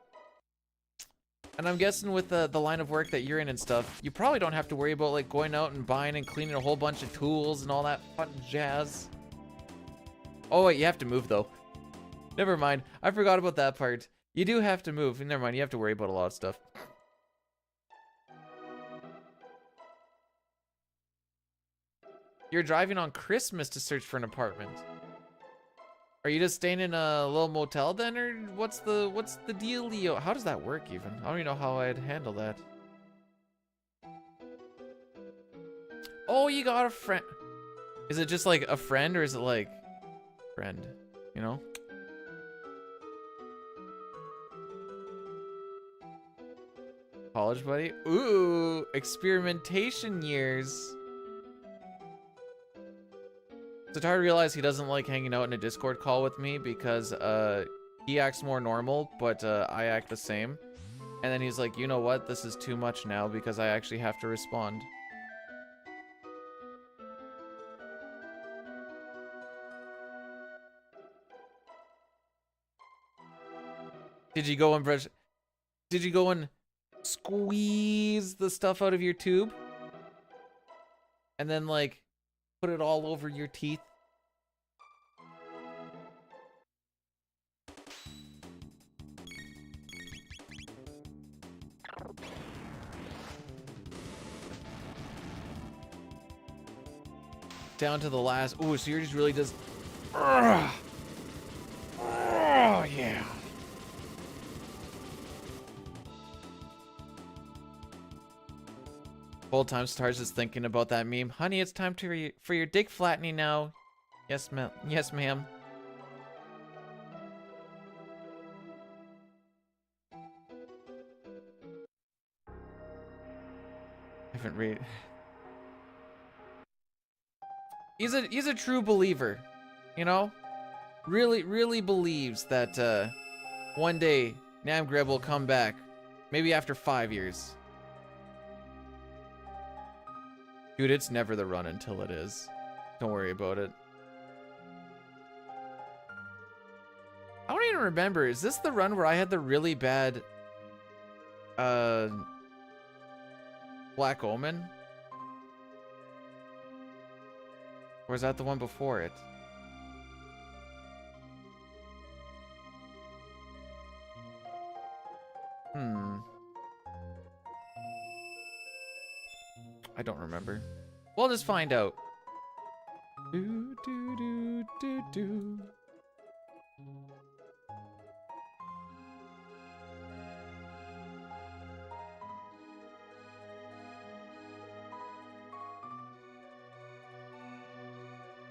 And I'm guessing with the line of work that you're in and stuff, you probably don't have to worry about like going out and buying and cleaning a whole bunch of tools and all that fun jazz. Oh wait, you have to move though. Never mind. I forgot about that part. You do have to move. Never mind, you have to worry about a lot of stuff. You're driving on Christmas to search for an apartment. Are you just staying in a little motel then, or what's the dealio? How does that work even? I don't even know how I'd handle that. Oh, you got a friend. Is it just like a friend, or is it like friend? You know? College buddy? Ooh, experimentation years. It's hard to realize he doesn't like hanging out in a Discord call with me because he acts more normal, but I act the same. And then he's like, you know what? This is too much now because I actually have to respond. Did you go and brush? Did you go and squeeze the stuff out of your tube? And then like put it all over your teeth? Down to the last. Ooh, so yours really does. Oh, yeah. Whole time Stars is thinking about that meme. Honey, it's time for your dick flattening now. Yes, ma'am. Yes, ma'am. I haven't read. He's a true believer, you know? Really believes that one day Namgreb will come back. Maybe after 5 years. Dude, it's never the run until it is. Don't worry about it. I don't even remember. Is this the run where I had the really bad Black Omen? Or is that the one before it? I don't remember. We'll just find out. Do, do, do, do, do.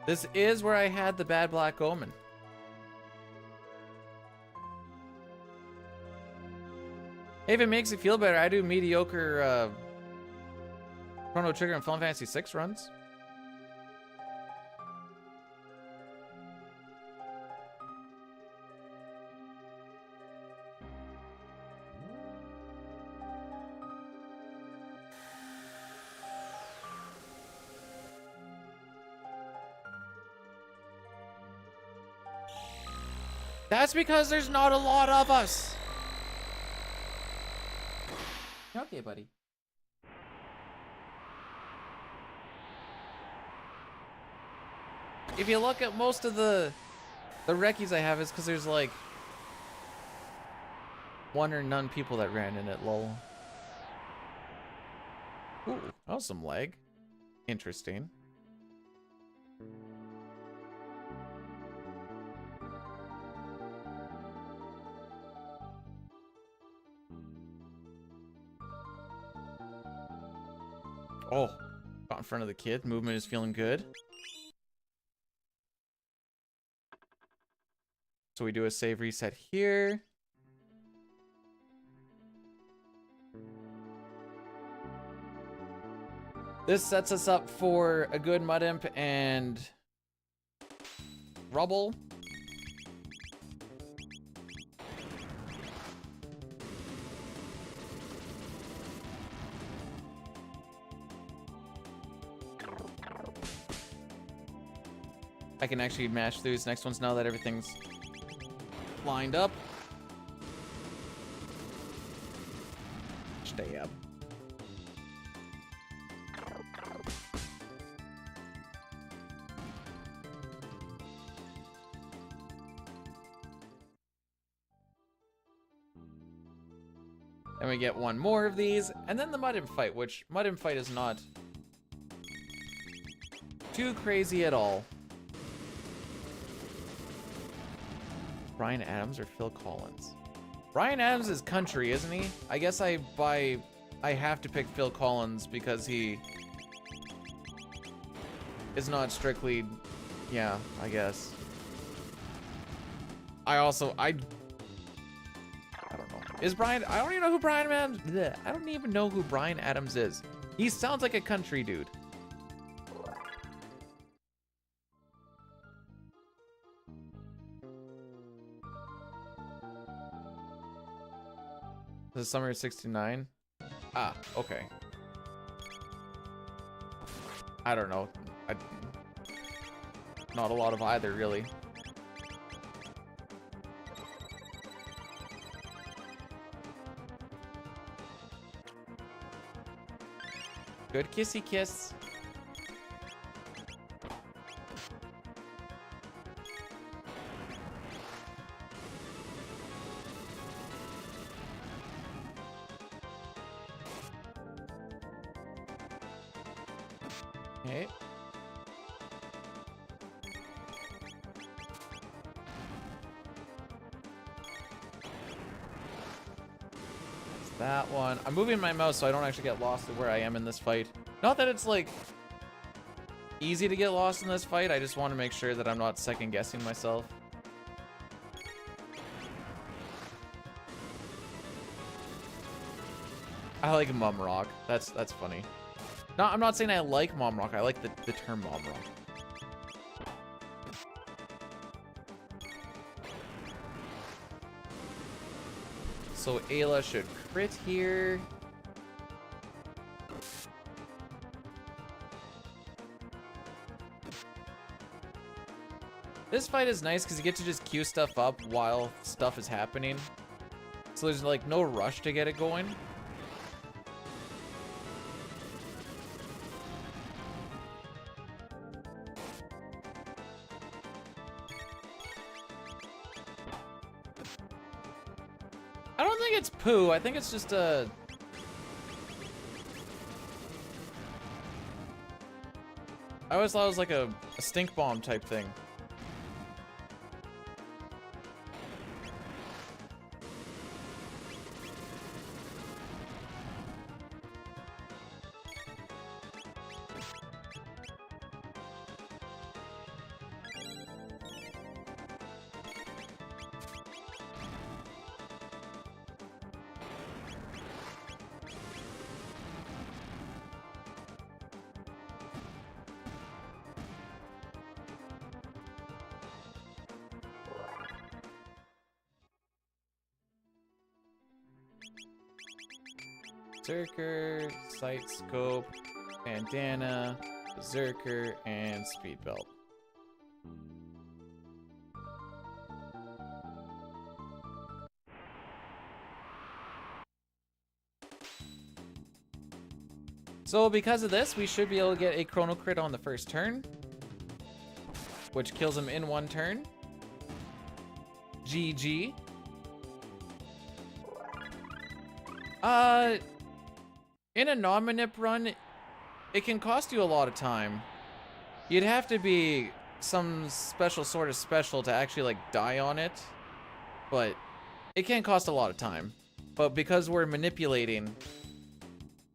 This is where I had the bad Black Omen. Hey, if it makes you feel better, I do mediocre Chrono Trigger and Final Fantasy 6 runs. That's because there's not a lot of us. Okay, buddy. If you look at most of the recce's I have, is because there's like one or none people that ran in it, lol. Ooh, that was some lag. Interesting. Oh, got in front of the kid. Movement is feeling good. So we do a save reset here. This sets us up for a good mud imp and rubble. I can actually mash through these next ones now that everything's lined up. Damn. Then we get one more of these, and then the Mud and Fight, which Mud and Fight is not too crazy at all. Bryan Adams or Phil Collins? Bryan Adams is country, isn't he? I guess I have to pick Phil Collins because he is not strictly, yeah, I guess. I don't know. Is Bryan, I don't even know who Bryan Adams, bleh, I don't even know who Bryan Adams is. He sounds like a country dude. The summer of 69? Ah, okay. I don't know. Not a lot of either, really. Good kissy kiss. Okay. That's that one. I'm moving my mouse so I don't actually get lost at where I am in this fight. Not that it's like easy to get lost in this fight. I just want to make sure that I'm not second guessing myself. I like Mum Rock. That's funny. No, I'm not saying I like Mom Rock. I like the term Mom Rock. So Ayla should crit here. This fight is nice because you get to just queue stuff up while stuff is happening. So there's like no rush to get it going. I don't think it's poo. I think it's just a... I always thought it was like a stink bomb type thing. Berserker, Sight Scope, Bandana, Berserker, and Speed Belt. So because of this, we should be able to get a Chrono crit on the first turn, which kills him in one turn. GG. In a non-manip run, it can cost you a lot of time. You'd have to be some special sort of special to actually like die on it, but it can cost a lot of time. But because we're manipulating,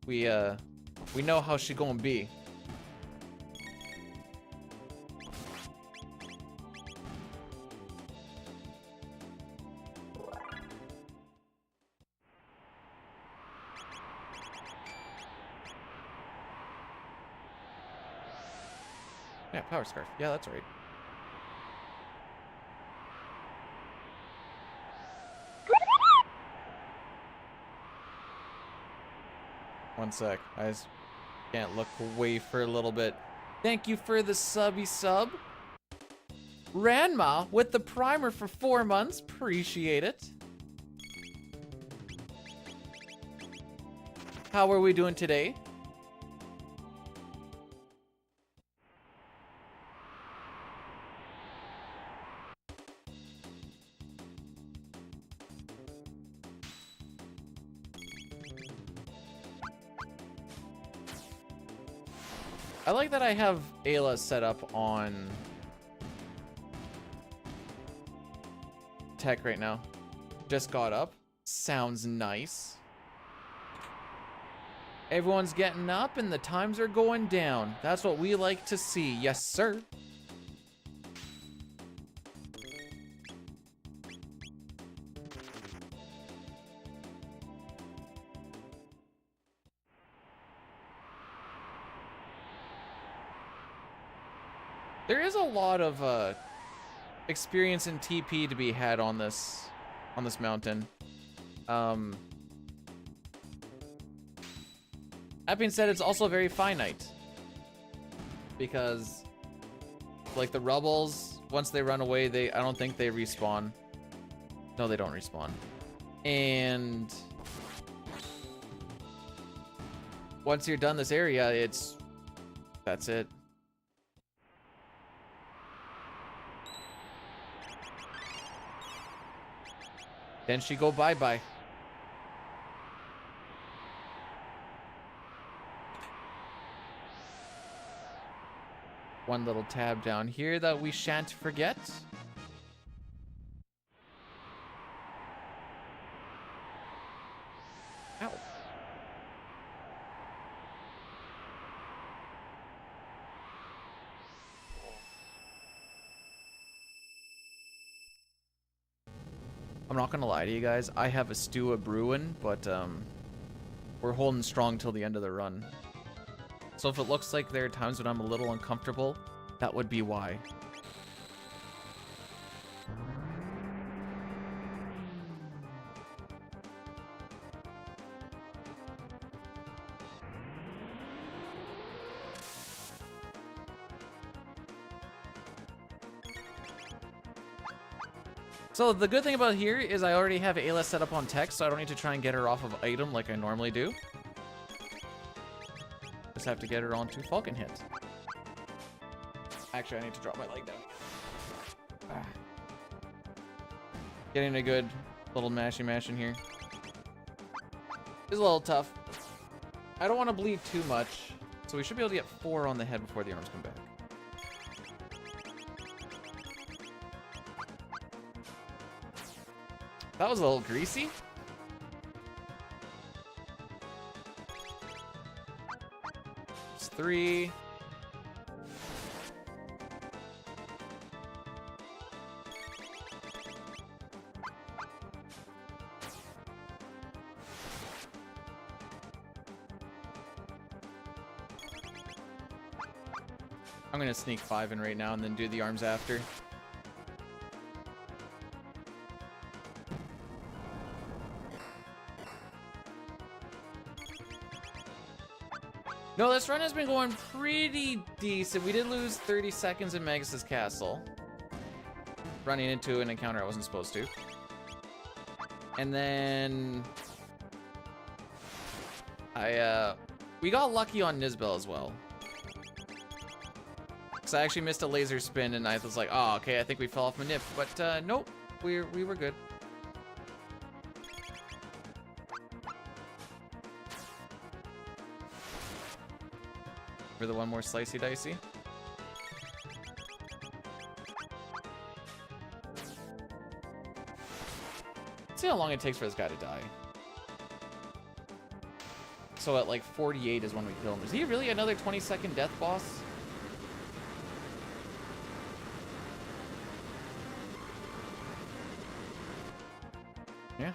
we know how she gonna be. Yeah, Power Scarf. Yeah, that's right. One sec. I just can't look away for a little bit. Thank you for the subby sub. Ranma with the primer for 4 months. Appreciate it. How are we doing today? I like that I have Ayla set up on tech right now. Just got up. Sounds nice. Everyone's getting up and the times are going down. That's what we like to see. Yes, sir. There is a lot of experience in TP to be had on this mountain. That being said, it's also very finite because, like, the rebels, once they run away, I don't think they respawn. No, they don't respawn. And once you're done this area, that's it. Then she go bye-bye. One little tab down here that we shan't forget. Ow. I'm not gonna lie to you guys, I have a stew a brewing, but we're holding strong till the end of the run. So if it looks like there are times when I'm a little uncomfortable, that would be why. So the good thing about here is I already have Ayla set up on tech, so I don't need to try and get her off of item like I normally do. Just have to get her onto Falcon hit. Actually, I need to drop my leg down. Ah. Getting a good little mash in here. It's a little tough. I don't want to bleed too much, so we should be able to get 4 on the head before the arms come back. That was a little greasy. It's 3. I'm gonna sneak 5 in right now and then do the arms after. No, this run has been going pretty decent. We did lose 30 seconds in Magus' castle. Running into an encounter I wasn't supposed to. And then we got lucky on Nizbel as well. Because I actually missed a laser spin and I was like, oh, okay, I think we fell off Manip. But nope, we were good. For the one more slicey dicey. Let's see how long it takes for this guy to die. So at like 48 is when we kill him. Is he really another 20-second death boss? Yeah.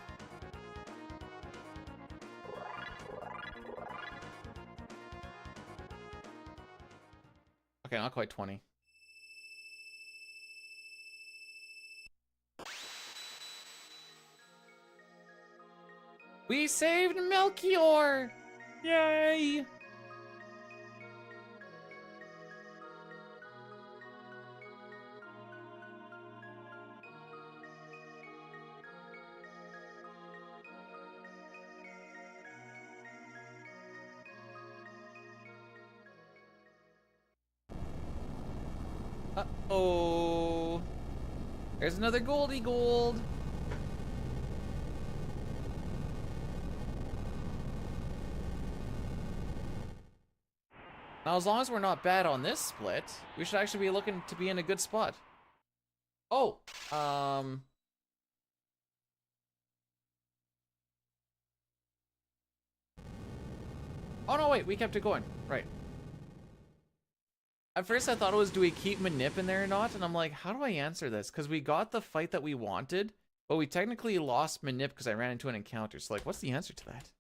Okay, not quite 20. We saved Melchior! Yay! Uh-oh. There's another Goldie Gold. Now, as long as we're not bad on this split, we should actually be looking to be in a good spot. Oh, oh no, wait, we kept it going. Right. At first I thought it was, do we keep Manip in there or not? And I'm like, how do I answer this? Because we got the fight that we wanted, but we technically lost Manip because I ran into an encounter. So like, what's the answer to that?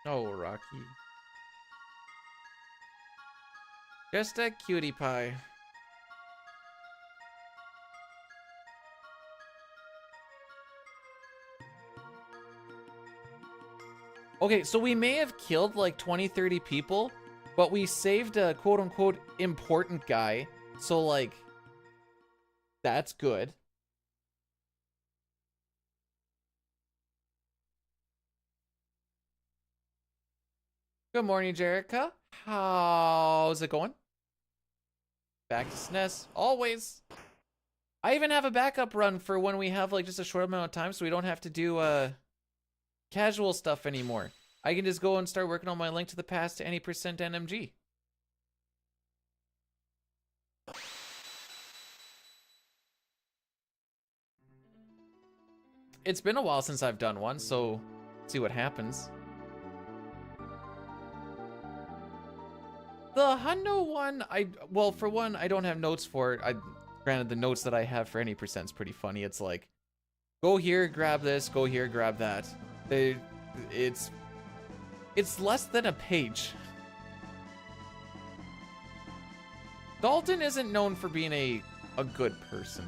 Oh, Rocky. Just a cutie pie. Okay, so we may have killed like 20, 30 people, but we saved a quote-unquote important guy. So like, that's good. Good morning, Jerica. How's it going? Back to SNES, always. I even have a backup run for when we have like just a short amount of time, so we don't have to do casual stuff anymore. I can just go and start working on my Link to the Past to any percent NMG. It's been a while since I've done one, so see what happens. The Hundo one, well, for one, I don't have notes for it. Granted, the notes that I have for any percent's pretty funny. It's like, go here, grab this, go here, grab that. It's less than a page. Dalton isn't known for being a good person.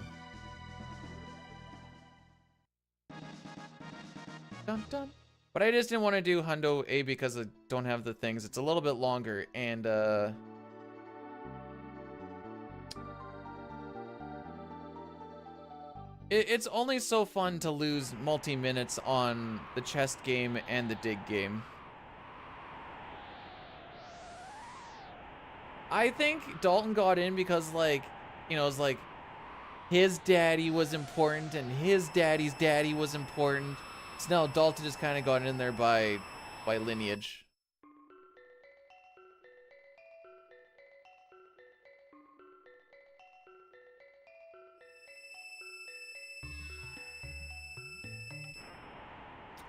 Dun dun. But I just didn't want to do Hundo A because I don't have the things. It's a little bit longer, and it's only so fun to lose multi-minutes on the chest game and the dig game. I think Dalton got in because, like, you know, it's like his daddy was important and his daddy's daddy was important. So now Dalton just kind of got in there by lineage.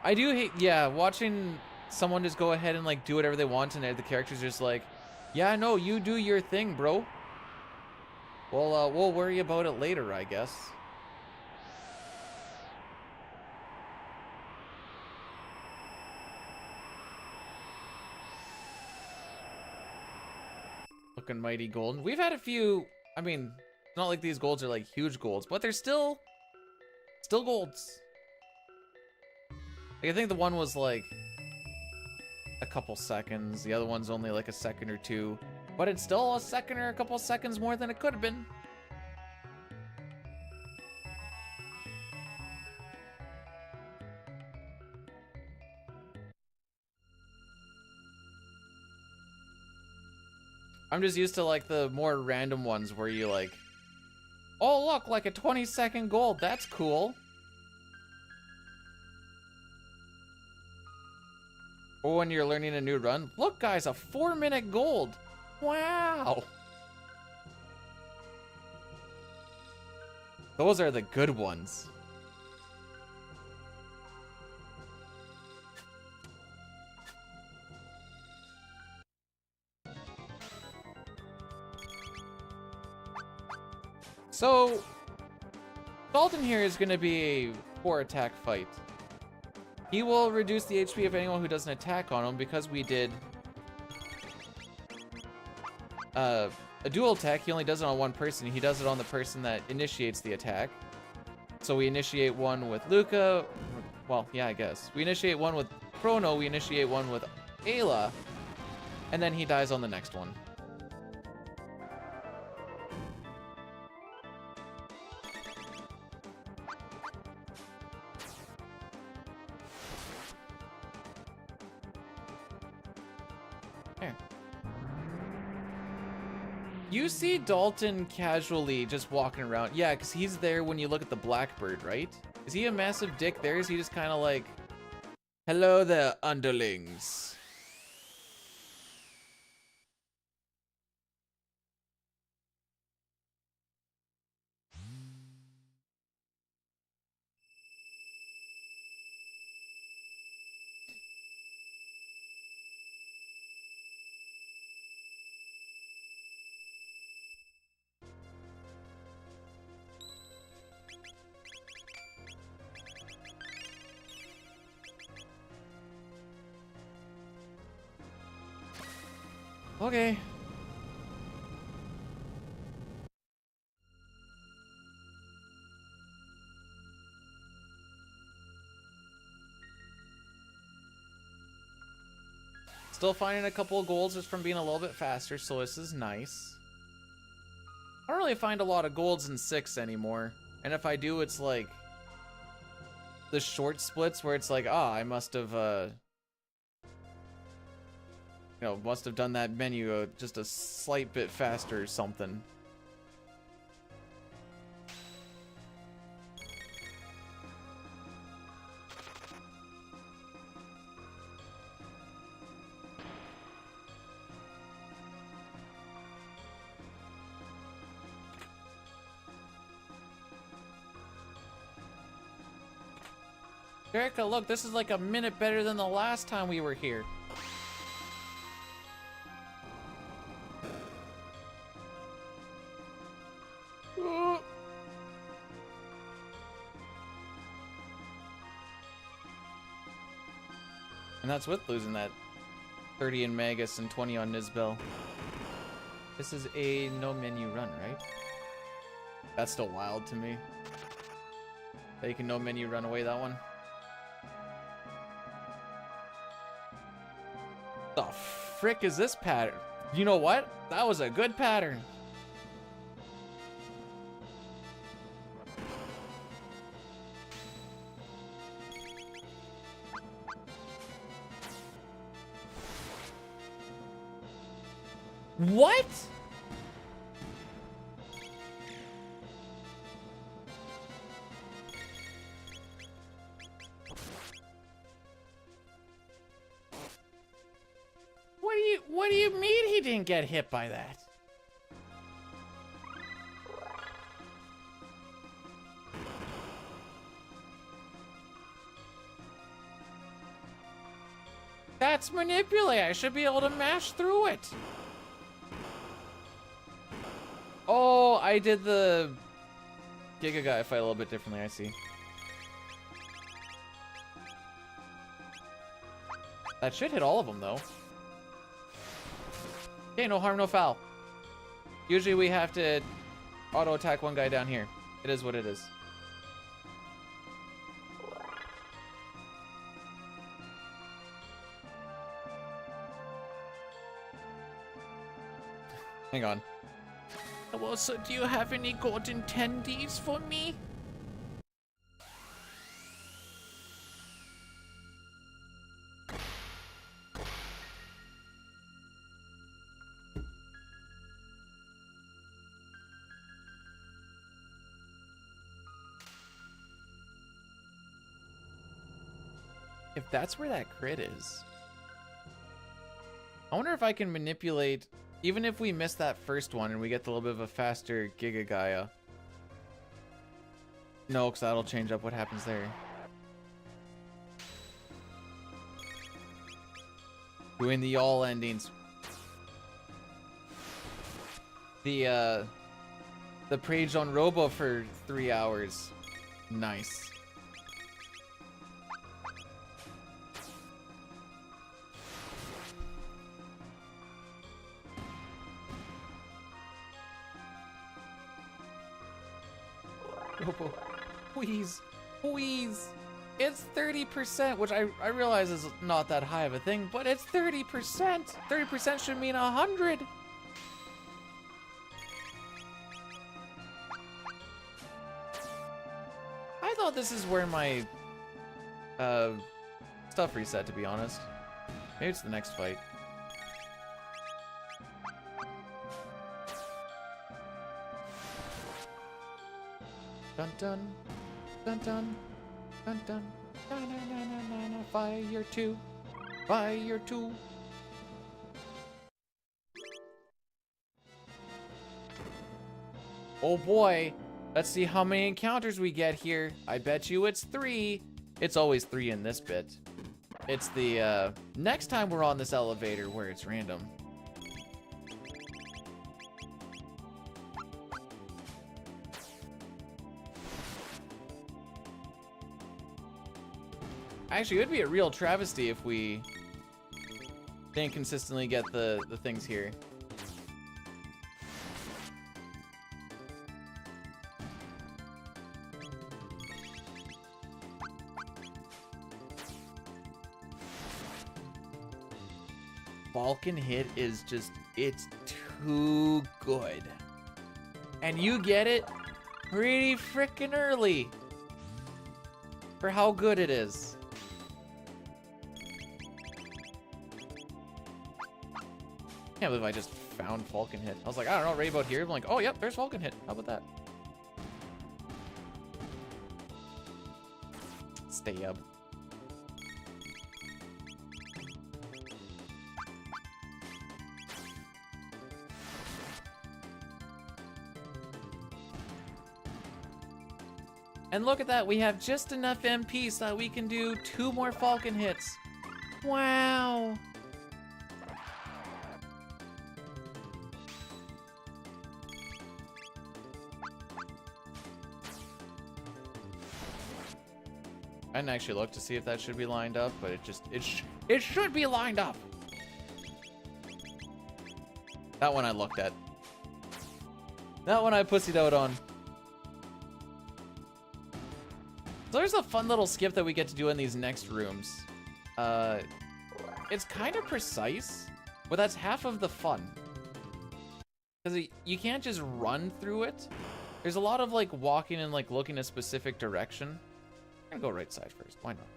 I do hate, yeah, watching someone just go ahead and like do whatever they want and the character's just like, yeah, no, you do your thing, bro. Well, we'll worry about it later, I guess. Looking mighty golden. We've had a few, I mean, it's not like these golds are like huge golds, but they're still golds. Like, I think the one was like a couple seconds. The other one's only like a second or two. But it's still a second or a couple seconds more than it could have been. I'm just used to like the more random ones where you like, oh look, like a 20-second gold, that's cool. Or when you're learning a new run, look guys, a 4-minute gold. Wow. Those are the good ones. So, Dalton here is going to be a 4-attack fight. He will reduce the HP of anyone who doesn't attack on him because we did a dual attack. He only does it on one person. He does it on the person that initiates the attack. So we initiate one with Luca. Well, yeah, I guess. We initiate one with Chrono. We initiate one with Ayla. And then he dies on the next one. There. You see Dalton casually just walking around. Yeah, because he's there when you look at the Blackbird, right? Is he a massive dick there? Is he just kind of like, hello there, underlings? Okay. Still finding a couple of golds just from being a little bit faster, so this is nice. I don't really find a lot of golds in 6 anymore. And if I do, it's like the short splits where it's like, ah, I must have, must have done that menu just a slight bit faster or something. Erica, look, this is like a minute better than the last time we were here. And that's with losing that 30 in Magus and 20 on Nizbel. This is a no menu run, right? That's still wild to me. That you can no menu run away that one. The frick is this pattern? You know what? That was a good pattern. What? What do you mean he didn't get hit by that? That's manipulate. I should be able to mash through it. Oh, I did the Giga Guy fight a little bit differently, I see. That should hit all of them, though. Okay, no harm, no foul. Usually we have to auto-attack one guy down here. It is what it is. Hang on. Well, so do you have any golden tendies for me? If that's where that crit is, I wonder if I can manipulate, even if we miss that first one and we get a little bit of a faster Giga Gaia. No, because that'll change up what happens there. Doing the all endings. The Prage on Robo for 3 hours. Nice. Robo, please, please. It's 30%, which I realize is not that high of a thing, but it's 30%. 30% should mean 100. I thought this is where my stuff reset, to be honest. Maybe it's the next fight. Dun dun dun dun dun dun. Na na na na na na. Fire 2. Fire 2. Oh boy. Let's see how many encounters we get here. I bet you it's 3. It's always 3 in this bit. It's the next time we're on this elevator where it's random. Actually, it would be a real travesty if we didn't consistently get the things here. Falcon hit is just, it's too good. And you get it pretty freaking early for how good it is. Can't believe I just found Falcon hit. I was like, I don't know, right about here. I'm like, oh, yep, there's Falcon hit. How about that? Stay up. And look at that, we have just enough MP so that we can do 2 more Falcon hits. Wow. I didn't actually look to see if that should be lined up, but it should be lined up. That one I looked at. That one I pussied out on. So there's a fun little skip that we get to do in these next rooms. It's kind of precise, but that's half of the fun. Because you can't just run through it. There's a lot of like walking and like looking a specific direction. I'm gonna go right side first, why not?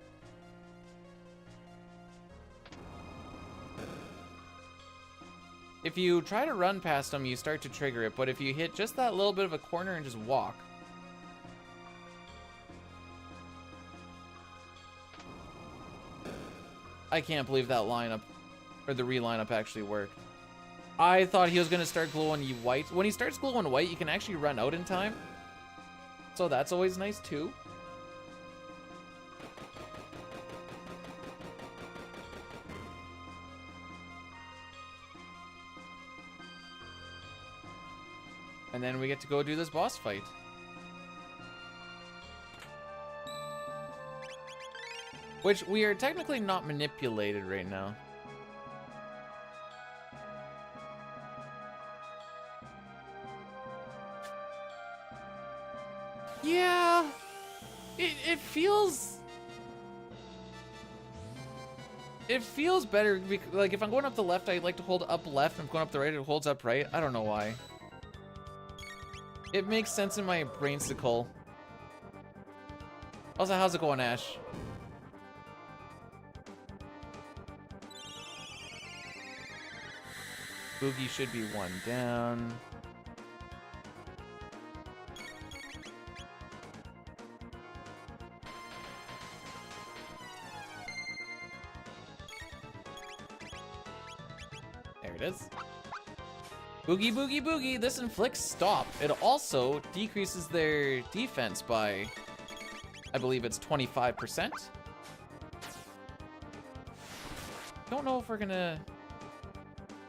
If you try to run past them, you start to trigger it, but if you hit just that little bit of a corner and just walk, I can't believe that lineup, or the re-lineup actually worked. I thought he was gonna start glowing white. When he starts glowing white, you can actually run out in time. So that's always nice too. And then we get to go do this boss fight. Which we are technically not manipulated right now. Yeah, it feels better. Like if I'm going up the left, I like to hold up left. If I'm going up the right, it holds up right. I don't know why. It makes sense in my brainsicle. Also, how's it going, Ash? Boogie should be 1 down. There it is. Boogie, boogie, boogie. This inflicts stop. It also decreases their defense by, I believe it's 25%. Don't know if we're gonna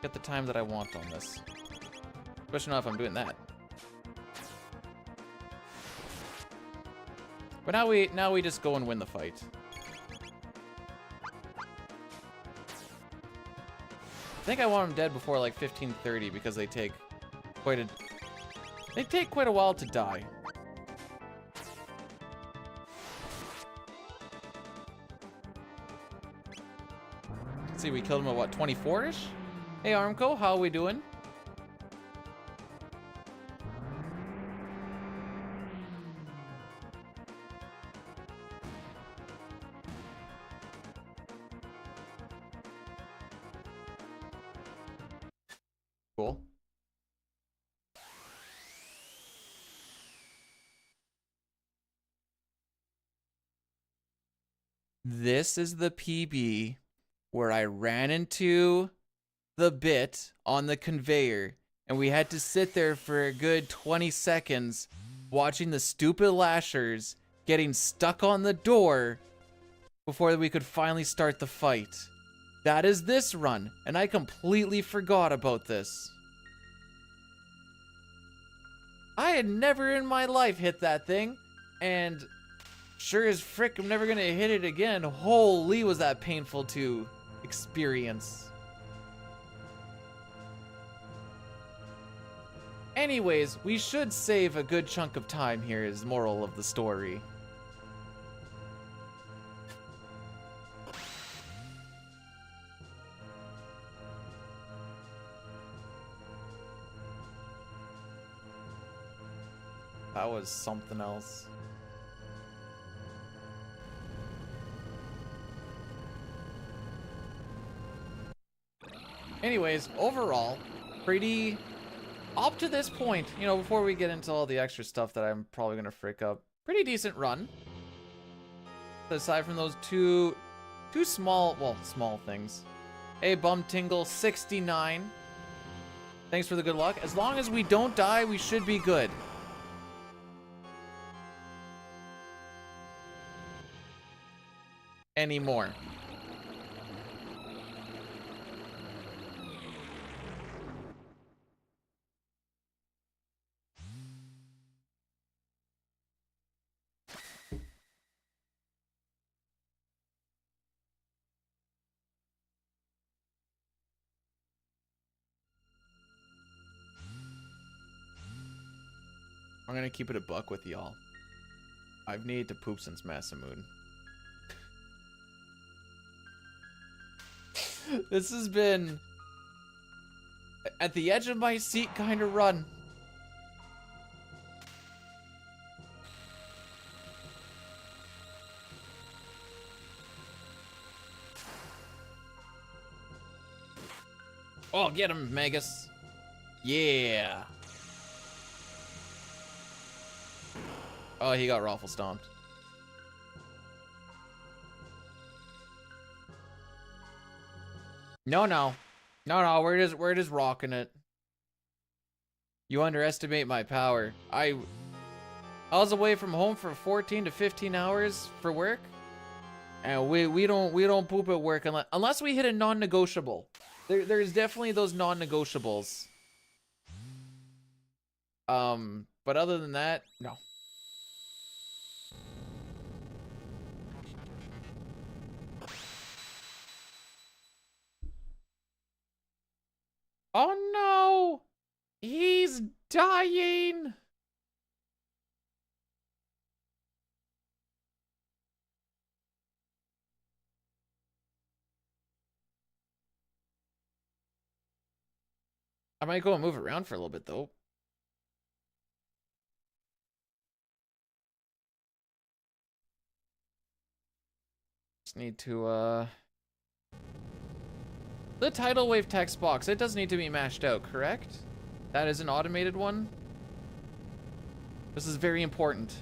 get the time that I want on this. Especially not if I'm doing that. But now we just go and win the fight. I think I want them dead before like 15:30 because they take quite a while to die. Let's see, we killed him at what, 24-ish? Hey Armco, how are we doing? Cool. This is the PB where I ran into the bit on the conveyor and we had to sit there for a good 20 seconds watching the stupid lashers getting stuck on the door before we could finally start the fight. That is this run, and I completely forgot about this. I had never in my life hit that thing, and sure as frick I'm never gonna hit it again. Holy, was that painful to experience. Anyways, we should save a good chunk of time here is moral of the story. That was something else. Anyways, overall, pretty... Up to this point, you know, before we get into all the extra stuff that I'm probably gonna frick up, pretty decent run. Aside from those two small, well, small things. Hey, Bum Tingle 69. Thanks for the good luck. As long as we don't die, we should be good. Anymore. I'm gonna keep it a buck with y'all. I've needed to poop since Masamune. This has been at the edge of my seat kind of run. Oh, get him, Magus. Yeah. Oh, he got raffle stomped. No, we're just rocking it. You underestimate my power. I was away from home for 14 to 15 hours for work, and we don't poop at work unless we hit a non-negotiable. There's definitely those non-negotiables. But other than that, no. Oh no! He's dying! I might go and move around for a little bit though. Just need to the tidal wave text box, it does need to be mashed out, correct? That is an automated one. This is very important.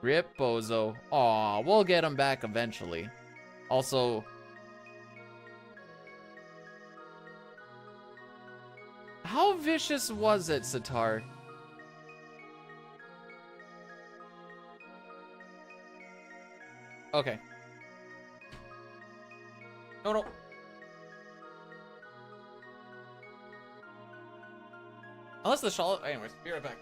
Rip Bozo. Aw, we'll get him back eventually. Also, how vicious was it, Sitar? Okay. No. Unless the shawl. Anyways, be right back.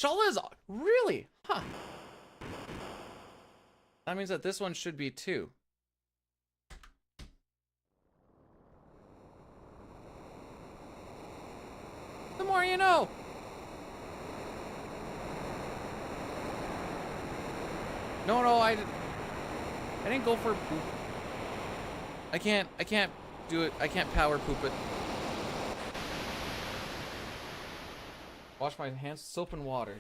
Shala is really? Huh. That means that this one should be 2. The more you know. No, I didn't go for poop. I can't do it. I can't power poop it. Wash my hands with soap and water.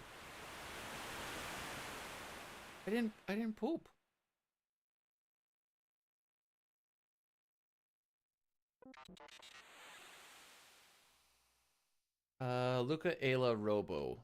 I didn't poop. Luca Ayla Robo.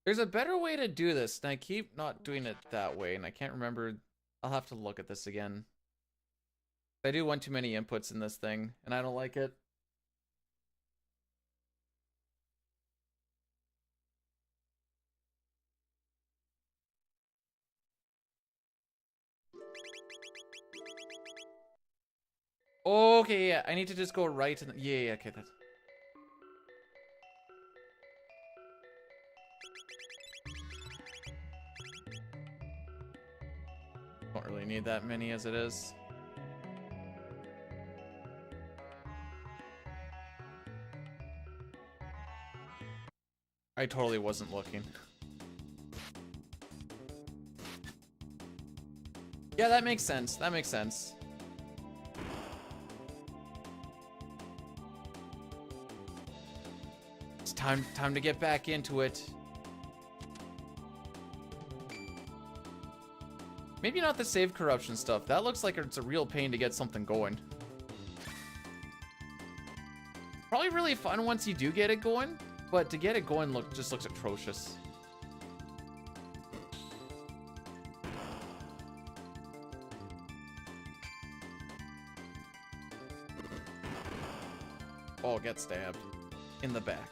There's a better way to do this, and I keep not doing it that way, and I can't remember. I'll have to look at this again. I do one too many inputs in this thing, and I don't like it. Okay, yeah, I need to just go right and yeah, okay, that's... Don't really need that many as it is. I totally wasn't looking. Yeah, that makes sense. That makes sense. It's time to get back into it. Maybe not the save corruption stuff. That looks like it's a real pain to get something going. Probably really fun once you do get it going, but to get it going just looks atrocious. Oh, get stabbed in the back.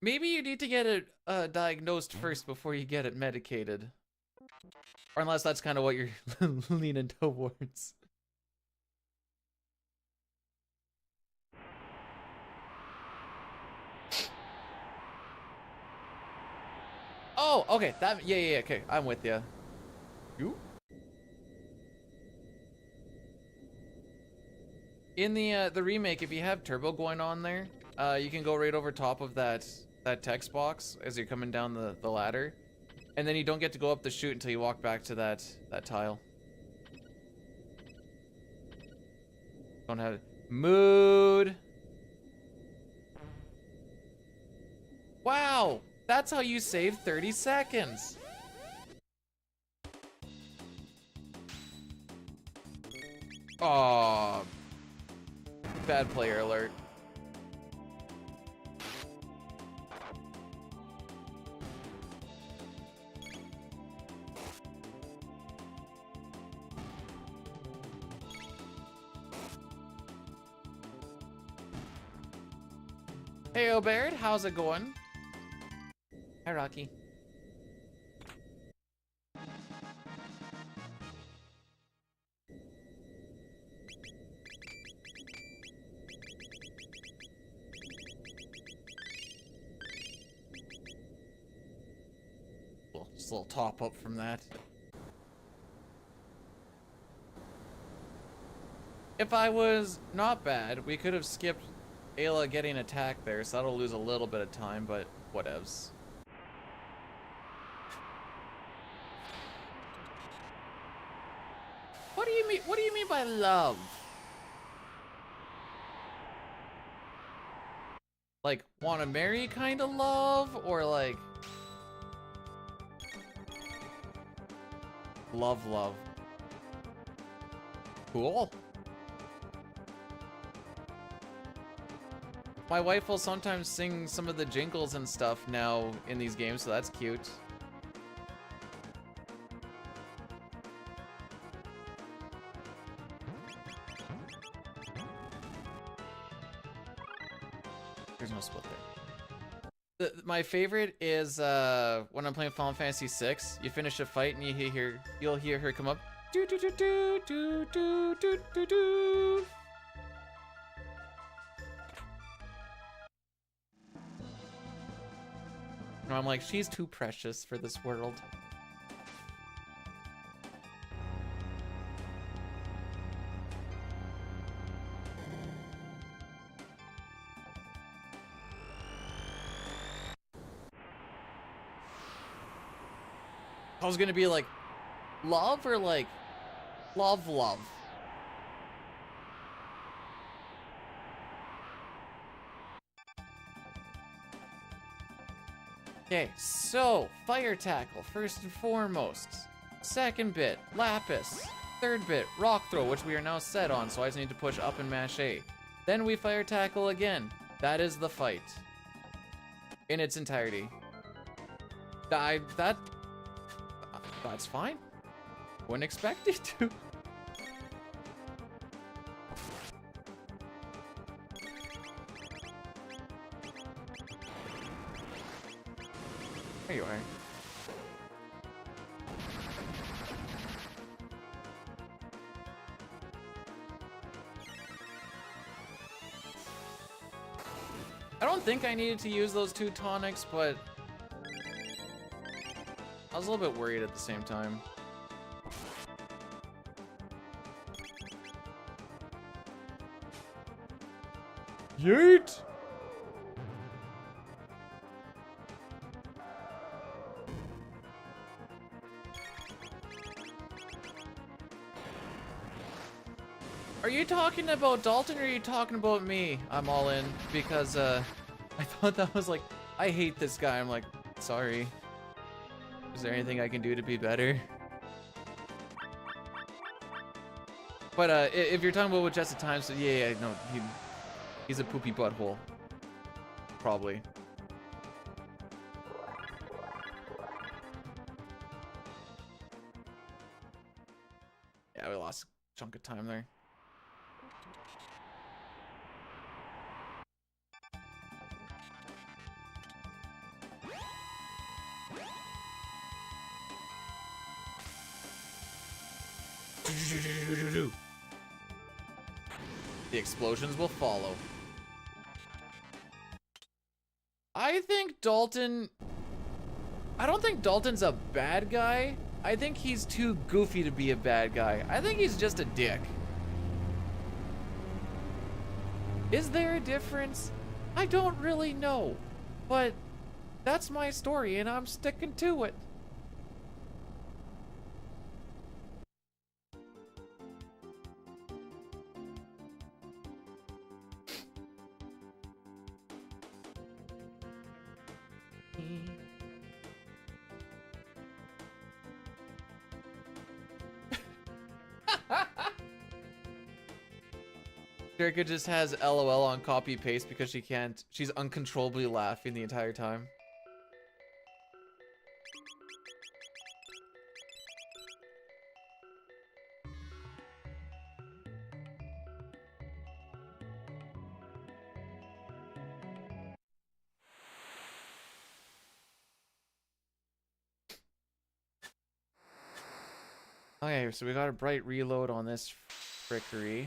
Maybe you need to get it diagnosed first before you get it medicated. Or unless that's kind of what you're leaning towards. Oh, okay. Yeah, okay. I'm with you. You? In the remake, if you have turbo going on there, you can go right over top of that text box as you're coming down the ladder, and then you don't get to go up the chute until you walk back to that tile. Don't have it. Mood. Wow, that's how you save 30 seconds. Aw. Bad player alert. Hey, O'Baird, how's it going? Hi, Rocky. Just a little top up from that. If I was not bad, we could have skipped Ayla getting attacked there, so that'll lose a little bit of time, but whatevs. What do you mean? What do you mean by love? Like, wanna marry kind of love, or like love? Cool. My wife will sometimes sing some of the jingles and stuff now in these games, so that's cute. There's no split there. My favorite is when I'm playing Final Fantasy VI. You finish a fight and you'll hear her come up. Do do do do do do do do do. And I'm like, she's too precious for this world. I was gonna be like, love or like, love. Okay, so, fire tackle, first and foremost. Second bit, lapis. Third bit, rock throw, which we are now set on, so I just need to push up and mash A. Then we fire tackle again. That is the fight. In its entirety. That's fine. Wouldn't expect it to. There you are. I don't think I needed to use those 2 tonics, but I was a little bit worried at the same time. Yeet! Are you talking about Dalton or are you talking about me? I'm all in because I thought that was like, I hate this guy. I'm like, sorry. Is there anything I can do to be better? But if you're talking about with Jess at times, so yeah, no, he's a poopy butthole. Probably. Yeah, we lost a chunk of time there. The explosions will follow. I think Dalton... I don't think Dalton's a bad guy. I think he's too goofy to be a bad guy. I think he's just a dick. Is there a difference? I don't really know. But that's my story and I'm sticking to it. Jerica just has LOL on copy paste because she can't. She's uncontrollably laughing the entire time. Okay, so we got a bright reload on this frickery.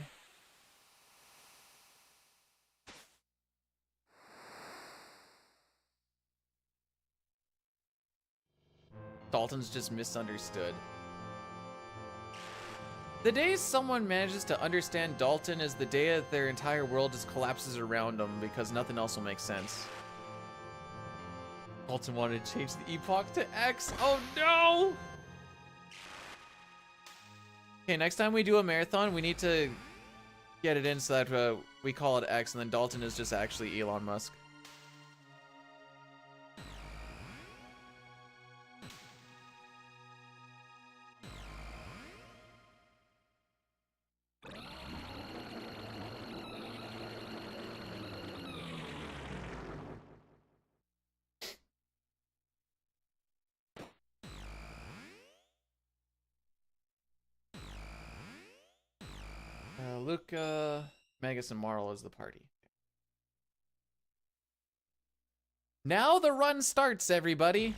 Dalton's just misunderstood. The day someone manages to understand Dalton is the day that their entire world just collapses around them because nothing else will make sense. Dalton wanted to change the epoch to X. Oh no! Okay, next time we do a marathon, we need to get it in so that we call it X, and then Dalton is just actually Elon Musk. Luca, Magus, and Marl is the party. Now the run starts, everybody.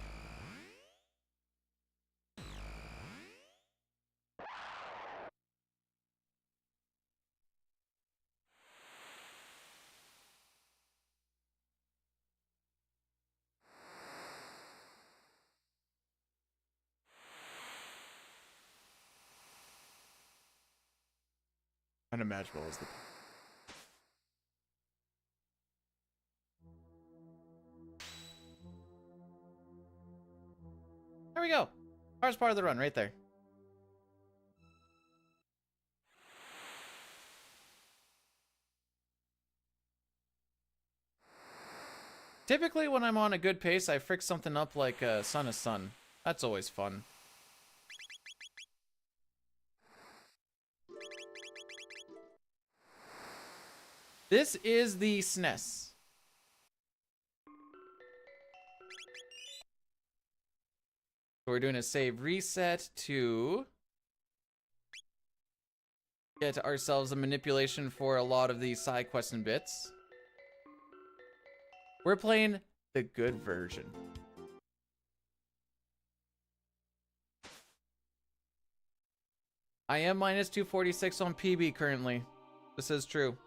Unimaginable is the... There we go. First part of the run, right there. Typically, when I'm on a good pace, I frick something up like Son of Sun. That's always fun. This is the SNES. So we're doing a save reset to get ourselves a manipulation for a lot of these side quests and bits. We're playing the good version. I am minus 246 on PB currently. This is true.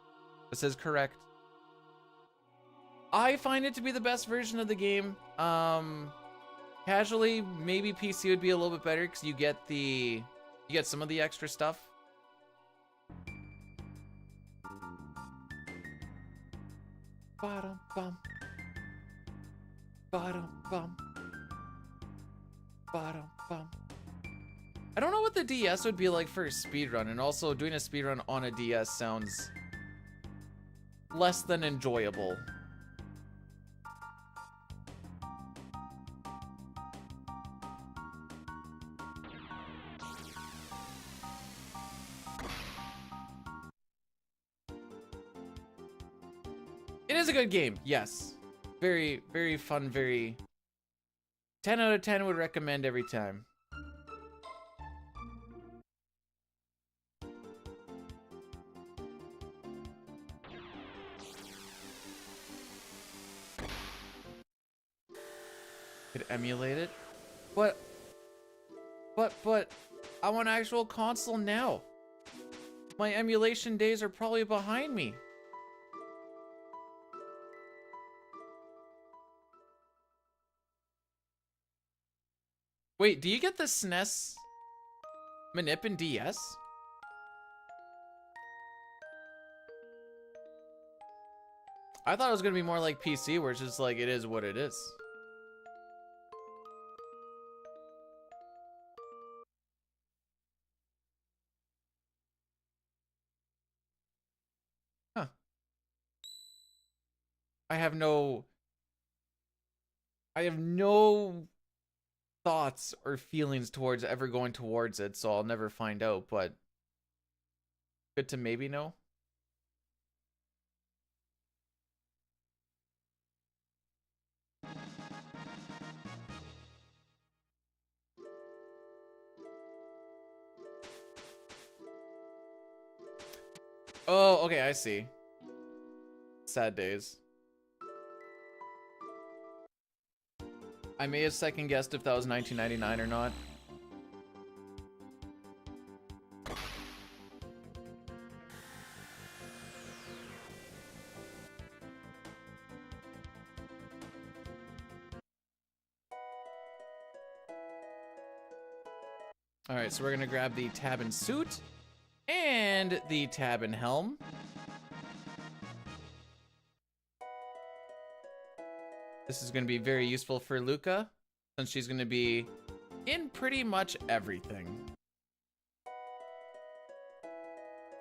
This is correct. I find it to be the best version of the game. Casually, maybe PC would be a little bit better because you get some of the extra stuff. Bottom bum. Bottom bum. Bottom bum. I don't know what the DS would be like for a speedrun, and also doing a speedrun on a DS sounds less than enjoyable. It is a good game, yes. Very, very fun, very... 10 out of 10 would recommend every time. Could emulate it? But I want an actual console now. My emulation days are probably behind me. Wait, do you get the SNES manip in DS? I thought it was gonna be more like PC, where it's just like, it is what it is. Huh. I have no thoughts or feelings towards ever going towards it, so I'll never find out, but good to maybe know. Oh, okay, I see. Sad days. I may have second guessed if that was 1999 or not. Alright, so we're gonna grab the tab and suit and the tab and helm. This is going to be very useful for Luca, since she's going to be in pretty much everything.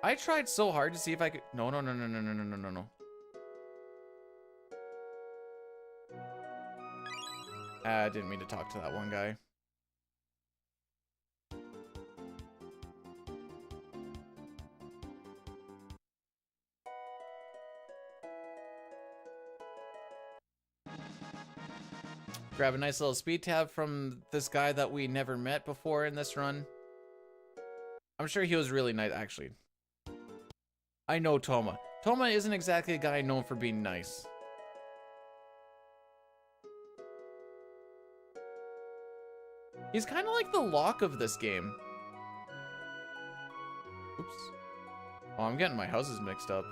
I tried so hard to see if I could... No. I didn't mean to talk to that one guy. Grab a nice little speed tab from this guy that we never met before in this run. I'm sure he was really nice, actually. I know Toma. Toma isn't exactly a guy known for being nice. He's kind of like the Locke of this game. Oops. Oh, I'm getting my houses mixed up.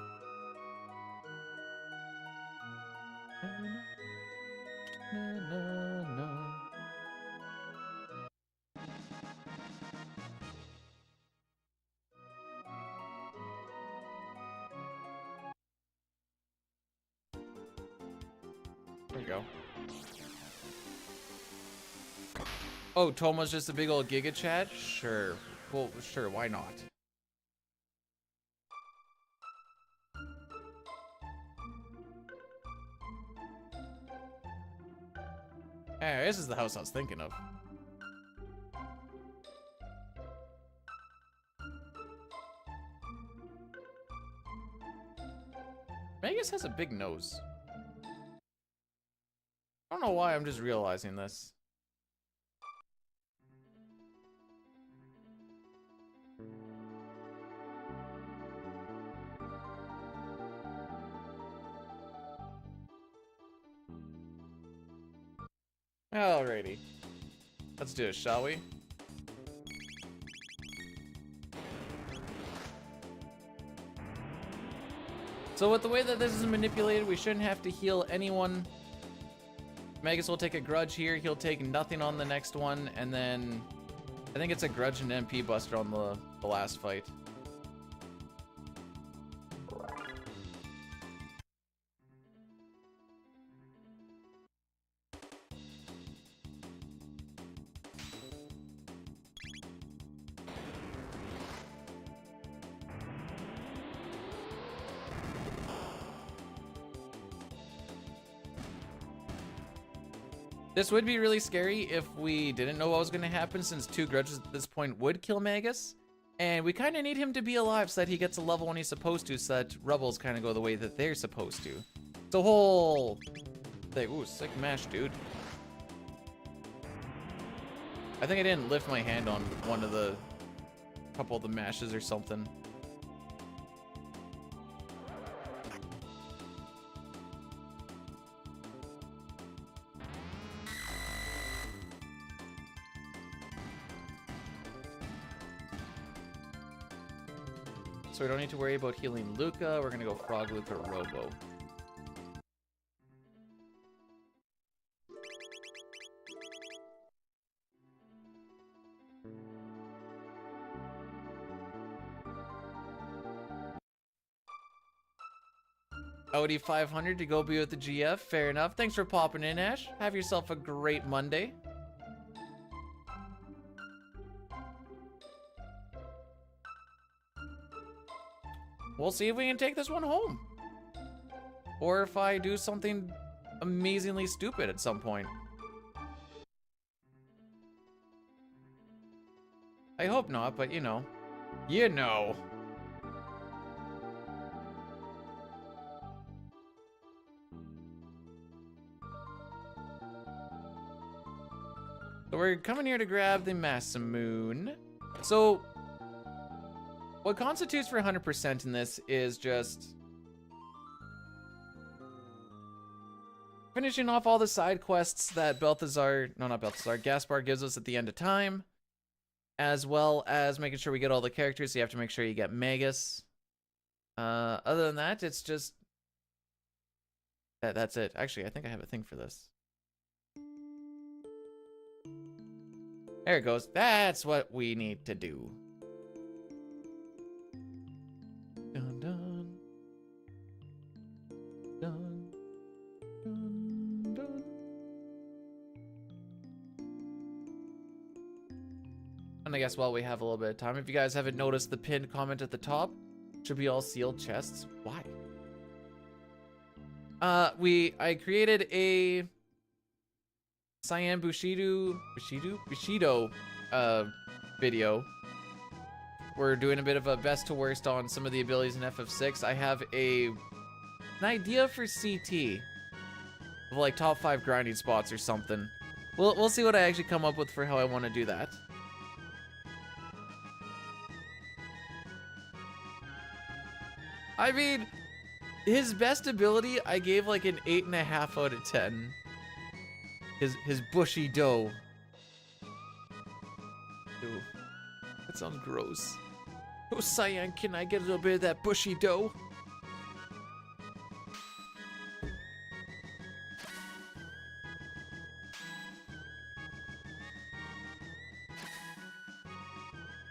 There we go. Oh, Toma's just a big old Giga Chad? Sure. Well, sure, why not? Hey, this is the house I was thinking of. Vegas has a big nose. I don't know why, I'm just realizing this. Alrighty. Let's do it, shall we? So with the way that this is manipulated, we shouldn't have to heal anyone. Magus will take a grudge here, he'll take nothing on the next one, and then I think it's a grudge and MP buster on the last fight. This would be really scary if we didn't know what was going to happen, since 2 grudges at this point would kill Magus. And we kind of need him to be alive so that he gets a level when he's supposed to, so that Rebels kind of go the way that they're supposed to. It's a whole thing. Ooh, sick mash, dude. I think I didn't lift my hand on one of the couple of the mashes or something. So we don't need to worry about healing Luca. We're gonna go Frog Luca Robo. Audi 500 to go be with the GF. Fair enough. Thanks for popping in, Ash. Have yourself a great Monday. We'll see if we can take this one home. Or if I do something amazingly stupid at some point. I hope not, but you know. You know. So we're coming here to grab the Masamune. So what constitutes for 100% in this is just finishing off all the side quests that Gaspar gives us at the end of time, as well as making sure we get all the characters. So you have to make sure you get Magus. Other than that, it's just that's it. Actually, I think I have a thing for this. There it goes. That's what we need to do. Dun, dun. Dun, dun, dun. And I guess while we have a little bit of time, if you guys haven't noticed the pinned comment at the top, should be all sealed chests. Why? I created a Cyan Bushido video. We're doing a bit of a best to worst on some of the abilities in FF6. I have an idea for CT of like top 5 grinding spots or something. We'll see what I actually come up with for how I want to do that. I mean, his best ability, I gave like an 8.5 out of 10. His bushy dough. Ew. That sounds gross. Oh, Cyan, can I get a little bit of that bushy dough?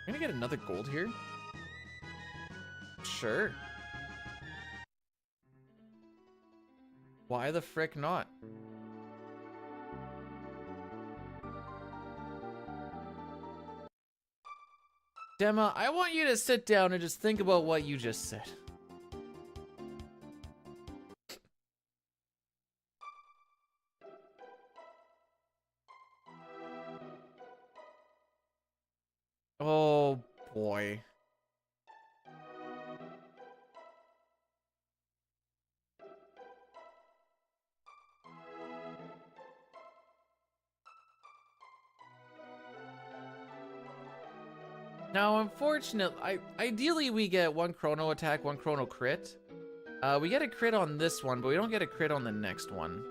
I'm gonna get another gold here. Sure. Why the frick not? Dema, I want you to sit down and just think about what you just said. Oh boy. Now, unfortunately, ideally we get one chrono attack, one chrono crit. We get a crit on this one, but we don't get a crit on the next one,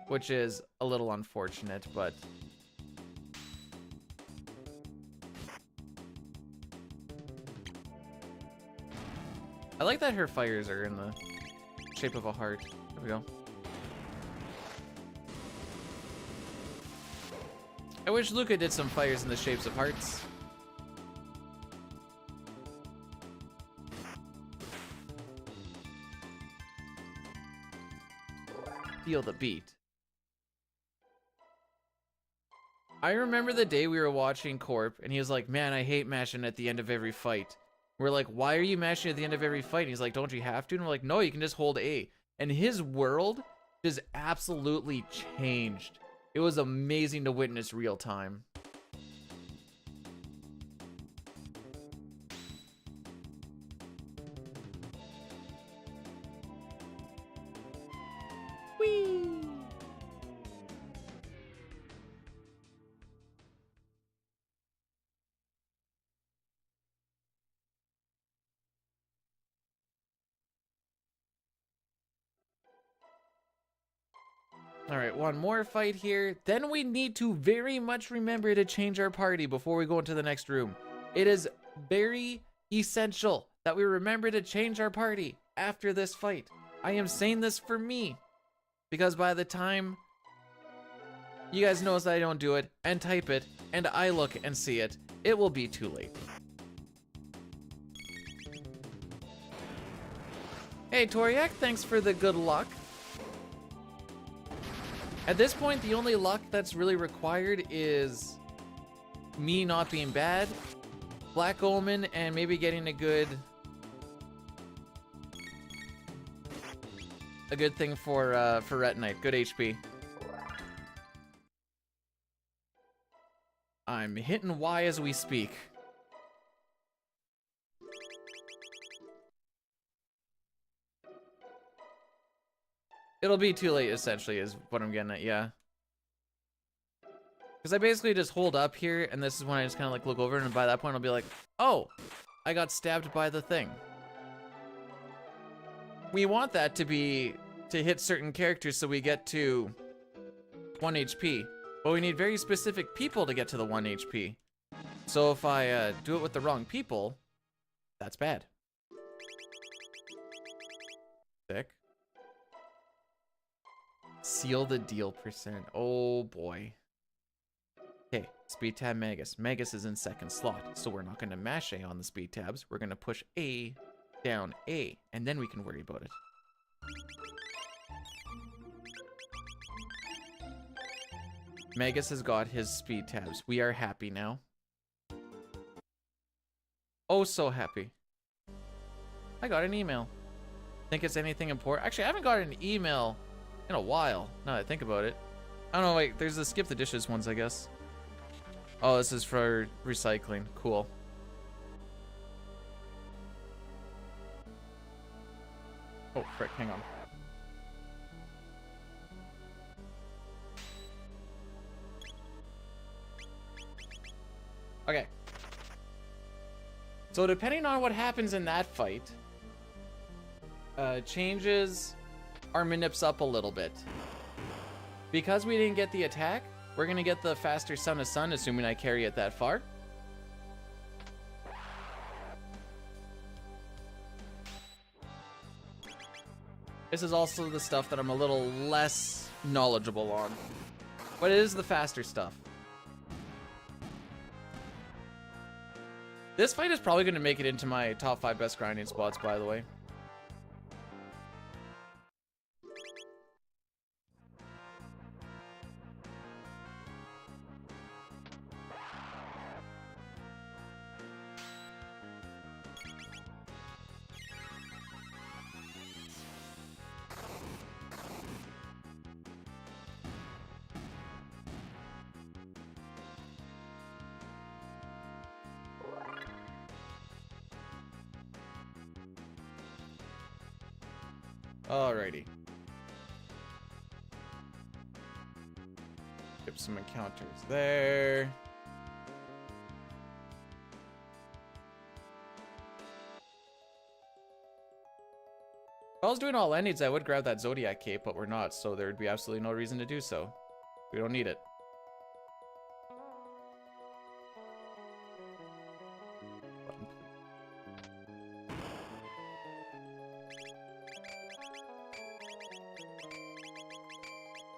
which is a little unfortunate, but... I like that her fires are in the shape of a heart. There we go. I wish Luca did some fires in the shapes of hearts. Feel the beat. I remember the day we were watching Corp, and he was like, man, I hate mashing at the end of every fight. We're like, why are you mashing at the end of every fight? And he's like, don't you have to? And we're like, no, you can just hold A. And his world just absolutely changed. It was amazing to witness real time. Whee! All right, one more fight here. Then we need to very much remember to change our party before we go into the next room. It is very essential that we remember to change our party after this fight. I am saying this for me, because by the time you guys notice that I don't do it and type it and I look and see it, it will be too late. Hey Toriak, thanks for the good luck. At this point, the only luck that's really required is me not being bad, Black Omen, and maybe getting a good thing for Retinite. Good HP. I'm hitting Y as we speak. It'll be too late, essentially, is what I'm getting at, yeah. Because I basically just hold up here, and this is when I just kind of like look over, and by that point I'll be like, oh, I got stabbed by the thing. We want that to be, to hit certain characters so we get to 1 HP. But we need very specific people to get to the 1 HP. So if I do it with the wrong people, that's bad. Sick. Seal the deal percent. Oh boy. Okay, speed tab Magus. Magus is in second slot, so we're not going to mash A on the speed tabs. We're going to push A down A, and then we can worry about it. Magus has got his speed tabs. We are happy now. Oh, so happy. I got an email. Think it's anything important? Actually, I haven't got an email in a while, now that I think about it. I don't know, wait, there's the skip the dishes ones, I guess. Oh, this is for recycling. Cool. Oh, frick, hang on. Okay. So depending on what happens in that fight, changes our manips up a little bit. Because we didn't get the attack, we're gonna get the faster Son of Sun, assuming I carry it that far. This is also the stuff that I'm a little less knowledgeable on. But it is the faster stuff. This fight is probably going to make it into my top 5 best grinding spots, by the way. Alrighty. Get some encounters there. If I was doing all endings, I would grab that Zodiac cape, but we're not, so there would be absolutely no reason to do so. We don't need it.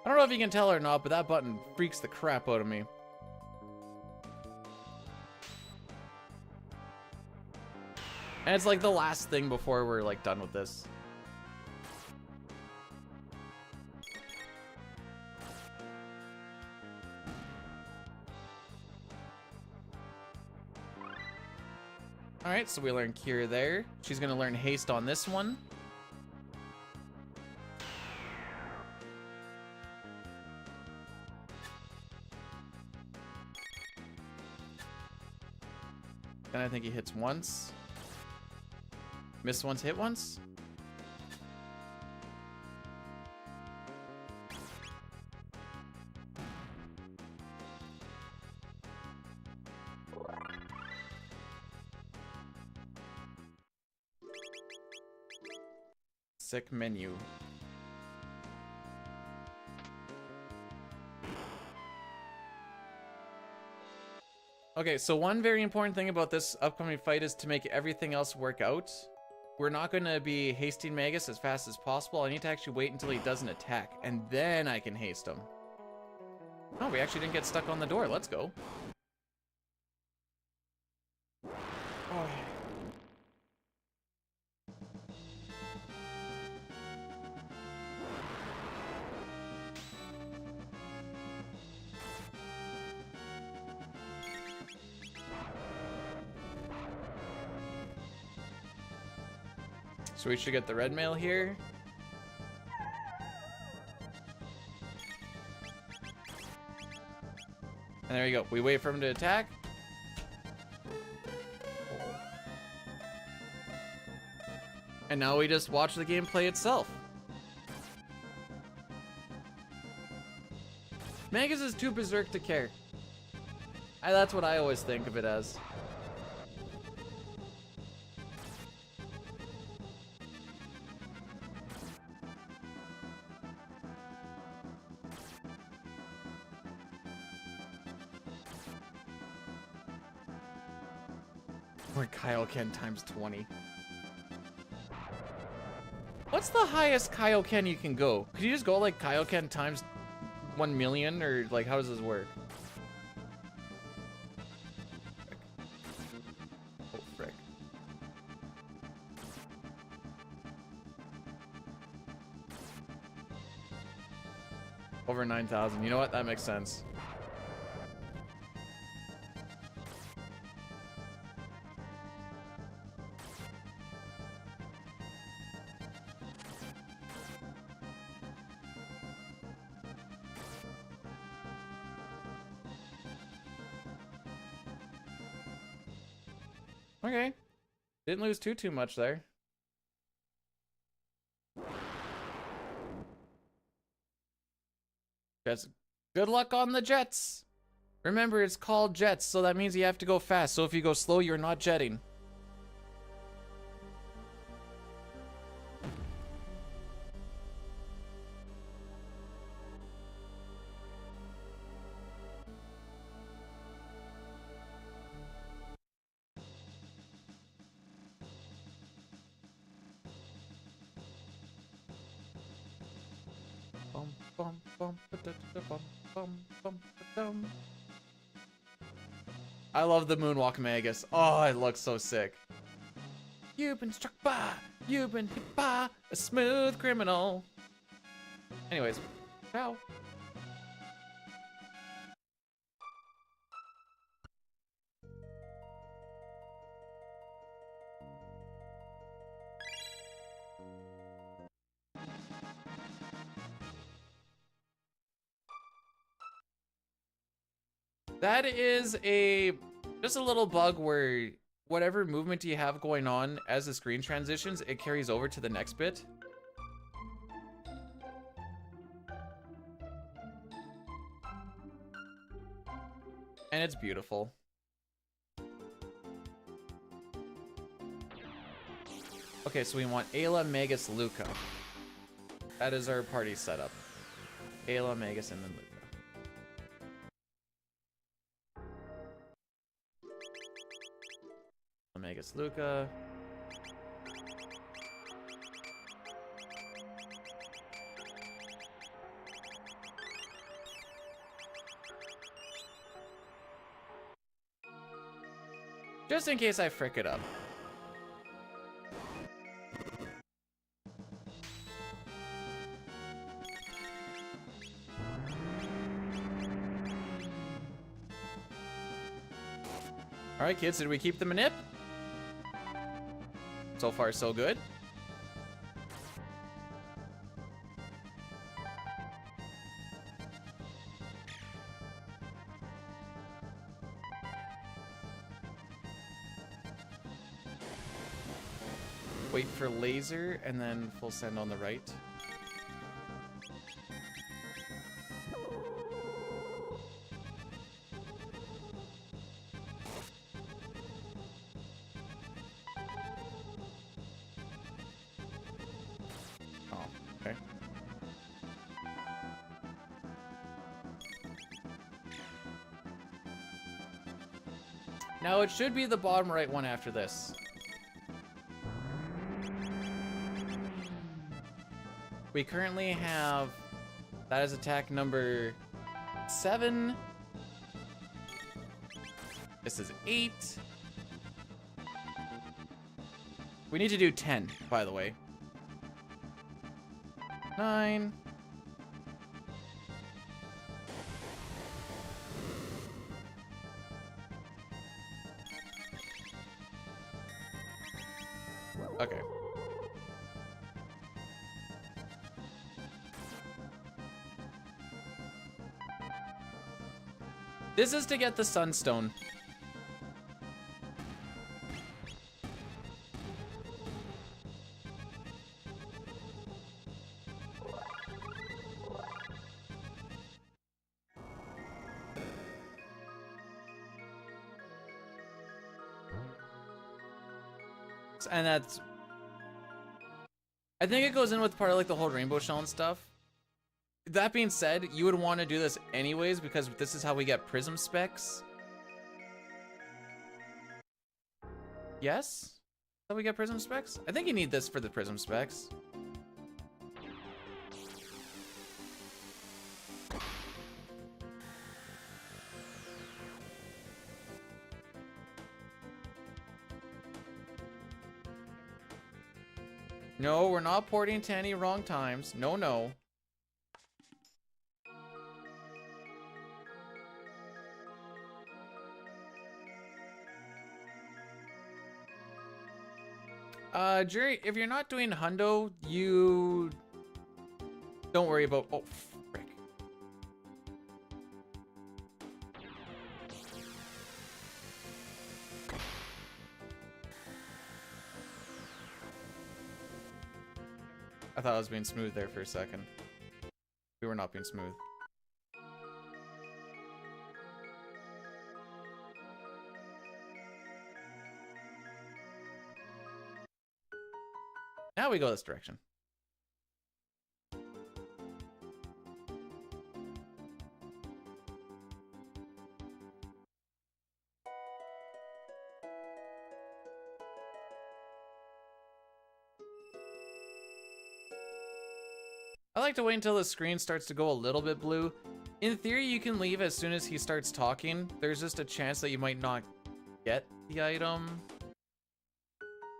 I don't know if you can tell or not, but that button freaks the crap out of me. And it's like the last thing before we're like done with this. Alright, so we learn Cure there. She's gonna learn Haste on this one. Then I think he hits once. Miss once, hit once. Sick menu. Okay, so one very important thing about this upcoming fight is to make everything else work out. We're not going to be hasting Magus as fast as possible. I need to actually wait until he doesn't attack, and then I can haste him. Oh, we actually didn't get stuck on the door. Let's go. Oh. So we should get the red mail here. And there you go. We wait for him to attack. And now we just watch the gameplay itself. Magus is too berserk to care. That's what I always think of it as. Or Kaioken times 20. What's the highest Kaioken you can go? Could you just go like Kaioken times 1 million, or like how does this work? Oh frick. Over 9,000. You know what? That makes sense. Okay. Didn't lose too much there. Guys, good luck on the jets. Remember, it's called jets, so that means you have to go fast. So if you go slow, you're not jetting. Bum, bum, bum, ba-da-da-da, bum, bum, bum, ba-dum. I love the Moonwalk Magus. Oh, it looks so sick. You've been struck by, you've been hit by a smooth criminal. Anyways, ciao. That is just a little bug where whatever movement you have going on as the screen transitions, it carries over to the next bit. And it's beautiful. Okay, so we want Ayla, Magus, Luca. That is our party setup. Ayla, Magus, and then Luca. Magus, Luca. Just in case I frick it up. Alright kids, did we keep the manip? So far so good. Wait for laser and then full send on the right. Oh, okay. Now it should be the bottom right one after this. We currently have, that is attack number 7. This is 8. We need to do 10, by the way. 9. Okay. This is to get the Sunstone. And that's, I think it goes in with part of like the whole rainbow shell and stuff. That being said, you would want to do this anyways because this is how we get prism specs. Yes? How we get prism specs? I think you need this for the prism specs. No, we're not porting to any wrong times. No, no. Jerry, if you're not doing hundo, you don't worry about, oh, frick. I thought I was being smooth there for a second. We were not being smooth. Now we go this direction. I like to wait until the screen starts to go a little bit blue. In theory, you can leave as soon as he starts talking. There's just a chance that you might not get the item,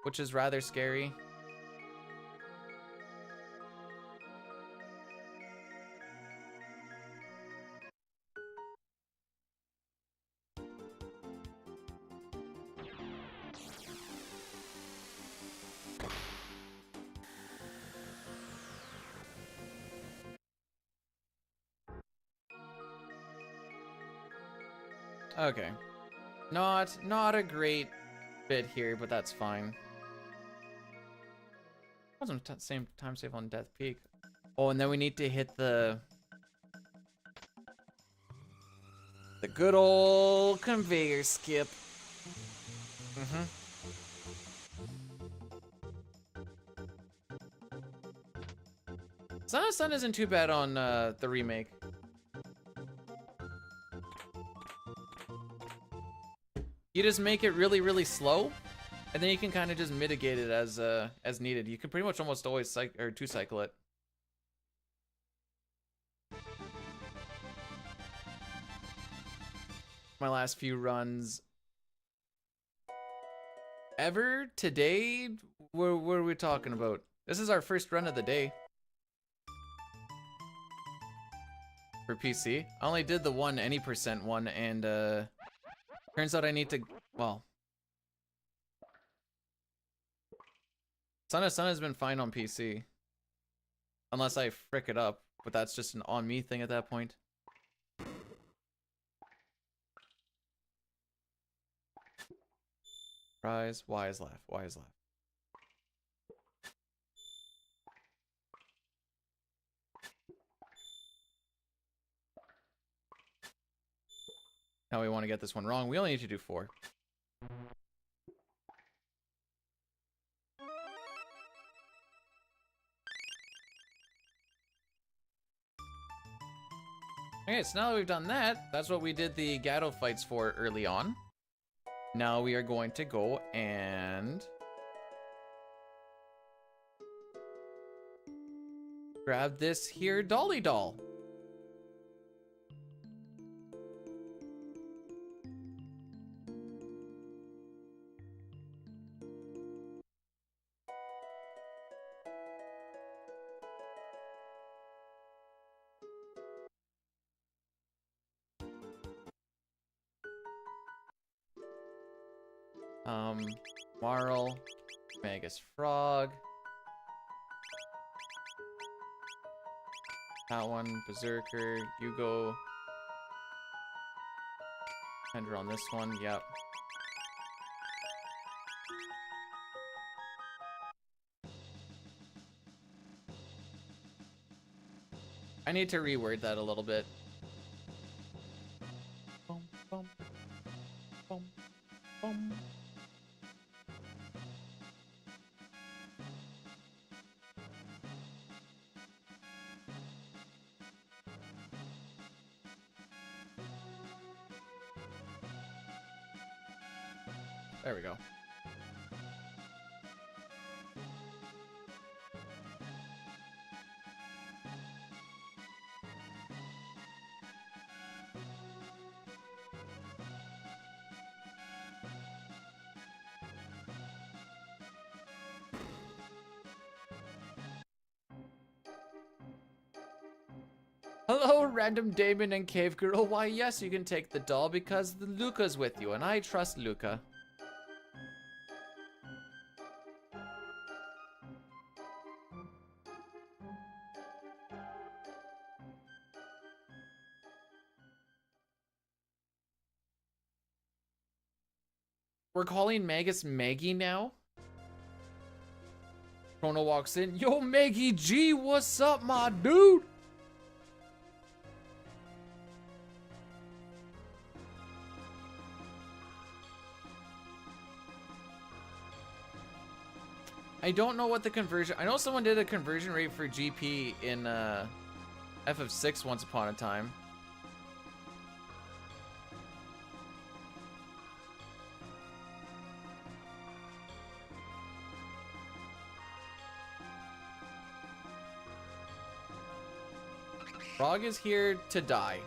which is rather scary. Okay. Not a great bit here, but that's fine. Wasn't same time save on Death Peak. Oh, and then we need to hit the good old conveyor skip. Son of Sun isn't too bad on the remake. You just make it really, really slow, and then you can kind of just mitigate it as needed. You can pretty much almost always two-cycle it. My last few runs ever today. What are we talking about? This is our first run of the day for PC. I only did the one any percent one, and turns out I need to, well, Son of Sun has been fine on PC. Unless I frick it up, but that's just an on me thing at that point. Rise, Y is left, Y is left. Now we want to get this one wrong. We only need to do 4. Okay, so now that we've done that, that's what we did the Gato fights for early on. Now we are going to go and grab this here Dolly doll. Marl, Magus Frog. That one, Berserker, Yugo. Ender on this one, yep. I need to reword that a little bit. Boom, boom, boom, boom. There we go. Hello, random Damon and Cave Girl. Why, yes, you can take the doll because Luca's with you, and I trust Luca. We're calling Magus Maggie now? Chrono walks in. Yo, Maggie G, what's up, my dude? I don't know what the conversion... I know someone did a conversion rate for GP in FF6 once upon a time. Frog is here to die.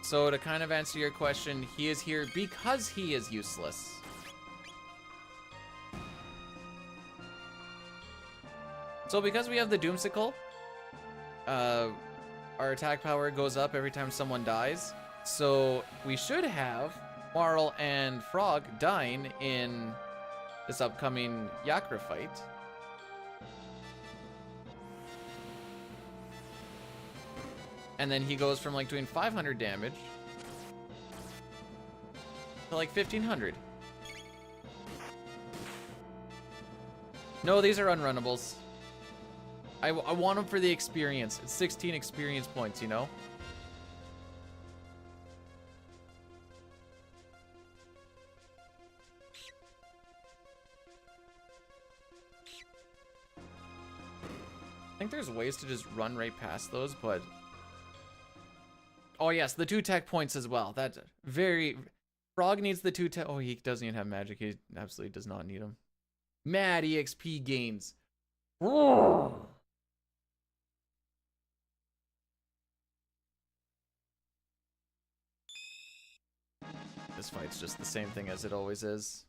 So to kind of answer your question, he is here because he is useless. So because we have the Doomsicle, our attack power goes up every time someone dies. So we should have Marl and Frog dying in this upcoming Yakra fight. And then he goes from like doing 500 damage to like 1500. No, these are unrunnables. I want them for the experience. It's 16 experience points, you know? I think there's ways to just run right past those, but... Oh yes, the 2 tech points as well. That's very... Frog needs the 2 tech... Oh, he doesn't even have magic. He absolutely does not need them. Mad EXP gains. This fight's just the same thing as it always is.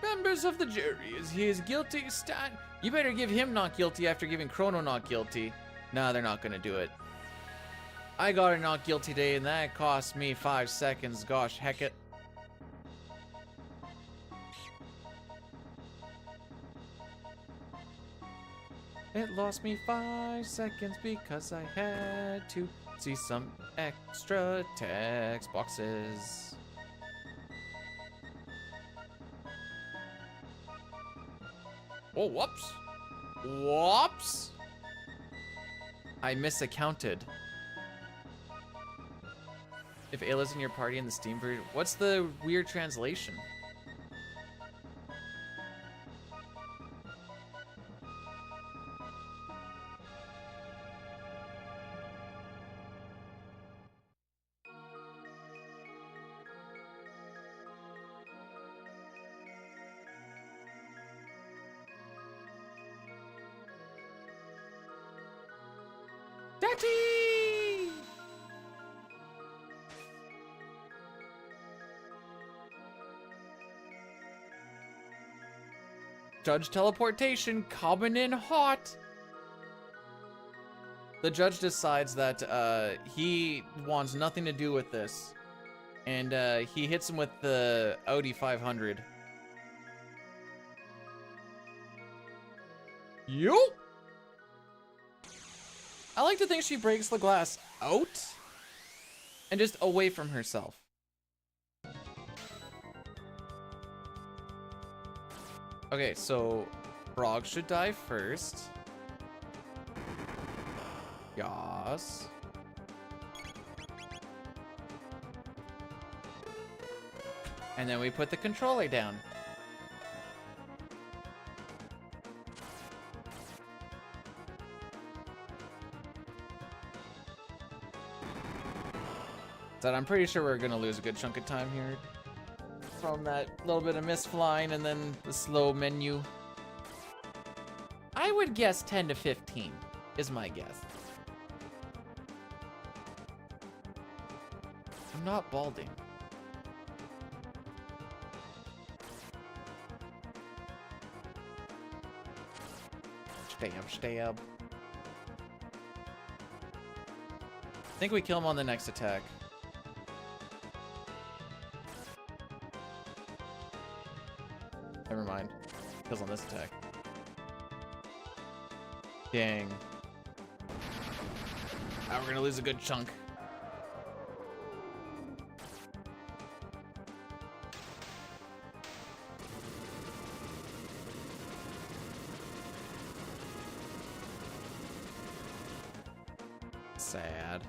Members of the jury, is he is guilty? Stand. You better give him not guilty after giving Chrono not guilty. Nah, they're not gonna do it. I got a not guilty today, and that cost me 5 seconds. Gosh, heck it. It lost me 5 seconds because I had to see some extra text boxes. Oh, whoops. Whoops. I misaccounted. If Ayla's in your party in the Steam version, what's the weird translation? Daddy! Judge teleportation coming in hot. The judge decides that he wants nothing to do with this, and he hits him with the Audi 500. Yo! I like to think she breaks the glass out and just away from herself. Okay, so Frog should die first. Yas. And then we put the controller down. That I'm pretty sure we're gonna lose a good chunk of time here from that little bit of misflying and then the slow menu. I would guess 10 to 15 is my guess. I'm not balding. Stab. I think we kill him on the next attack. Never mind. Kills on this attack. Dang. Now we're gonna lose a good chunk. Sad.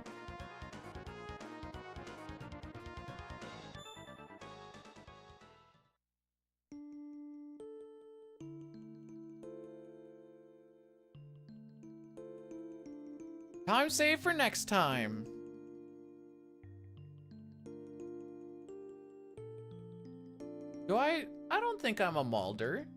Time save for next time. I don't think I'm a Mulder.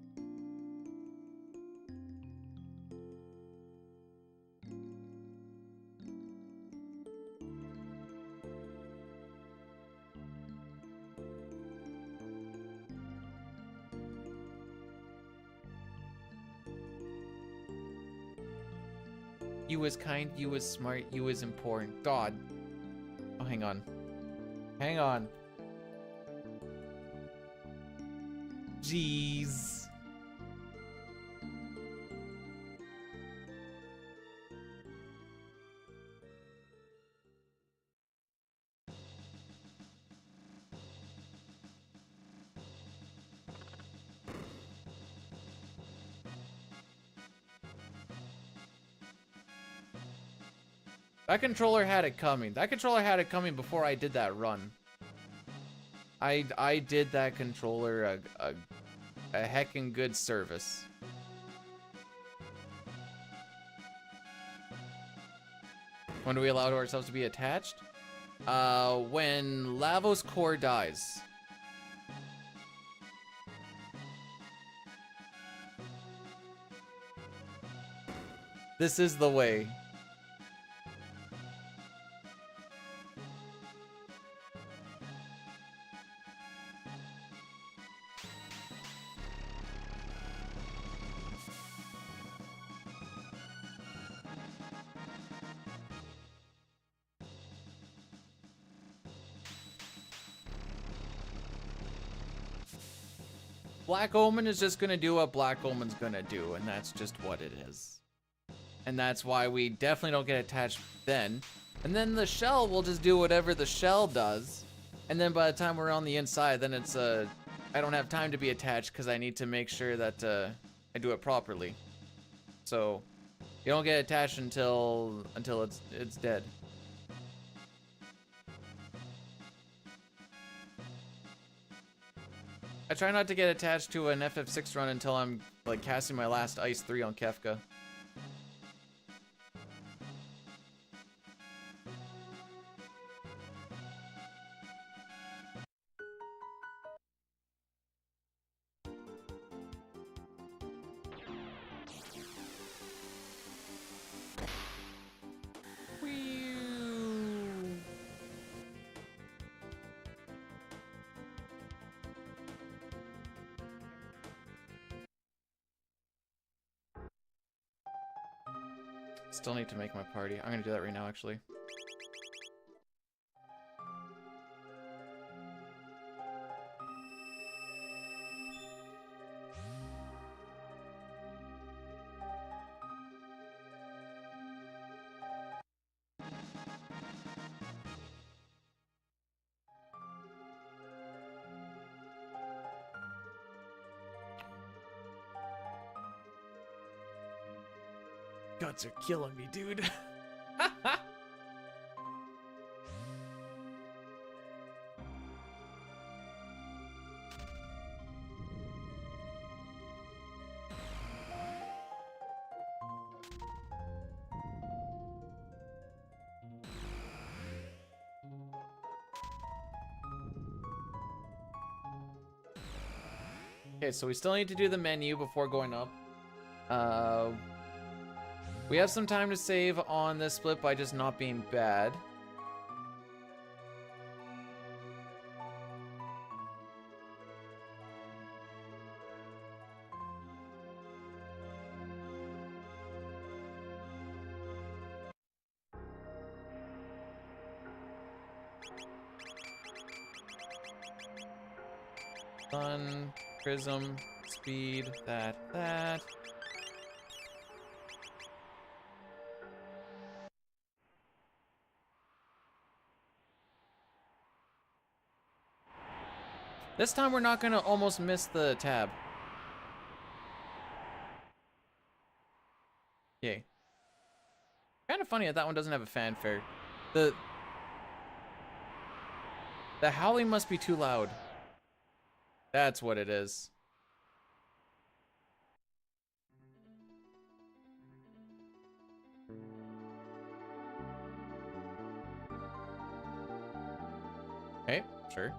You was kind, you was smart, you was important. God. Oh, hang on. Hang on. Jeez. That controller had it coming. That controller had it coming before I did that run. I did that controller a heckin' good service. When do we allow ourselves to be attached? When Lavos core dies. This is the way. Black Omen is just gonna do what Black Omen's gonna do, and that's just what it is. And that's why we definitely don't get attached then. And then the shell will just do whatever the shell does. And then by the time we're on the inside, then it's I don't have time to be attached because I need to make sure that I do it properly. So you don't get attached until it's dead. I try not to get attached to an FF6 run until I'm like casting my last Ice 3 on Kefka. Still need to make my party. I'm gonna do that right now, actually. Guts are killing me, dude. Okay, so we still need to do the menu before going up. We have some time to save on this split by just not being bad. Sun, prism, speed, that. This time we're not gonna almost miss the tab. Yay. Kind of funny that one doesn't have a fanfare. The howling must be too loud. That's what it is. Okay, sure.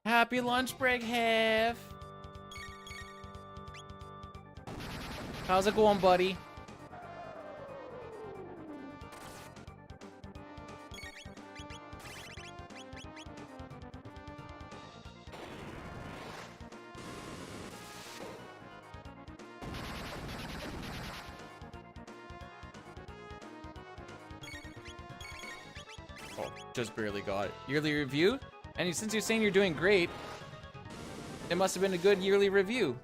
Happy lunch break, Hef. How's it going, buddy? Oh, just barely got it. Yearly review? And since you're saying you're doing great, it must have been a good yearly review.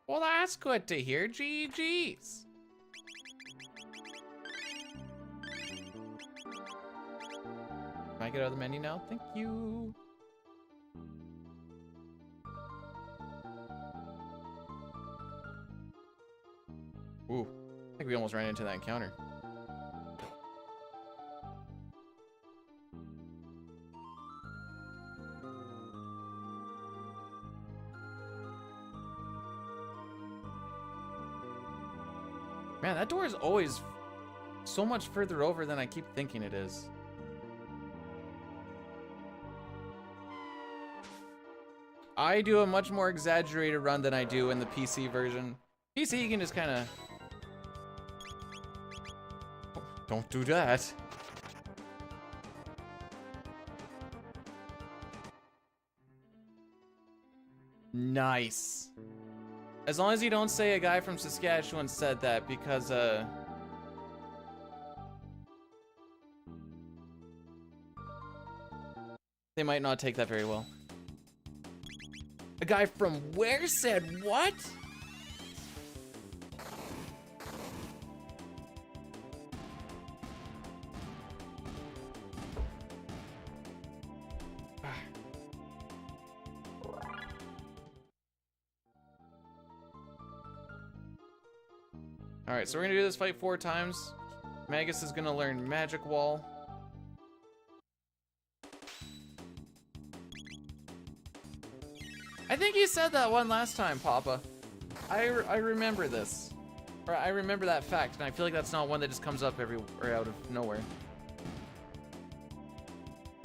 Well, that's good to hear. GG's. Can I get out of the menu now? Thank you. Ooh, I think we almost ran into that encounter. Man, that door is always so much further over than I keep thinking it is. I do a much more exaggerated run than I do in the PC version. PC, you can just kind of... Don't do that. Nice. As long as you don't say a guy from Saskatchewan said that, because, they might not take that very well. A guy from where said what? Alright, so we're gonna do this fight 4 times. Magus is gonna learn Magic Wall. I think you said that one last time, Papa. I remember this. Or I remember that fact, and I feel like that's not one that just comes up or out of nowhere.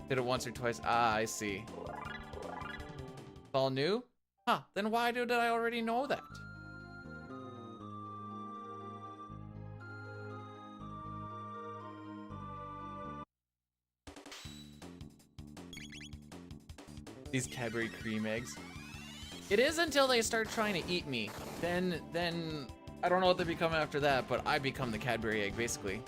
Did it once or twice? Ah, I see. It's all new? Huh, then why did I already know that? These Cadbury cream eggs. It is until they start trying to eat me. Then I don't know what they become after that, but I become the Cadbury egg, basically.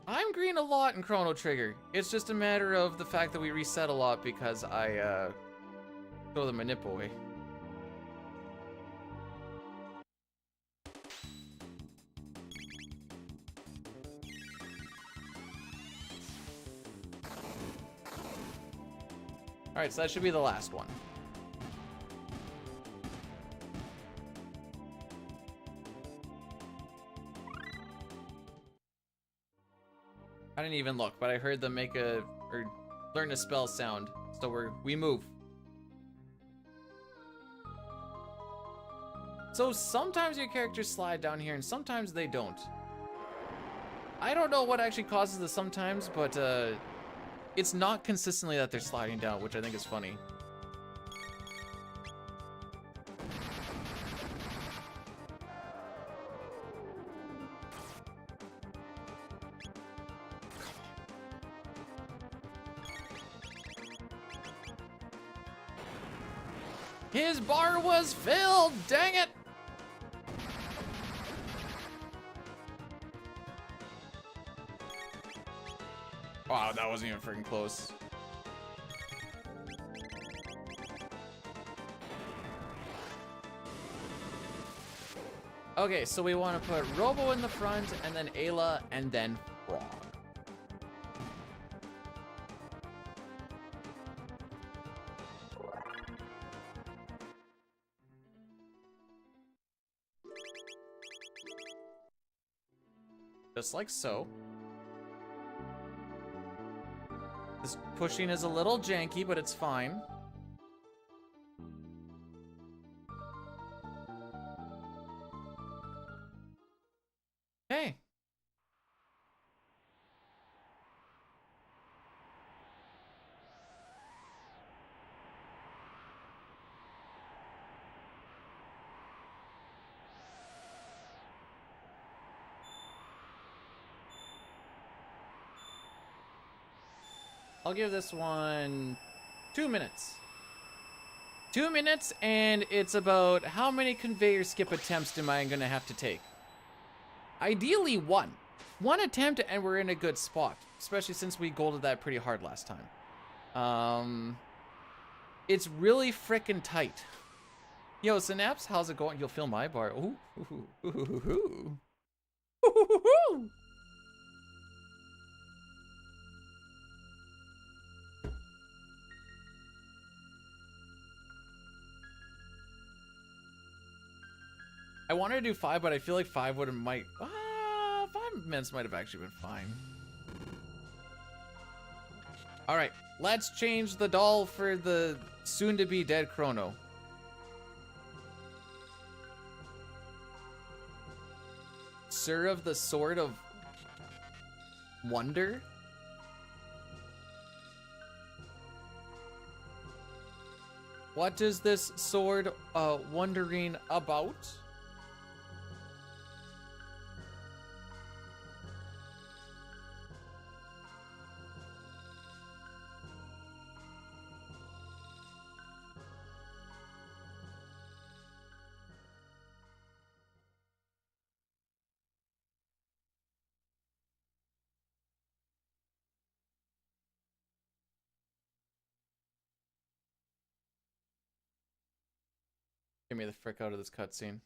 I'm green a lot in Chrono Trigger. It's just a matter of the fact that we reset a lot because I throw the manip away. Alright, so that should be the last one. I didn't even look, but I heard them make or learn a spell sound. So we move. So sometimes your characters slide down here and sometimes they don't. I don't know what actually causes the sometimes, but it's not consistently that they're sliding down, which I think is funny. His bar was filled, dang it! Wow, that wasn't even freaking close. Okay, so we want to put Robo in the front, and then Ayla, and then Frog. Just like so. This pushing is a little janky, but it's fine. Okay. I'll give this one 2 minutes. 2 minutes, and it's about how many conveyor skip attempts am I gonna have to take? Ideally, one. One attempt, and we're in a good spot, especially since we golded that pretty hard last time. It's really frickin' tight. Yo, Synapse, how's it going? You'll fill my bar. Ooh, ooh, ooh, ooh, ooh, ooh. Ooh, ooh, ooh. I wanted to do 5, but I feel like 5 would have 5 minutes might have actually been fine. All right, let's change the doll for the soon-to-be dead Chrono. Sir of the Sword of Wonder? What is this sword wondering about? Get me the frick out of this cutscene.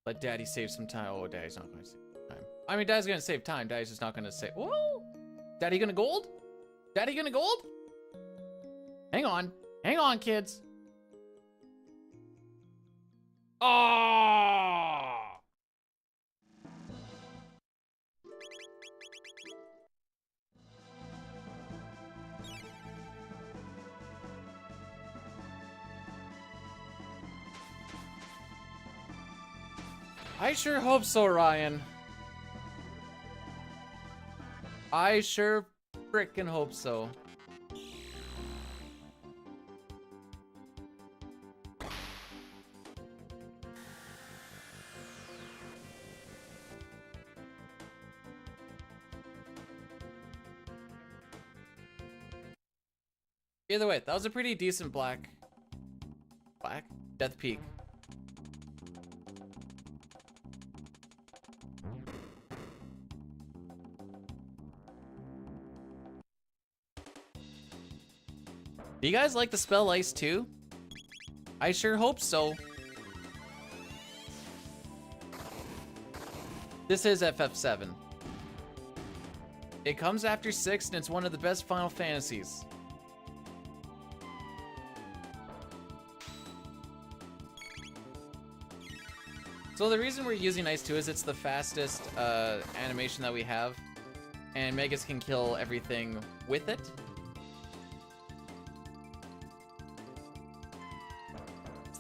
Let Daddy save some time. Oh, Daddy's not going to save time. I mean, Daddy's going to save time. Daddy's just not going to save. Whoa! Daddy gonna gold? Daddy gonna gold? Hang on. Hang on, kids. Oh! I sure hope so, Ryan. I sure frickin' hope so. Either way, that was a pretty decent black Death Peak. Do you guys like the spell Ice too? I sure hope so. This is FF7. It comes after 6 and it's one of the best Final Fantasies. So the reason we're using Ice 2 is it's the fastest animation that we have, and Megas can kill everything with it.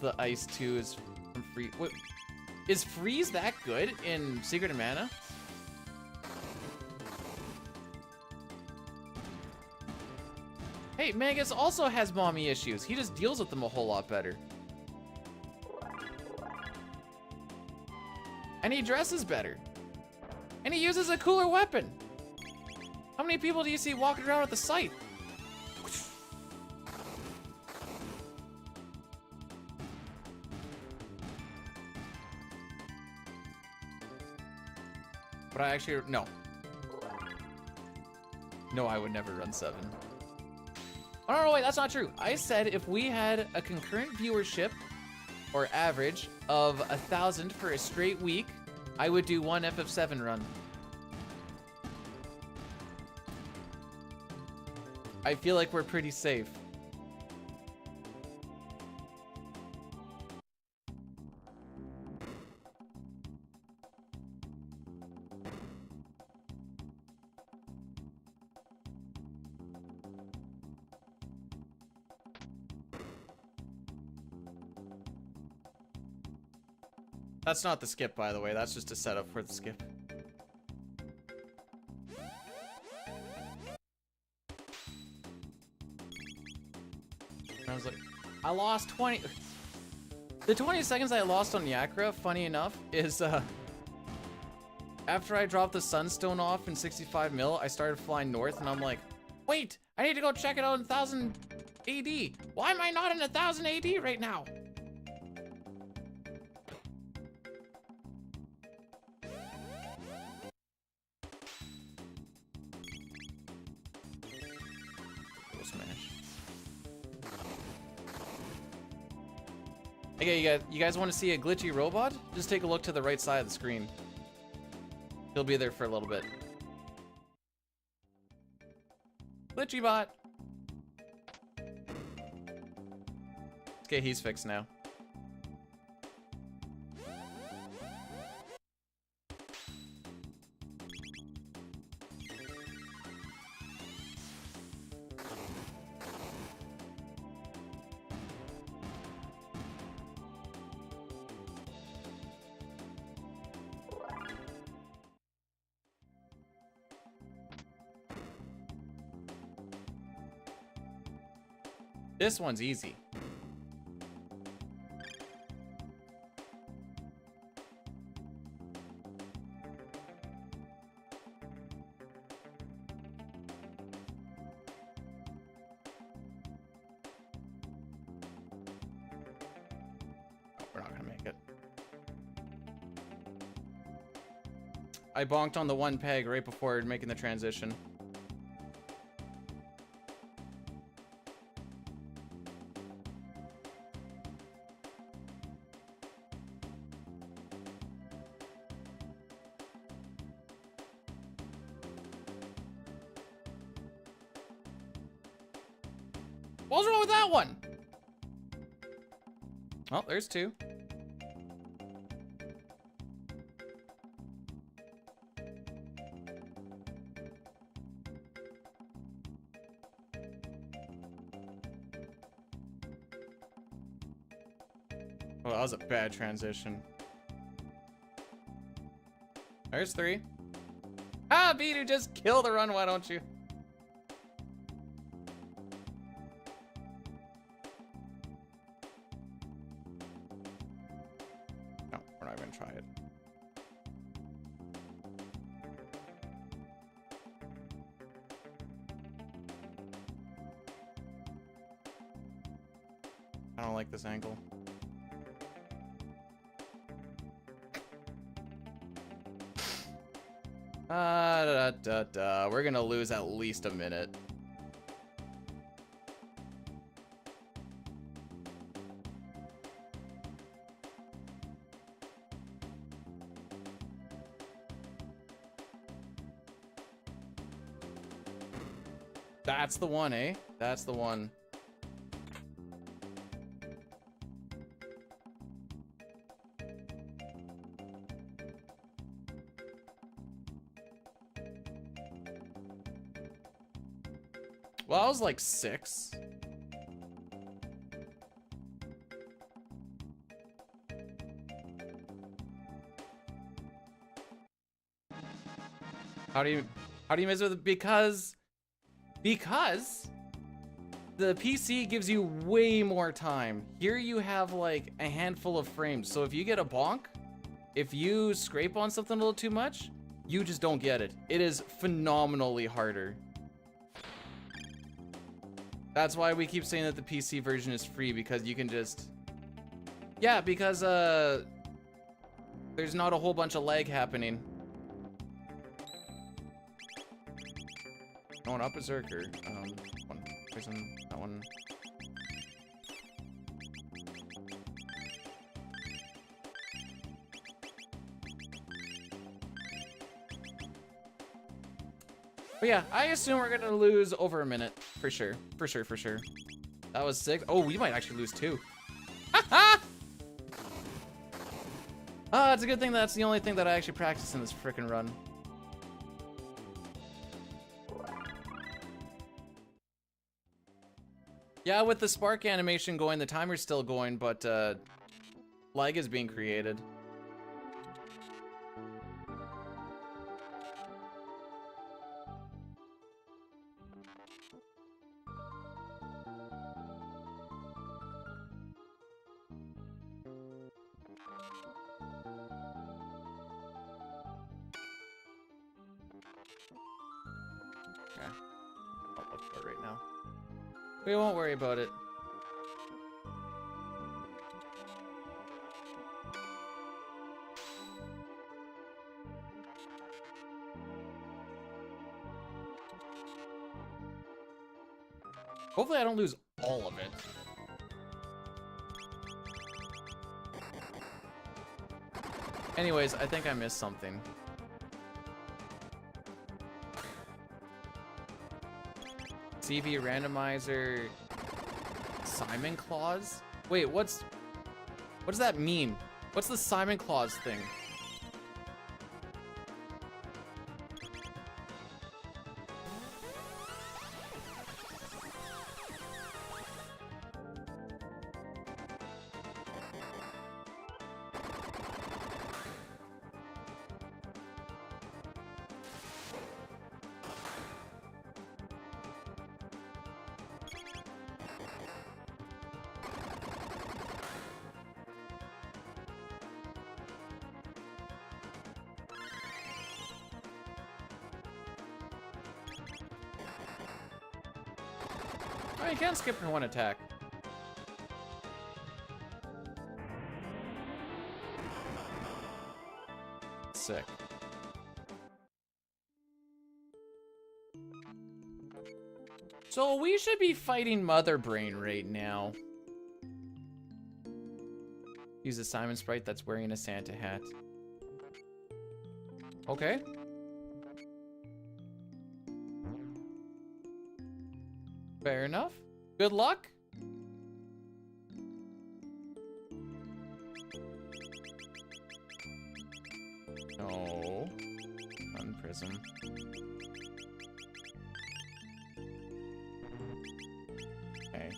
The Ice 2 is from Freeze. What, is Freeze that good in Secret of Mana? Hey, Magus also has mommy issues. He just deals with them a whole lot better. And he dresses better. And he uses a cooler weapon. How many people do you see walking around with the scythe? But I actually, no. No, I would never run 7. Oh, no, wait, that's not true. I said if we had a concurrent viewership, or average, of 1,000 for a straight week, I would do one FF7 run. I feel like we're pretty safe. That's not the skip, by the way. That's just a setup for the skip. I was like, I lost 20. The 20 seconds I lost on Yakra, funny enough, is After I dropped the Sunstone off in 65 mil, I started flying north, and I'm like, wait, I need to go check it out in 1000 AD. Why am I not in 1000 AD right now? Go smash. Okay, you guys want to see a glitchy robot? Just take a look to the right side of the screen. He'll be there for a little bit. Glitchy bot. Okay, he's fixed now. This one's easy. Oh, we're not gonna make it. I bonked on the one peg right before making the transition. What's wrong with that one? Oh, there's two. Oh, that was a bad transition. There's three. Ah, Beatu, just kill the run, why don't you? No, we're not even gonna try it. I don't like this angle. We're gonna lose at least a minute. That's the one, eh? That's the one. Well, I was like 6. How do you miss with it? Because the PC gives you way more time. Here you have like a handful of frames. So if you get a bonk, if you scrape on something a little too much, you just don't get it. It is phenomenally harder. That's why we keep saying that the PC version is free, because you can just... Yeah, because there's not a whole bunch of lag happening. Going up Berserker. One prison, that one. But yeah, I assume we're gonna lose over a minute. For sure. For sure, for sure. That was 6. Oh, we might actually lose 2. It's a good thing that's the only thing that I actually practice in this frickin' run. Yeah, with the spark animation going, the timer's still going, but lag is being created. Okay. I'll look for it right now. We won't worry about it. Hopefully I don't lose all of it. Anyways, I think I missed something. CV randomizer Simon clause? Wait, what does that mean? What's the Simon clause thing? Oh, you can skip in one attack. Sick. So we should be fighting Mother Brain right now. Use a Simon sprite that's wearing a Santa hat. Okay. Fair enough. Good luck. No. Run prism. Okay.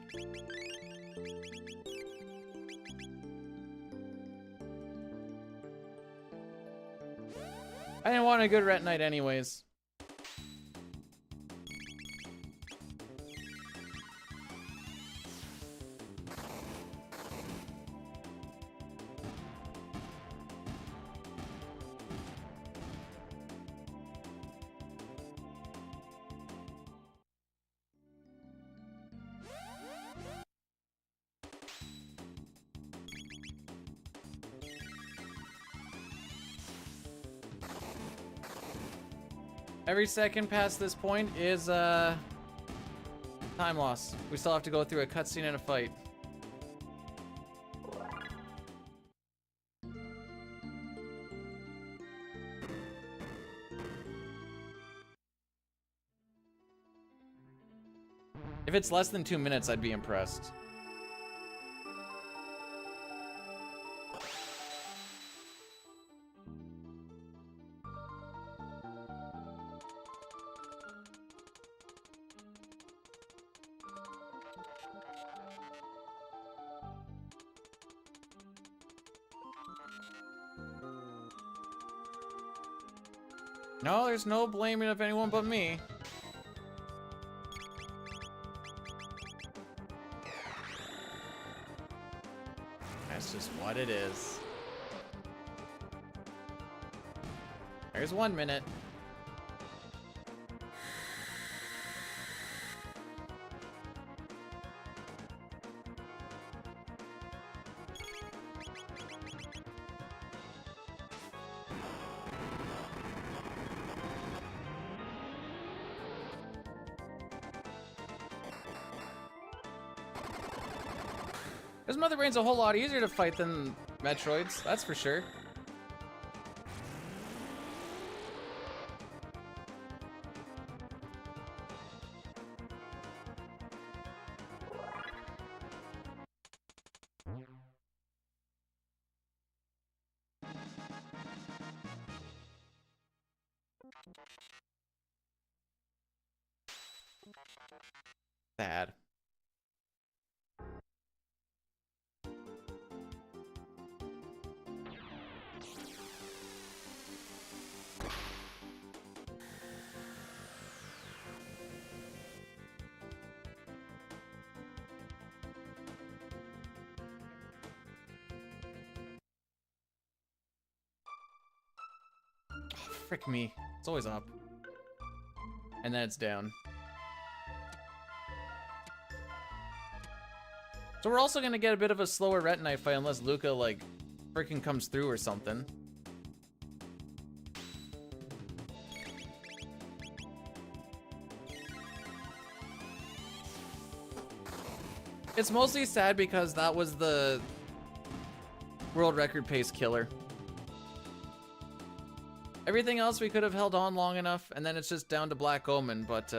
I didn't want a good ret night anyways. Every second past this point is time loss. We still have to go through a cutscene and a fight. If it's less than 2 minutes, I'd be impressed. No, there's no blaming of anyone but me. That's just what it is. There's 1 minute. This Mother Brain's a whole lot easier to fight than Metroids, that's for sure. Sad. Frick me. It's always up. And then it's down. So we're also gonna get a bit of a slower Retinite fight unless Luca, like, freaking comes through or something. It's mostly sad because that was the world record pace killer. Everything else we could have held on long enough, and then it's just down to Black Omen, but,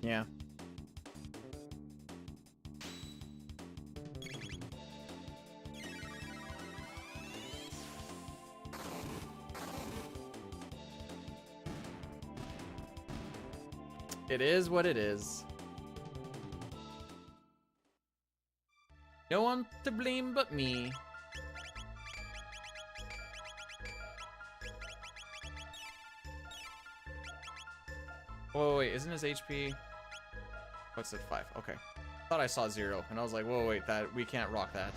yeah. It is what it is. No one to blame but me. Whoa, wait, isn't his HP? What's it, 5? Okay. Thought I saw 0, and I was like, whoa, wait, that we can't rock that.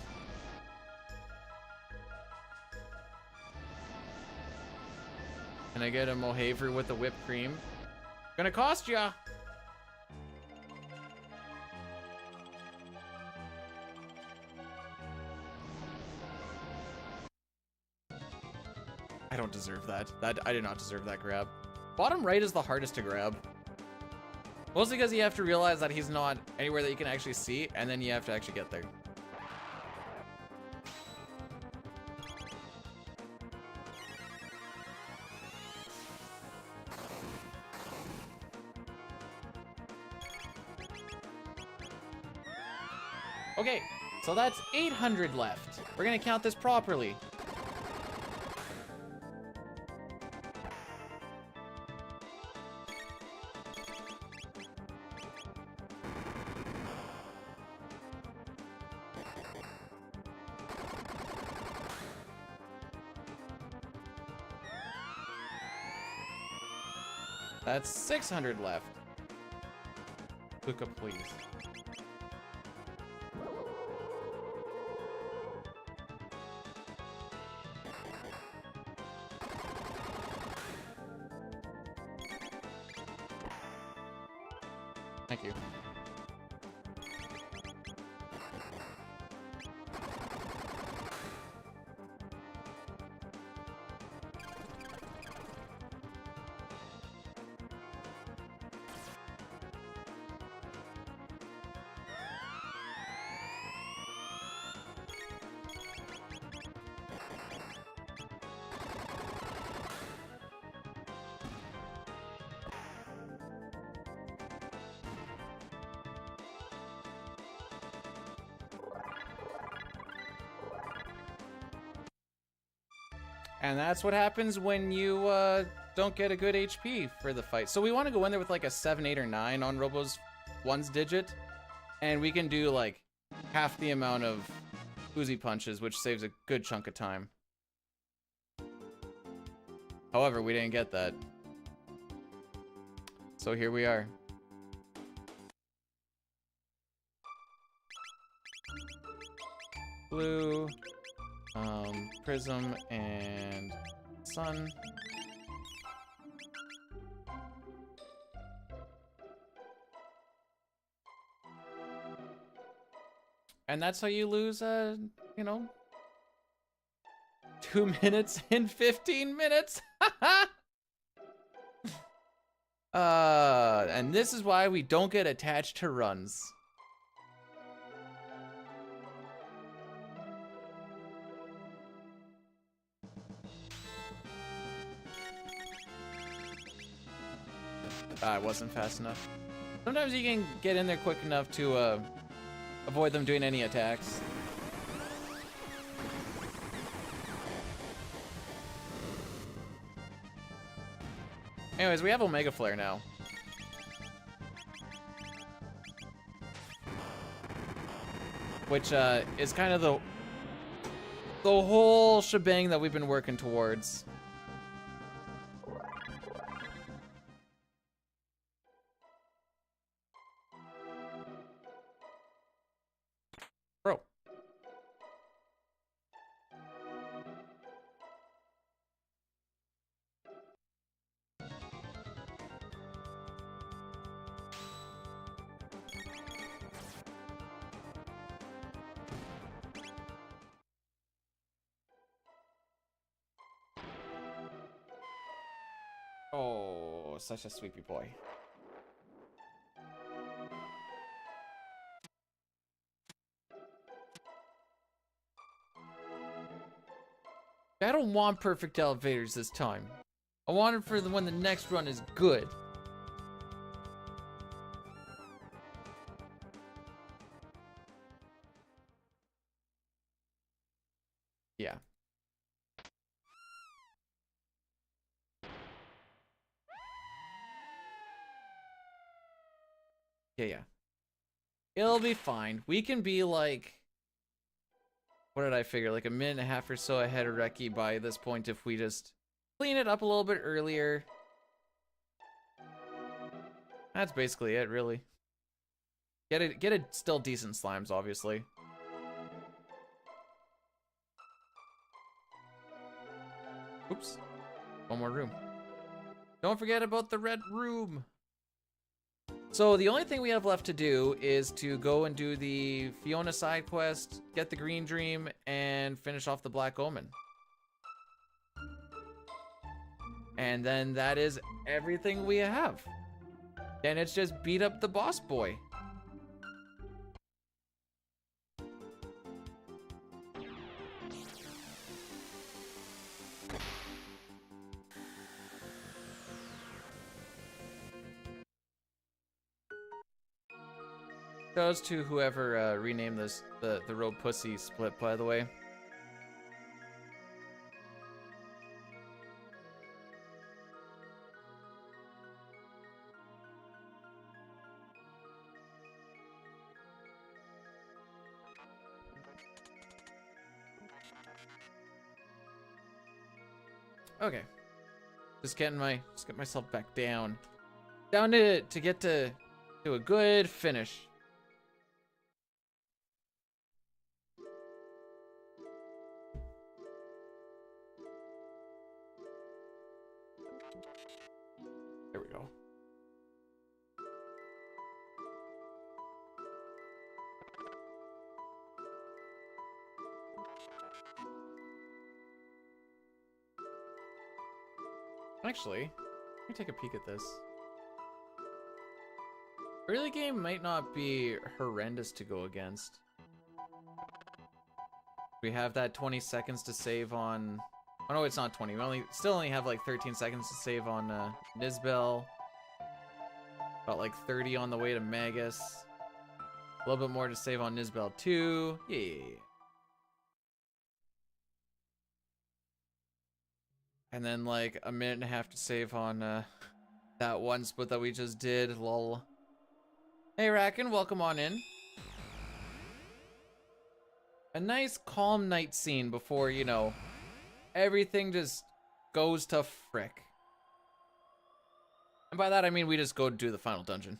Can I get a Mohaver with the whipped cream? Gonna cost ya! I don't deserve that. I did not deserve that grab. Bottom right is the hardest to grab. Mostly because you have to realize that he's not anywhere that you can actually see, and then you have to actually get there. Okay, so that's 800 left. We're gonna count this properly. That's 600 left. Luca, please. Thank you. And that's what happens when you don't get a good HP for the fight. So we want to go in there with like a 7, 8, or 9 on Robo's ones digit. And we can do like half the amount of Uzi punches, which saves a good chunk of time. However, we didn't get that. So here we are. Blue. Prism and Sun. And that's how you lose, you know, 2 minutes and 15 minutes. And this is why we don't get attached to runs. It wasn't fast enough. Sometimes you can get in there quick enough to avoid them doing any attacks. Anyways, we have Omega Flare now. Which is kind of the whole shebang that we've been working towards. Bro. Oh, such a sweepy boy. I don't want perfect elevators this time. I want it for when the next run is good. Yeah. Yeah. It'll be fine. We can be like... What did I figure? Like a minute and a half or so ahead of Reki by this point if we just clean it up a little bit earlier. That's basically it, really. Get it still decent slimes, obviously. Oops. One more room. Don't forget about the red room. So the only thing we have left to do is to go and do the Fiona side quest, get the green dream, and finish off the black omen. And then that is everything we have. Then it's just beat up the boss boy. Shout outs to whoever renamed this the Road Pussy split, by the way. Okay. Just get myself back down. Down to get to a good finish. There we go. Actually, let me take a peek at this. Early game might not be horrendous to go against. We have that 20 seconds to save on... Oh no, it's not 20. We still only have like 13 seconds to save on Nisbel. About like 30 on the way to Magus. A little bit more to save on Nisbel too. Yeah. And then like a minute and a half to save on that one split that we just did. Lol. Hey Racken, welcome on in. A nice calm night scene before, you know, everything just goes to frick. And by that I mean we just go do the final dungeon.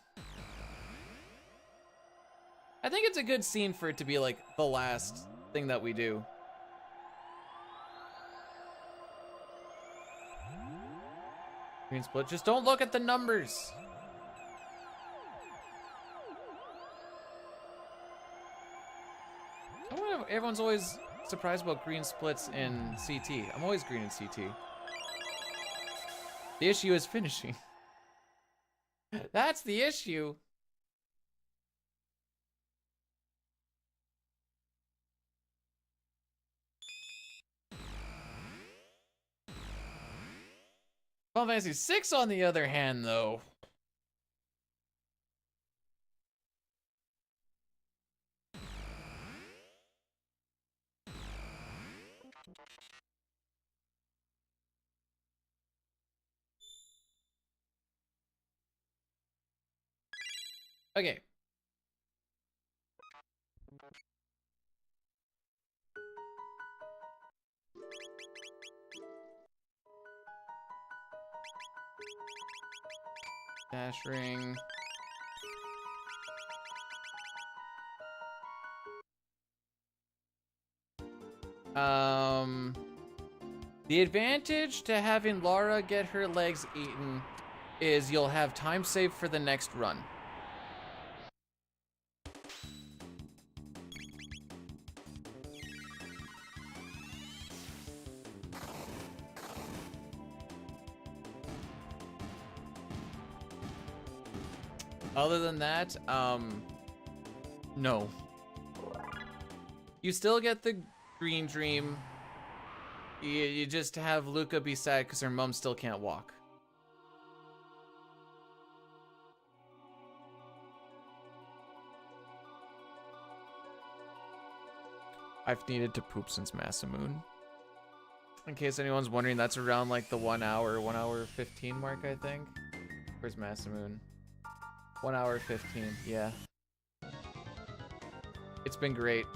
I think it's a good scene for it to be like the last thing that we do. Green split, just don't look at the numbers. Everyone's always surprised about green splits in CT. I'm always green in CT. The issue is finishing. That's the issue. Final Fantasy VI, on the other hand, though. Okay. Dash ring. The advantage to having Lara get her legs eaten is you'll have time saved for the next run. Other than that, no. You still get the green dream. You just have Luca be sad because her mom still can't walk. I've needed to poop since Masamune. In case anyone's wondering, that's around like the 1 hour 15 mark, I think. Where's Masamune? 1 hour 15, yeah. It's been great.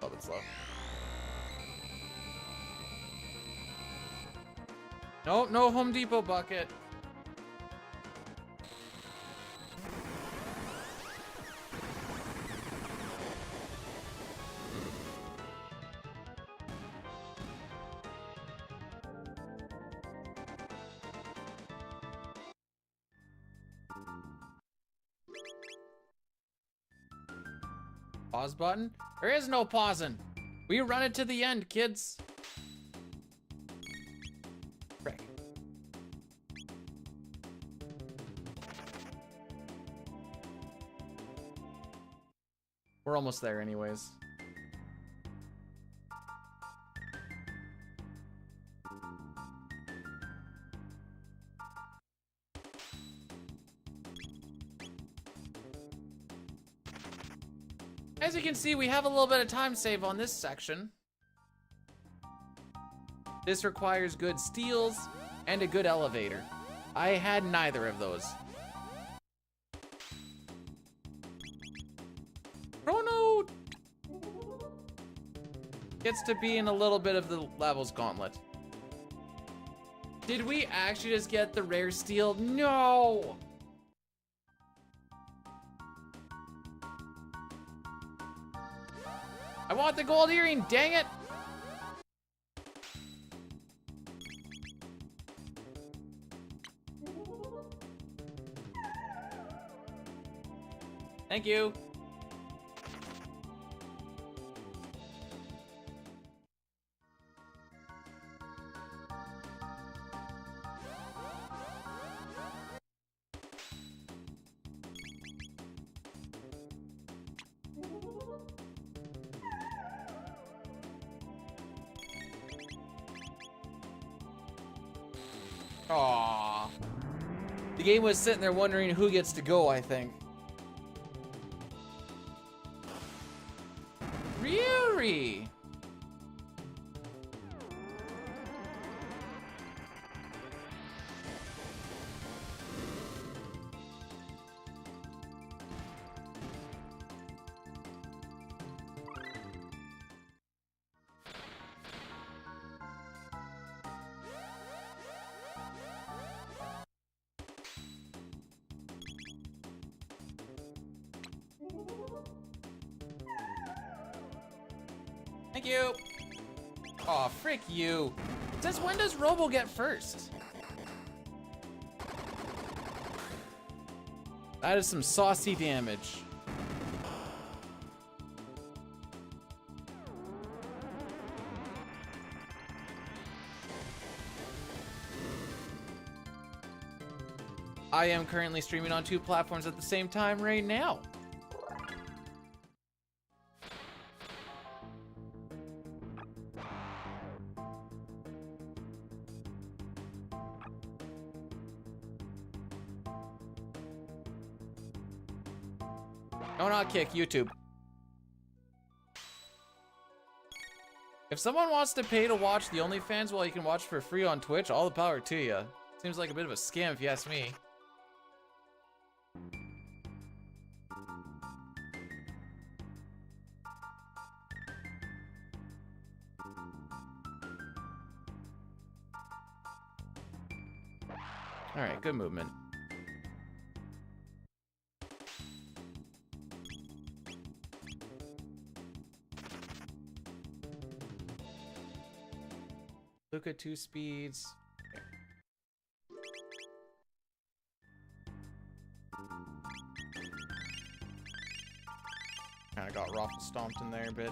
Oh, that's slow. Nope, no Home Depot bucket. Pause button? There is no pausing. We run it to the end, kids. Frick. We're almost there anyways. As you can see, we have a little bit of time save on this section. This requires good steals and a good elevator. I had neither of those. Chrono gets to be in a little bit of the levels gauntlet. Did we actually just get the rare steal? No! I want the gold earring, dang it! Thank you. Aww. The game was sitting there wondering who gets to go, I think. Ryuri! Thank you. Aw, frick you. Since when does Robo get first? That is some saucy damage. I am currently streaming on 2 platforms at the same time right now. No, not kick, YouTube. If someone wants to pay to watch the OnlyFans while you can watch for free on Twitch, all the power to you. Seems like a bit of a scam if you ask me. All right, good movement. Luca 2 speeds. Kinda got raffle stomped in there a bit.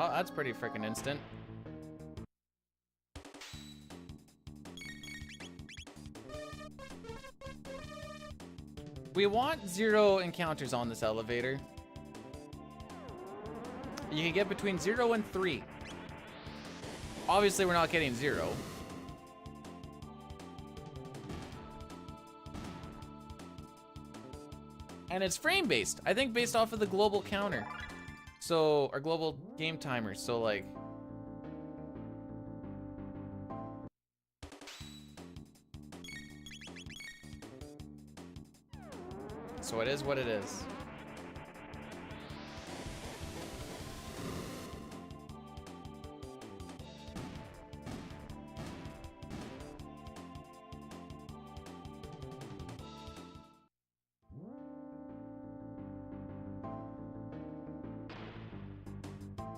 Oh, that's pretty freaking instant. We want 0 encounters on this elevator. You can get between 0 and 3. Obviously, we're not getting 0. And it's frame-based. I think based off of the global counter. So, our global game timer. So, like... So it is what it is.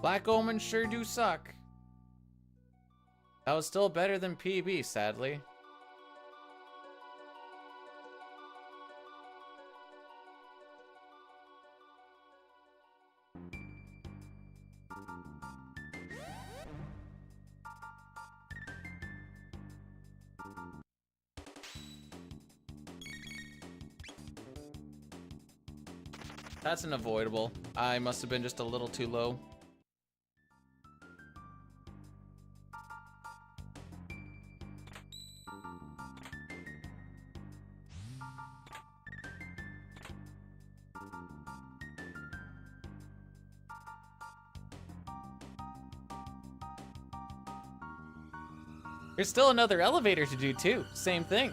Black Omen sure do suck. That was still better than PB, sadly. That's an avoidable. I must have been just a little too low. There's still another elevator to do too. Same thing.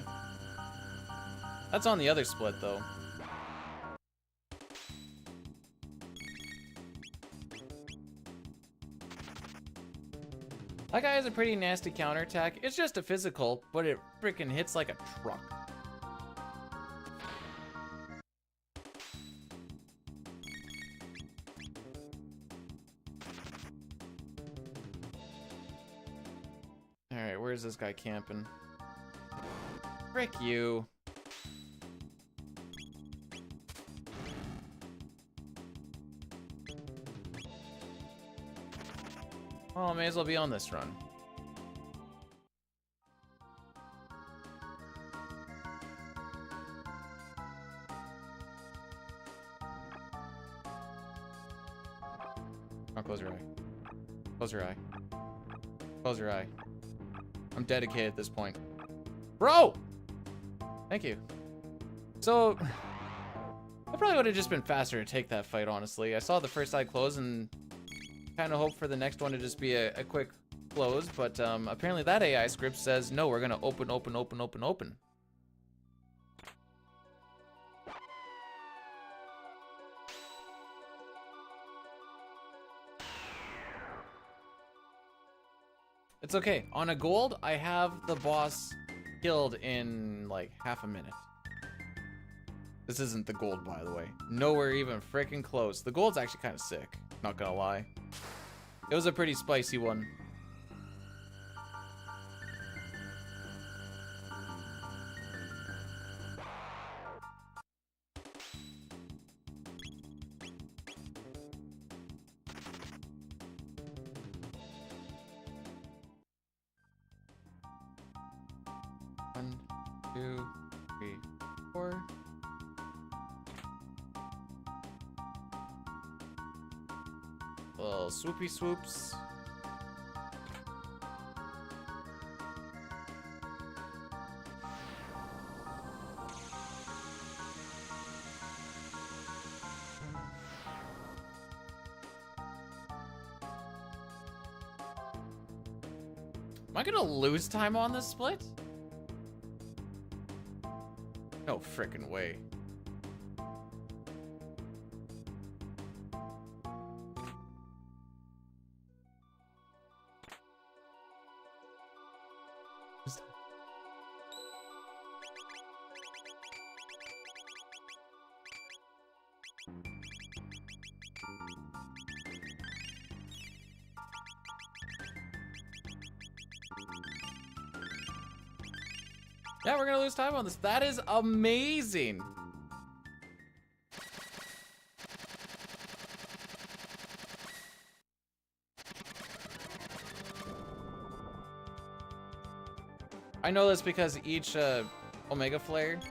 That's on the other split though. That guy has a pretty nasty counterattack. It's just a physical, but it freaking hits like a truck. Alright, where's this guy camping? Frick you. Well, I may as well be on this run. Oh, close your eye. Close your eye. Close your eye. I'm dedicated at this point. Bro! Thank you. So, I probably would have just been faster to take that fight, honestly. I saw the first eye close and kind of hope for the next one to just be a quick close, but apparently that AI script says, no, we're gonna open, open, open, open, open. It's okay. On a gold, I have the boss killed in like half a minute. This isn't the gold, by the way. Nowhere even freaking close. The gold's actually kind of sick, not gonna lie. It was a pretty spicy one. One, two, three, four. Little swoopy swoops. Am I gonna lose time on this split? No frickin' way. Yeah, we're gonna lose time on this. That is amazing. I know this because each Omega Flare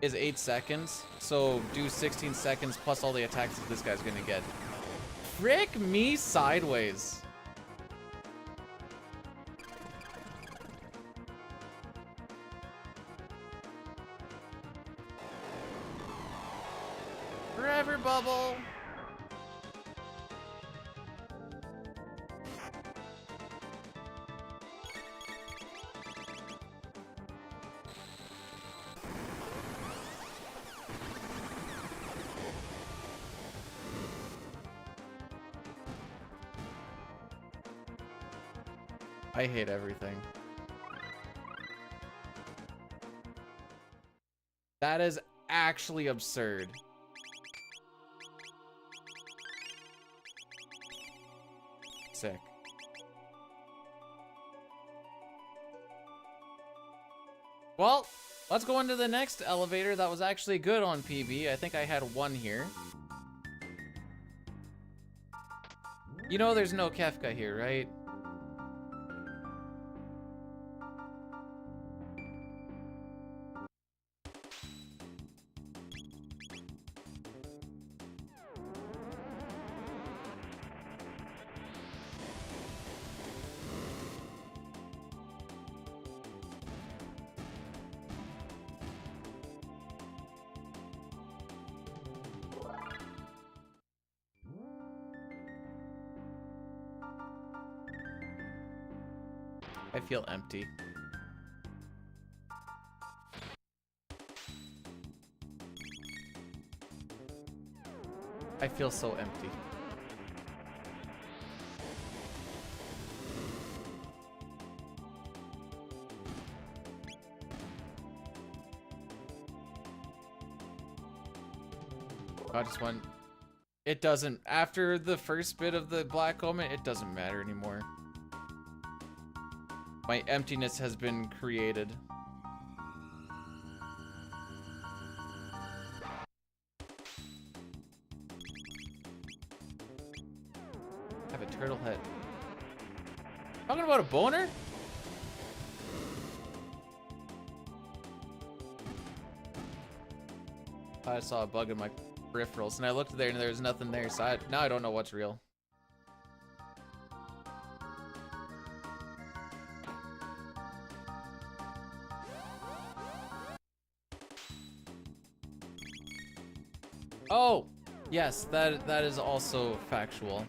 is 8 seconds, so do 16 seconds plus all the attacks that this guy's gonna get. Frick me sideways. Forever bubble. I hate everything. That is actually absurd. Sick. Well, let's go into the next elevator that was actually good on PB. I think I had one here. You know there's no Kefka here, right? I feel empty. I feel so empty. I just want... It doesn't... After the first bit of the Black Omen, it doesn't matter anymore. My emptiness has been created. I have a turtle head. Talking about a boner? I saw a bug in my peripherals and I looked there and there was nothing there, so now I don't know what's real. Oh, yes, that is also factual.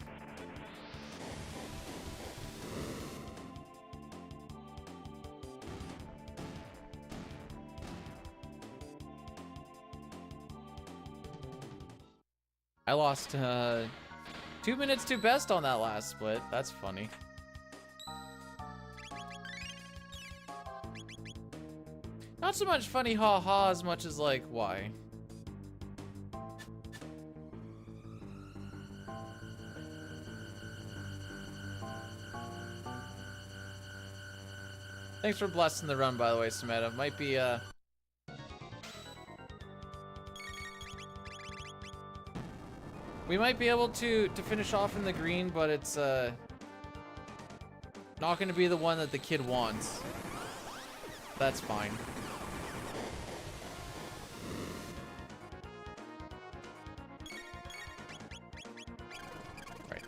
I lost 2 minutes to best on that last split. That's funny. Not so much funny haha as much as like why. Thanks for blessing the run, by the way, Sameta. Might be, we might be able to finish off in the green, but it's, not gonna be the one that the kid wants. That's fine. Right.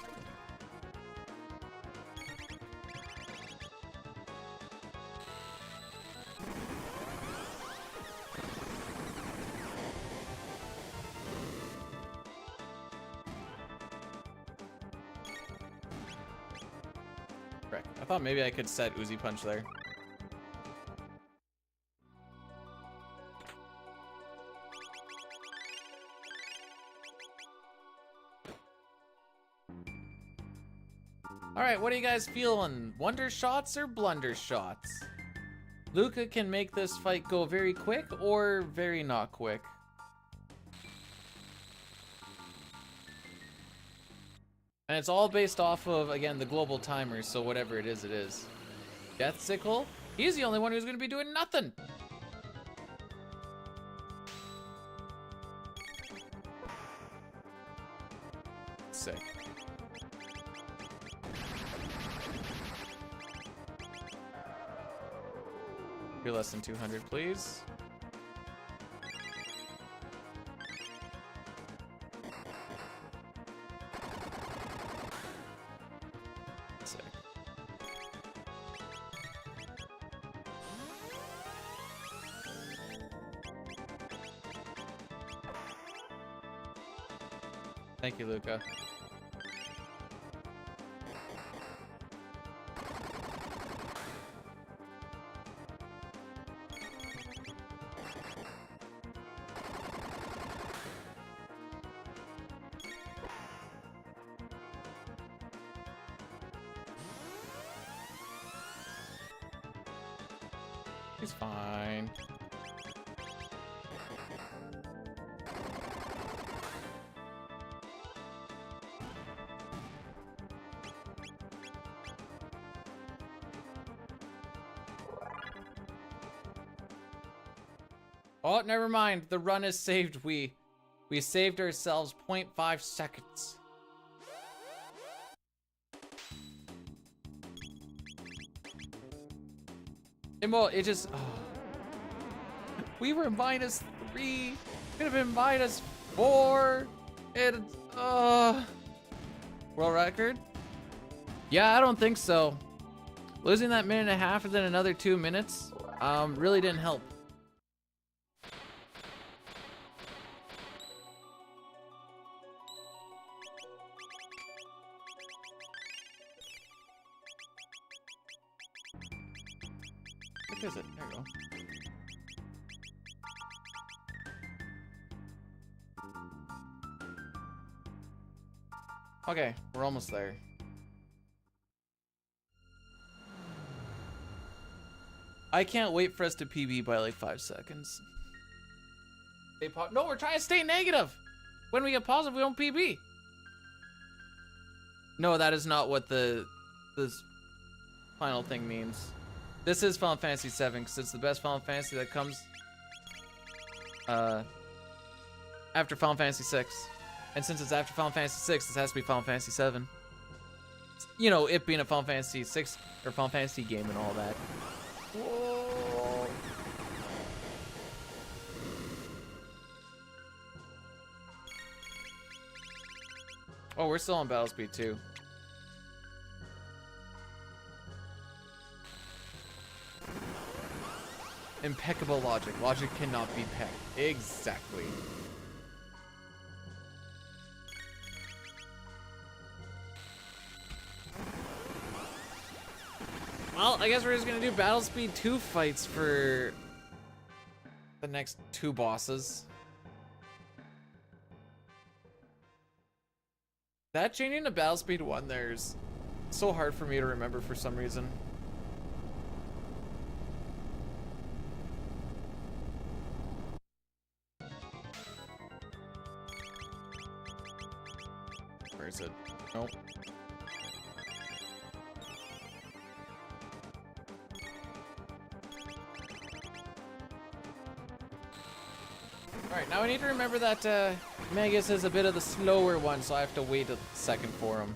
Correct. I thought maybe I could set Uzi Punch there. Alright, what are you guys feeling? Wonder shots or blunder shots? Luca can make this fight go very quick or very not quick. And it's all based off of, again, the global timer, so whatever it is, it is. Death Sickle? He's the only one who's gonna be doing nothing! Sick. Be less than 200, please. Sick. Thank you, Luca. He's fine. Oh, never mind. The run is saved. We saved ourselves 0.5 seconds. And well, it just... oh. We were -3. Could have been -4. And... World record? Yeah, I don't think so. Losing that minute and a half and then another 2 minutes really didn't help. Where is it? There we go. Okay, we're almost there. I can't wait for us to PB by like 5 seconds. No, we're trying to stay negative. When we get positive, we don't PB. No, that is not what this final thing means. This is Final Fantasy VII because it's the best Final Fantasy that comes after Final Fantasy VI. And since it's after Final Fantasy VI, this has to be Final Fantasy VII. You know, it being a Final Fantasy VI or Final Fantasy game and all that. Whoa. Oh, we're still on battle speed too. Impeccable logic. Logic cannot be pegged. Exactly. Well, I guess we're just gonna do battle speed 2 fights for the next 2 bosses. That changing to battle speed 1 there's so hard for me to remember for some reason. Where is it? Nope. Alright, now I need to remember that Magus is a bit of the slower one, so I have to wait a second for him.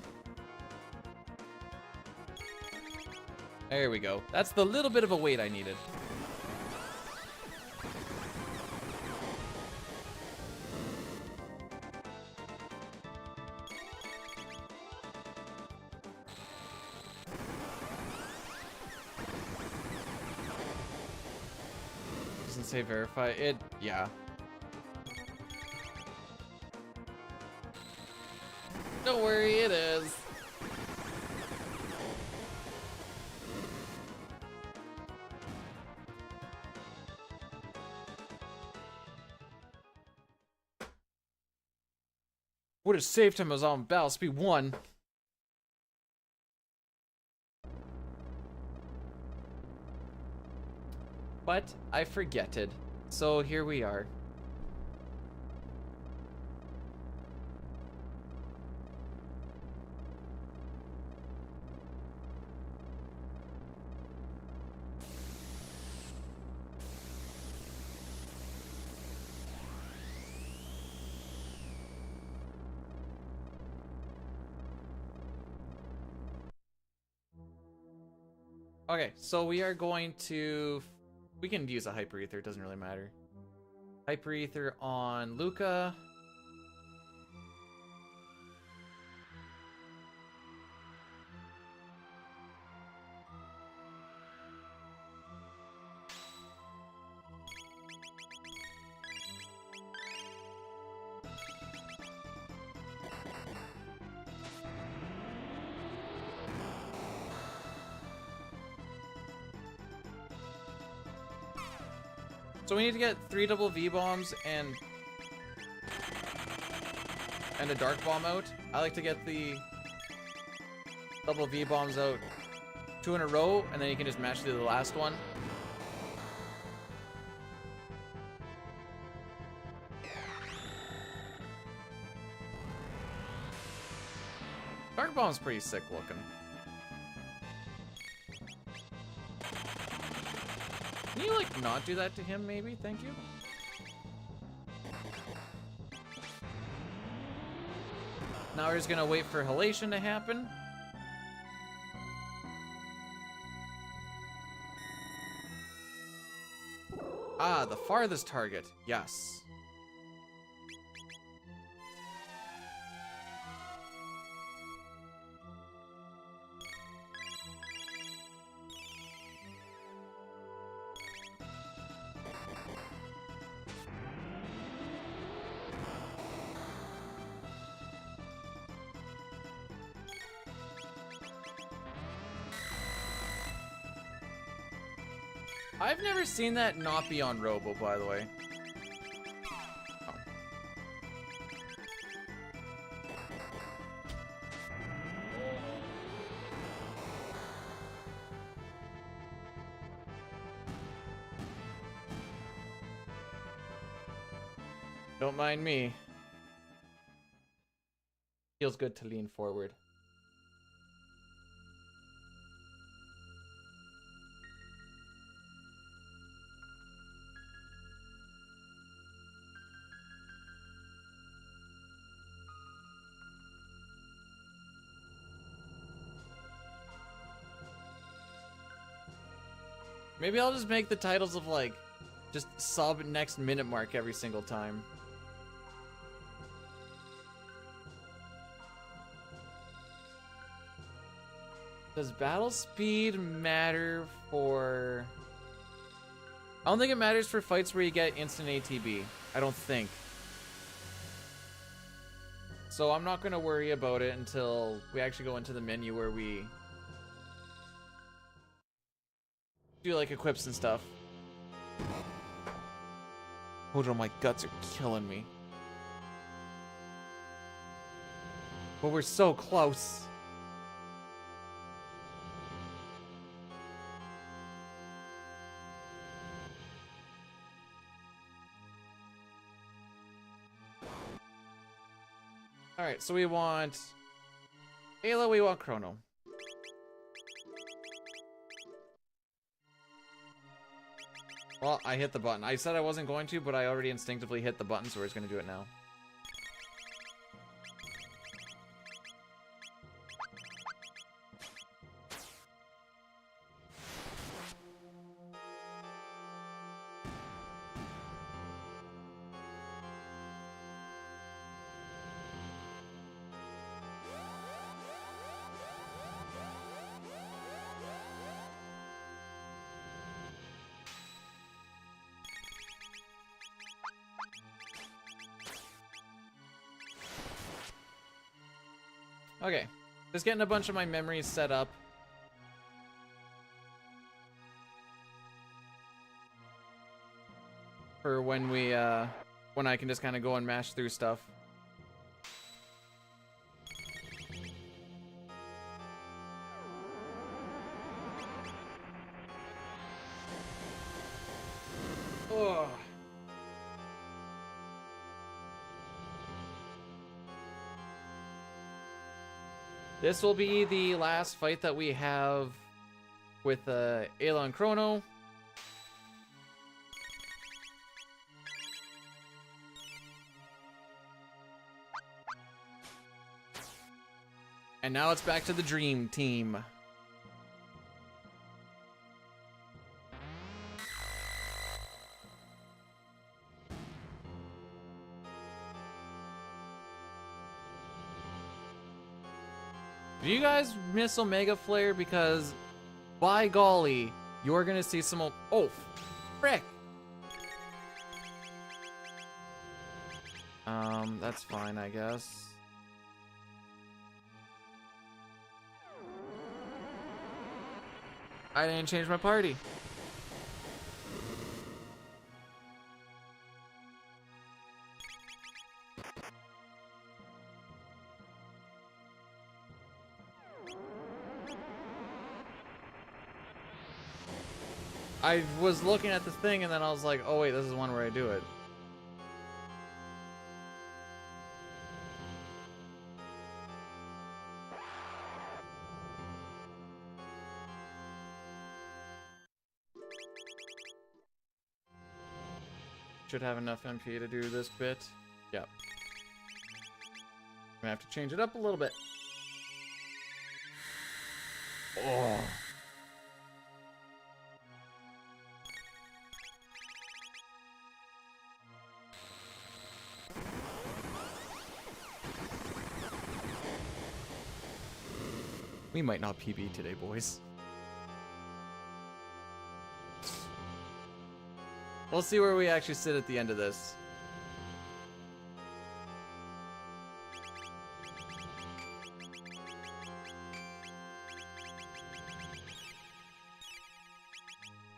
There we go. That's the little bit of a wait I needed. Doesn't say verify. It, yeah. Don't worry, it is. Would have saved him as on battle speed 1. But I forgetted. So here we are. Okay, so we are going to We can use a Hyper Ether, it doesn't really matter. Hyper Ether on Luca. So we need to get 3 double V-bombs and a Dark Bomb out. I like to get the double V-bombs out 2 in a row, and then you can just match through the last one. Dark Bomb's pretty sick looking. Can you, like, not do that to him, maybe? Thank you. Now we're just gonna wait for halation to happen. Ah, the farthest target. Yes. I've never seen that not be on Robo, by the way. Oh. Don't mind me. Feels good to lean forward. Maybe I'll just make the titles of, like, just sub next minute mark every single time. Does battle speed matter for... I don't think it matters for fights where you get instant ATB. I don't think. So I'm not going to worry about it until we actually go into the menu where we do, like, equips and stuff. Hold on, my guts are killing me. But we're so close. Alright, so we want Ayla, we want Chrono. Well, I hit the button. I said I wasn't going to, but I already instinctively hit the button, so we're just going to do it now. Okay, just getting a bunch of my memories set up. For when we, when I can just kind of go and mash through stuff. Ugh. This will be the last fight that we have with Ayla and Chrono. And now it's back to the Dream Team. Do you guys miss Omega Flare? Because, by golly, you're gonna see some. Oh, frick! That's fine, I guess. I didn't change my party. I was looking at the thing and then I was like, oh wait, this is one where I do it. Should have enough MP to do this bit. Yep. I'm gonna have to change it up a little bit. Oh. We might not PB today, boys. We'll see where we actually sit at the end of this.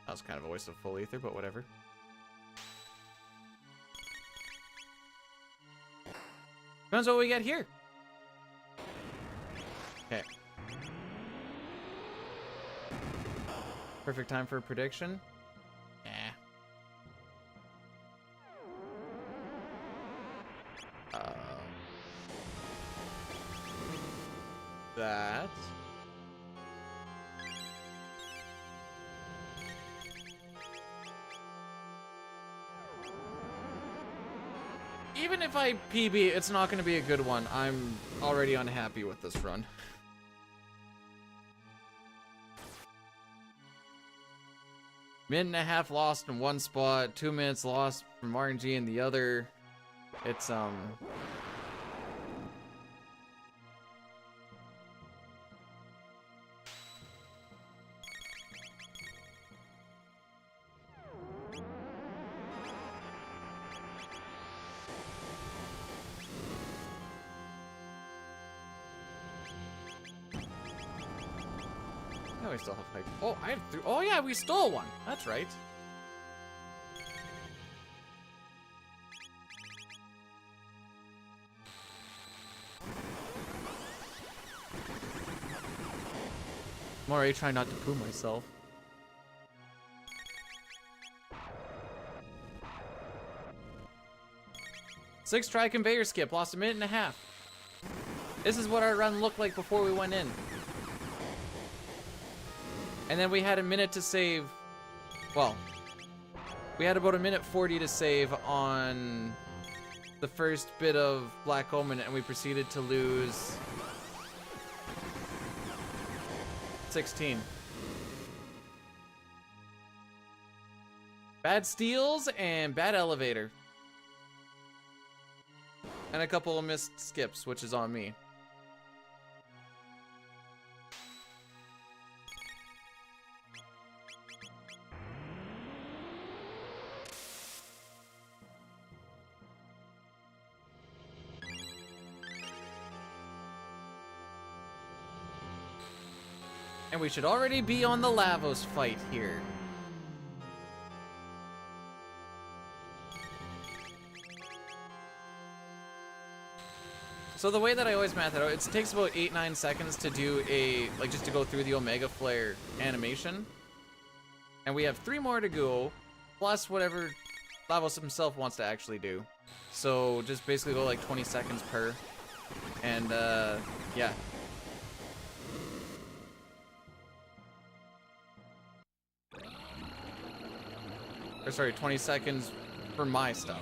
That was kind of a waste of full ether, but whatever. Depends what we get here. Okay. Perfect time for a prediction. That. Even if I PB, it's not going to be a good one. I'm already unhappy with this run. Minute and a half lost in one spot, 2 minutes lost from RNG in the other. It's we still have hype. Oh, I have three. Oh yeah, we stole one. That's right. I'm already trying not to poo myself. Six try conveyor skip. Lost a minute and a half. This is what our run looked like before we went in. And then we had a minute to save. Well, we had about a minute 40 to save on the first bit of Black Omen, and we proceeded to lose 16. Bad steals and bad elevator. And a couple of missed skips, which is on me. And we should already be on the Lavos fight here. So the way that I always math it out, it takes about 8-9 seconds to do a, like, just to go through the Omega Flare animation. And we have 3 more to go, plus whatever Lavos himself wants to actually do. So just basically go like 20 seconds per. And, yeah. Or sorry, 20 seconds for my stuff.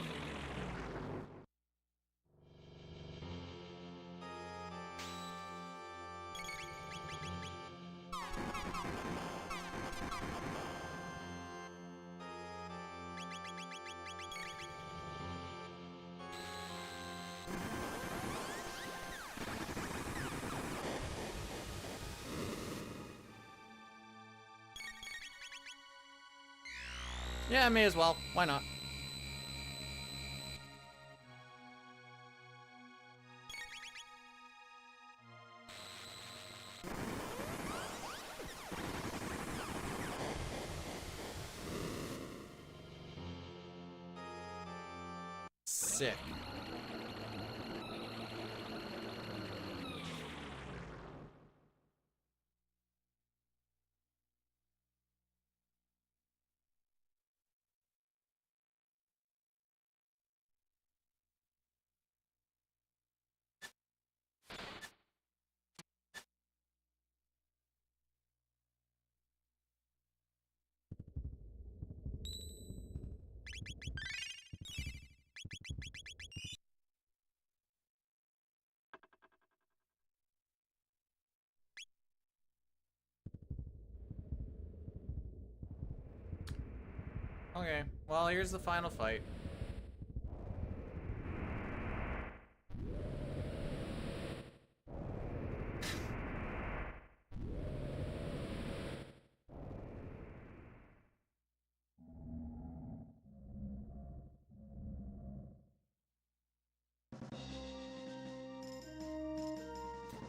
Yeah, may as well. Why not? Sick. Okay, well, here's the final fight.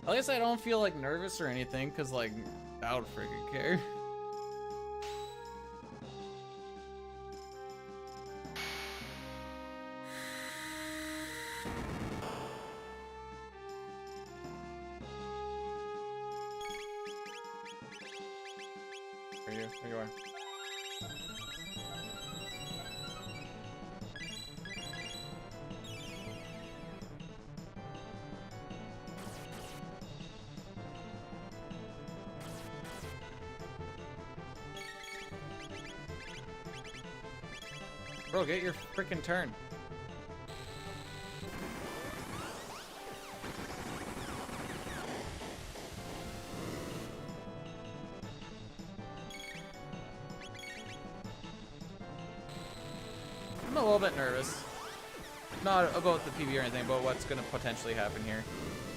At least I don't feel like nervous or anything, cause like, I would freaking care. There you are. Bro, get your freaking turn. I'm a little bit nervous. Not about the PB or anything, but what's gonna potentially happen here.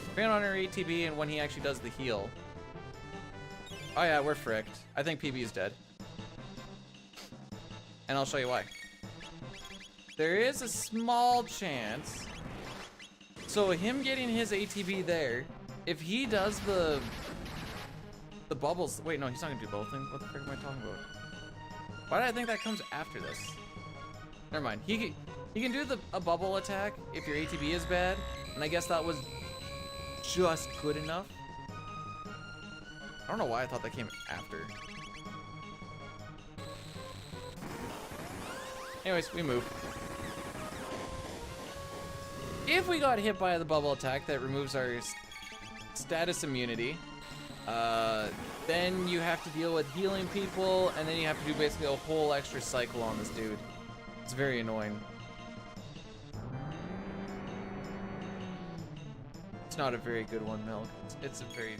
Depending on our ATB and when he actually does the heal. Oh yeah, we're fricked. I think PB is dead. And I'll show you why. There is a small chance. So him getting his ATB there, if he does the bubbles, wait, no, he's not gonna do both things. What the frick am I talking about? Why did I think that comes after this? Never mind. He can do a bubble attack if your ATB is bad, and I guess that was just good enough. I don't know why I thought that came after. Anyways, we move. If we got hit by the bubble attack that removes our status immunity, then you have to deal with healing people, and then you have to do basically a whole extra cycle on this dude. It's very annoying. It's not a very good one, Milk. It's a very...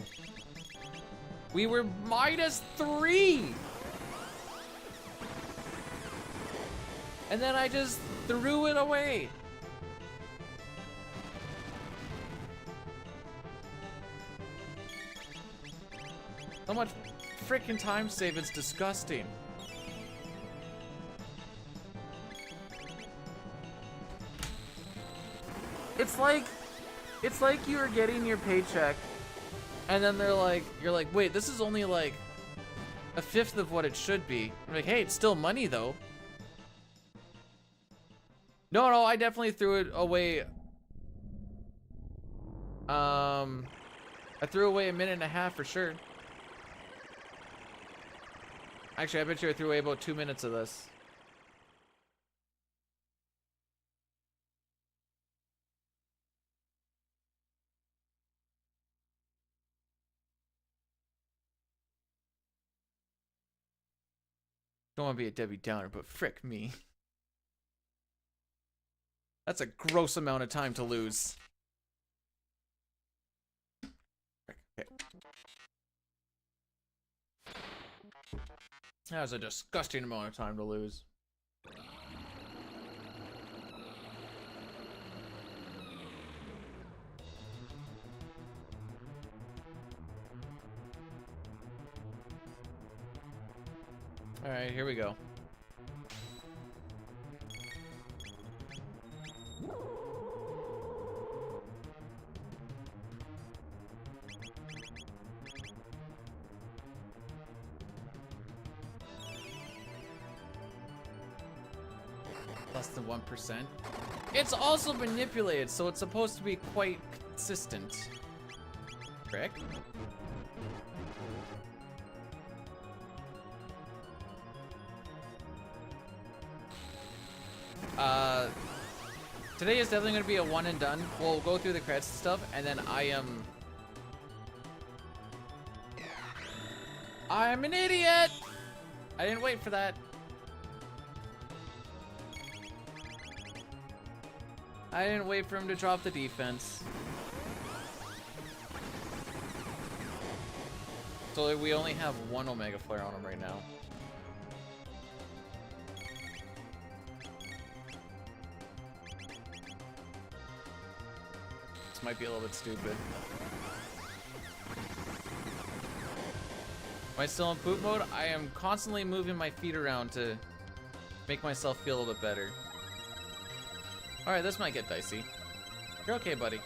We were -3! And then I just threw it away. So much freaking time save, it's disgusting. It's like you were getting your paycheck and then you're like, wait, this is only like 1/5 of what it should be. I'm like, hey, it's still money though. No, I definitely threw it away. I threw away 1.5 minutes for sure. Actually, I bet you I threw away about 2 minutes of this. Don't want to be a Debbie Downer, but frick me. That's a gross amount of time to lose. Okay. That was a disgusting amount of time to lose. Alright, here we go. less than 1%. It's also manipulated, so it's supposed to be quite consistent. Correct? Today is definitely going to be a one and done. We'll go through the credits and stuff, and then I'm an idiot! I didn't wait for that. I didn't wait for him to drop the defense. So we only have one Omega Flare on him right now. This might be a little bit stupid. Am I still in poop mode? I am constantly moving my feet around to make myself feel a little bit better. Alright, this might get dicey. You're okay, buddy.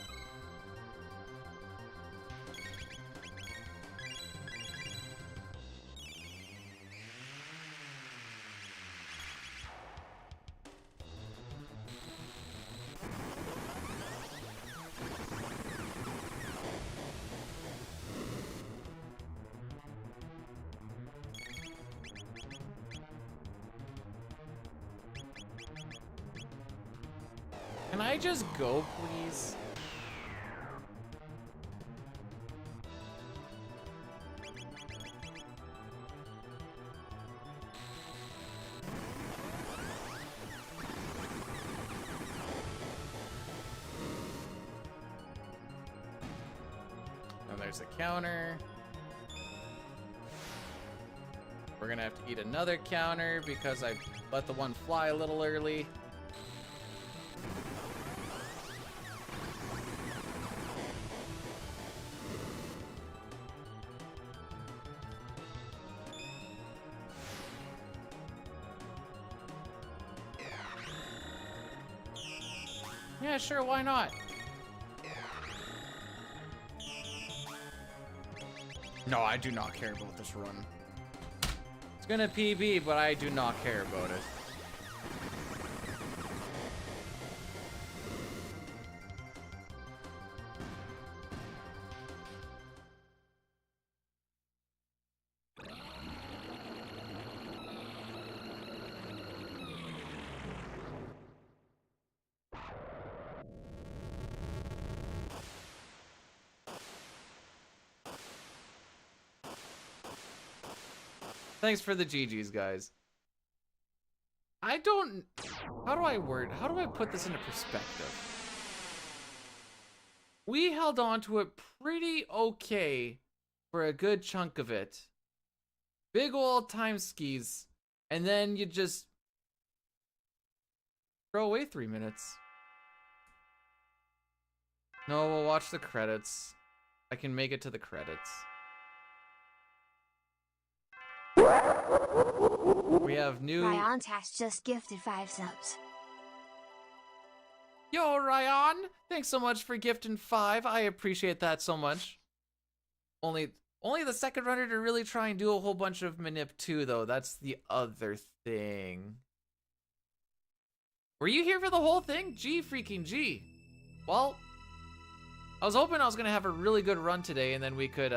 Can I just go, please? And there's a counter. We're gonna have to eat another counter because I let the one fly a little early. Yeah, sure, why not? No, I do not care about this run. It's gonna PB, but I do not care about it. Thanks for the GGs, guys. How do I put this into perspective? We held on to it pretty okay for a good chunk of it. Big old time skis, and then you just throw away 3 minutes. No, we'll watch the credits. I can make it to the credits. We have new... Ryan has just gifted 5 subs. Yo, Ryan! Thanks so much for gifting 5. I appreciate that so much. Only the second runner to really try and do a whole bunch of manip too, though. That's the other thing. Were you here for the whole thing? Gee, freaking G. Well, I was hoping I was gonna have a really good run today, and then we could,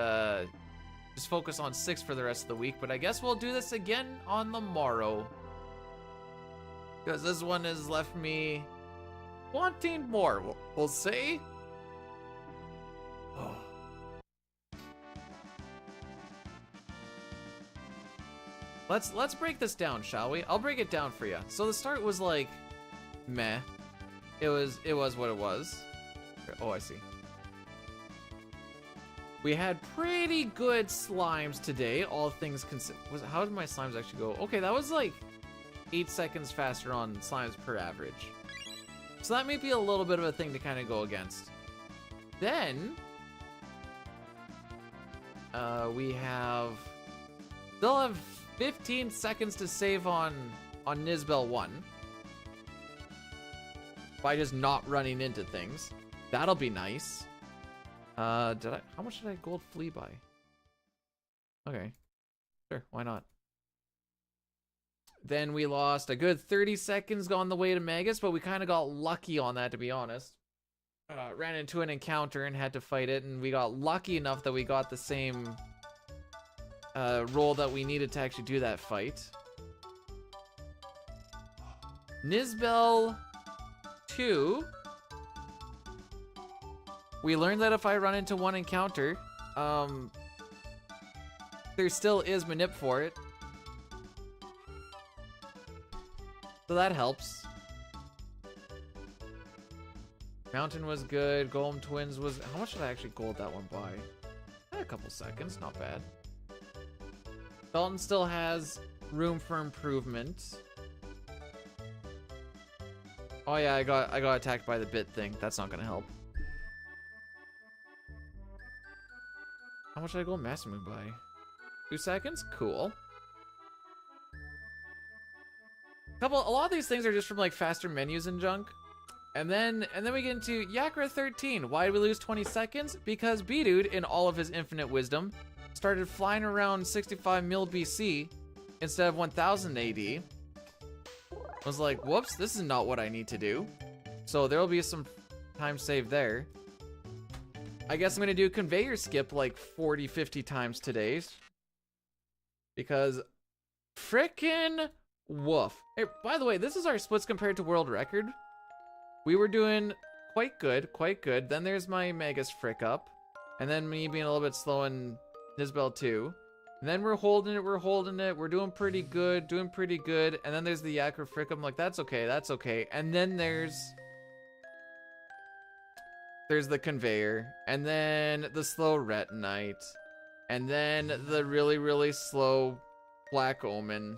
just focus on 6 for the rest of the week, but I guess we'll do this again on the morrow. Because this one has left me wanting more, we'll see. Oh. Let's break this down, shall we? I'll break it down for you. So the start was like, meh. It was what it was. Oh, I see. We had pretty good slimes today, all things considered. How did my slimes actually go? Okay, that was like 8 seconds faster on slimes per average. So that may be a little bit of a thing to kind of go against. Then, we still have 15 seconds to save on Nizbel 1. By just not running into things. That'll be nice. How much did I gold flee by? Okay. Sure, why not? Then we lost a good 30 seconds on the way to Magus, but we kind of got lucky on that, to be honest. Ran into an encounter and had to fight it, and we got lucky enough that we got the same roll that we needed to actually do that fight. Nizbel 2. We learned that if I run into one encounter, there still is manip for it. So that helps. Mountain was good. Golem Twins was... How much did I actually gold that one by? A couple seconds, not bad. Dalton still has room for improvement. Oh yeah, I got attacked by the bit thing. That's not gonna help. How much did I go Master Moon by? 2 seconds? Cool. A lot of these things are just from like faster menus and junk. And then we get into Yakra 13. Why did we lose 20 seconds? Because B-Dude, in all of his infinite wisdom, started flying around 65 mil BC instead of 1000 AD. I was like, whoops, this is not what I need to do. So there will be some time saved there. I guess I'm going to do conveyor skip like 40, 50 times today. Because frickin' woof. Hey, by the way, this is our splits compared to world record. We were doing quite good, quite good. Then there's my Magus frick up. And then me being a little bit slow in Nizbel 2. And then we're holding it, we're doing pretty good, And then there's the Yakra frick. I'm like, that's okay. And then there's the conveyor. And then the slow retinite. And then the really, really slow Black Omen.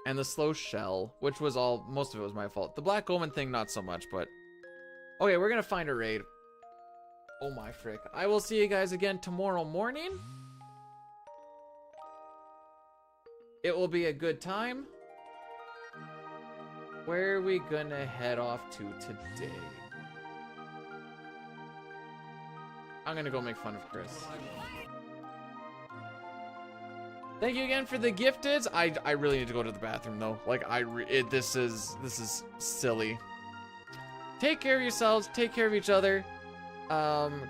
And the slow shell, which was most of it was my fault. The Black Omen thing, not so much, but... Okay, we're gonna find a raid. Oh my frick. I will see you guys again tomorrow morning. It will be a good time. Where are we gonna head off to today? I'm gonna go make fun of Chris. Thank you again for the gifteds. I really need to go to the bathroom though. Like this is silly. Take care of yourselves. Take care of each other.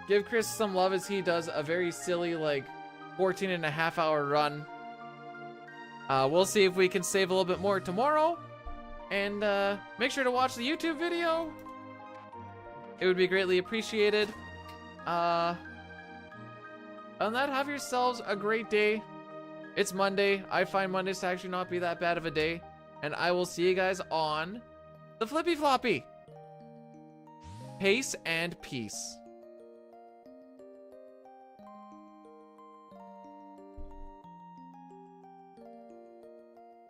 Give Chris some love as he does a very silly like 14.5-hour run. We'll see if we can save a little bit more tomorrow. And make sure to watch the YouTube video. It would be greatly appreciated. Other than that, have yourselves a great day. It's Monday. I find Mondays to actually not be that bad of a day. And I will see you guys on the Flippy Floppy. Pace and peace.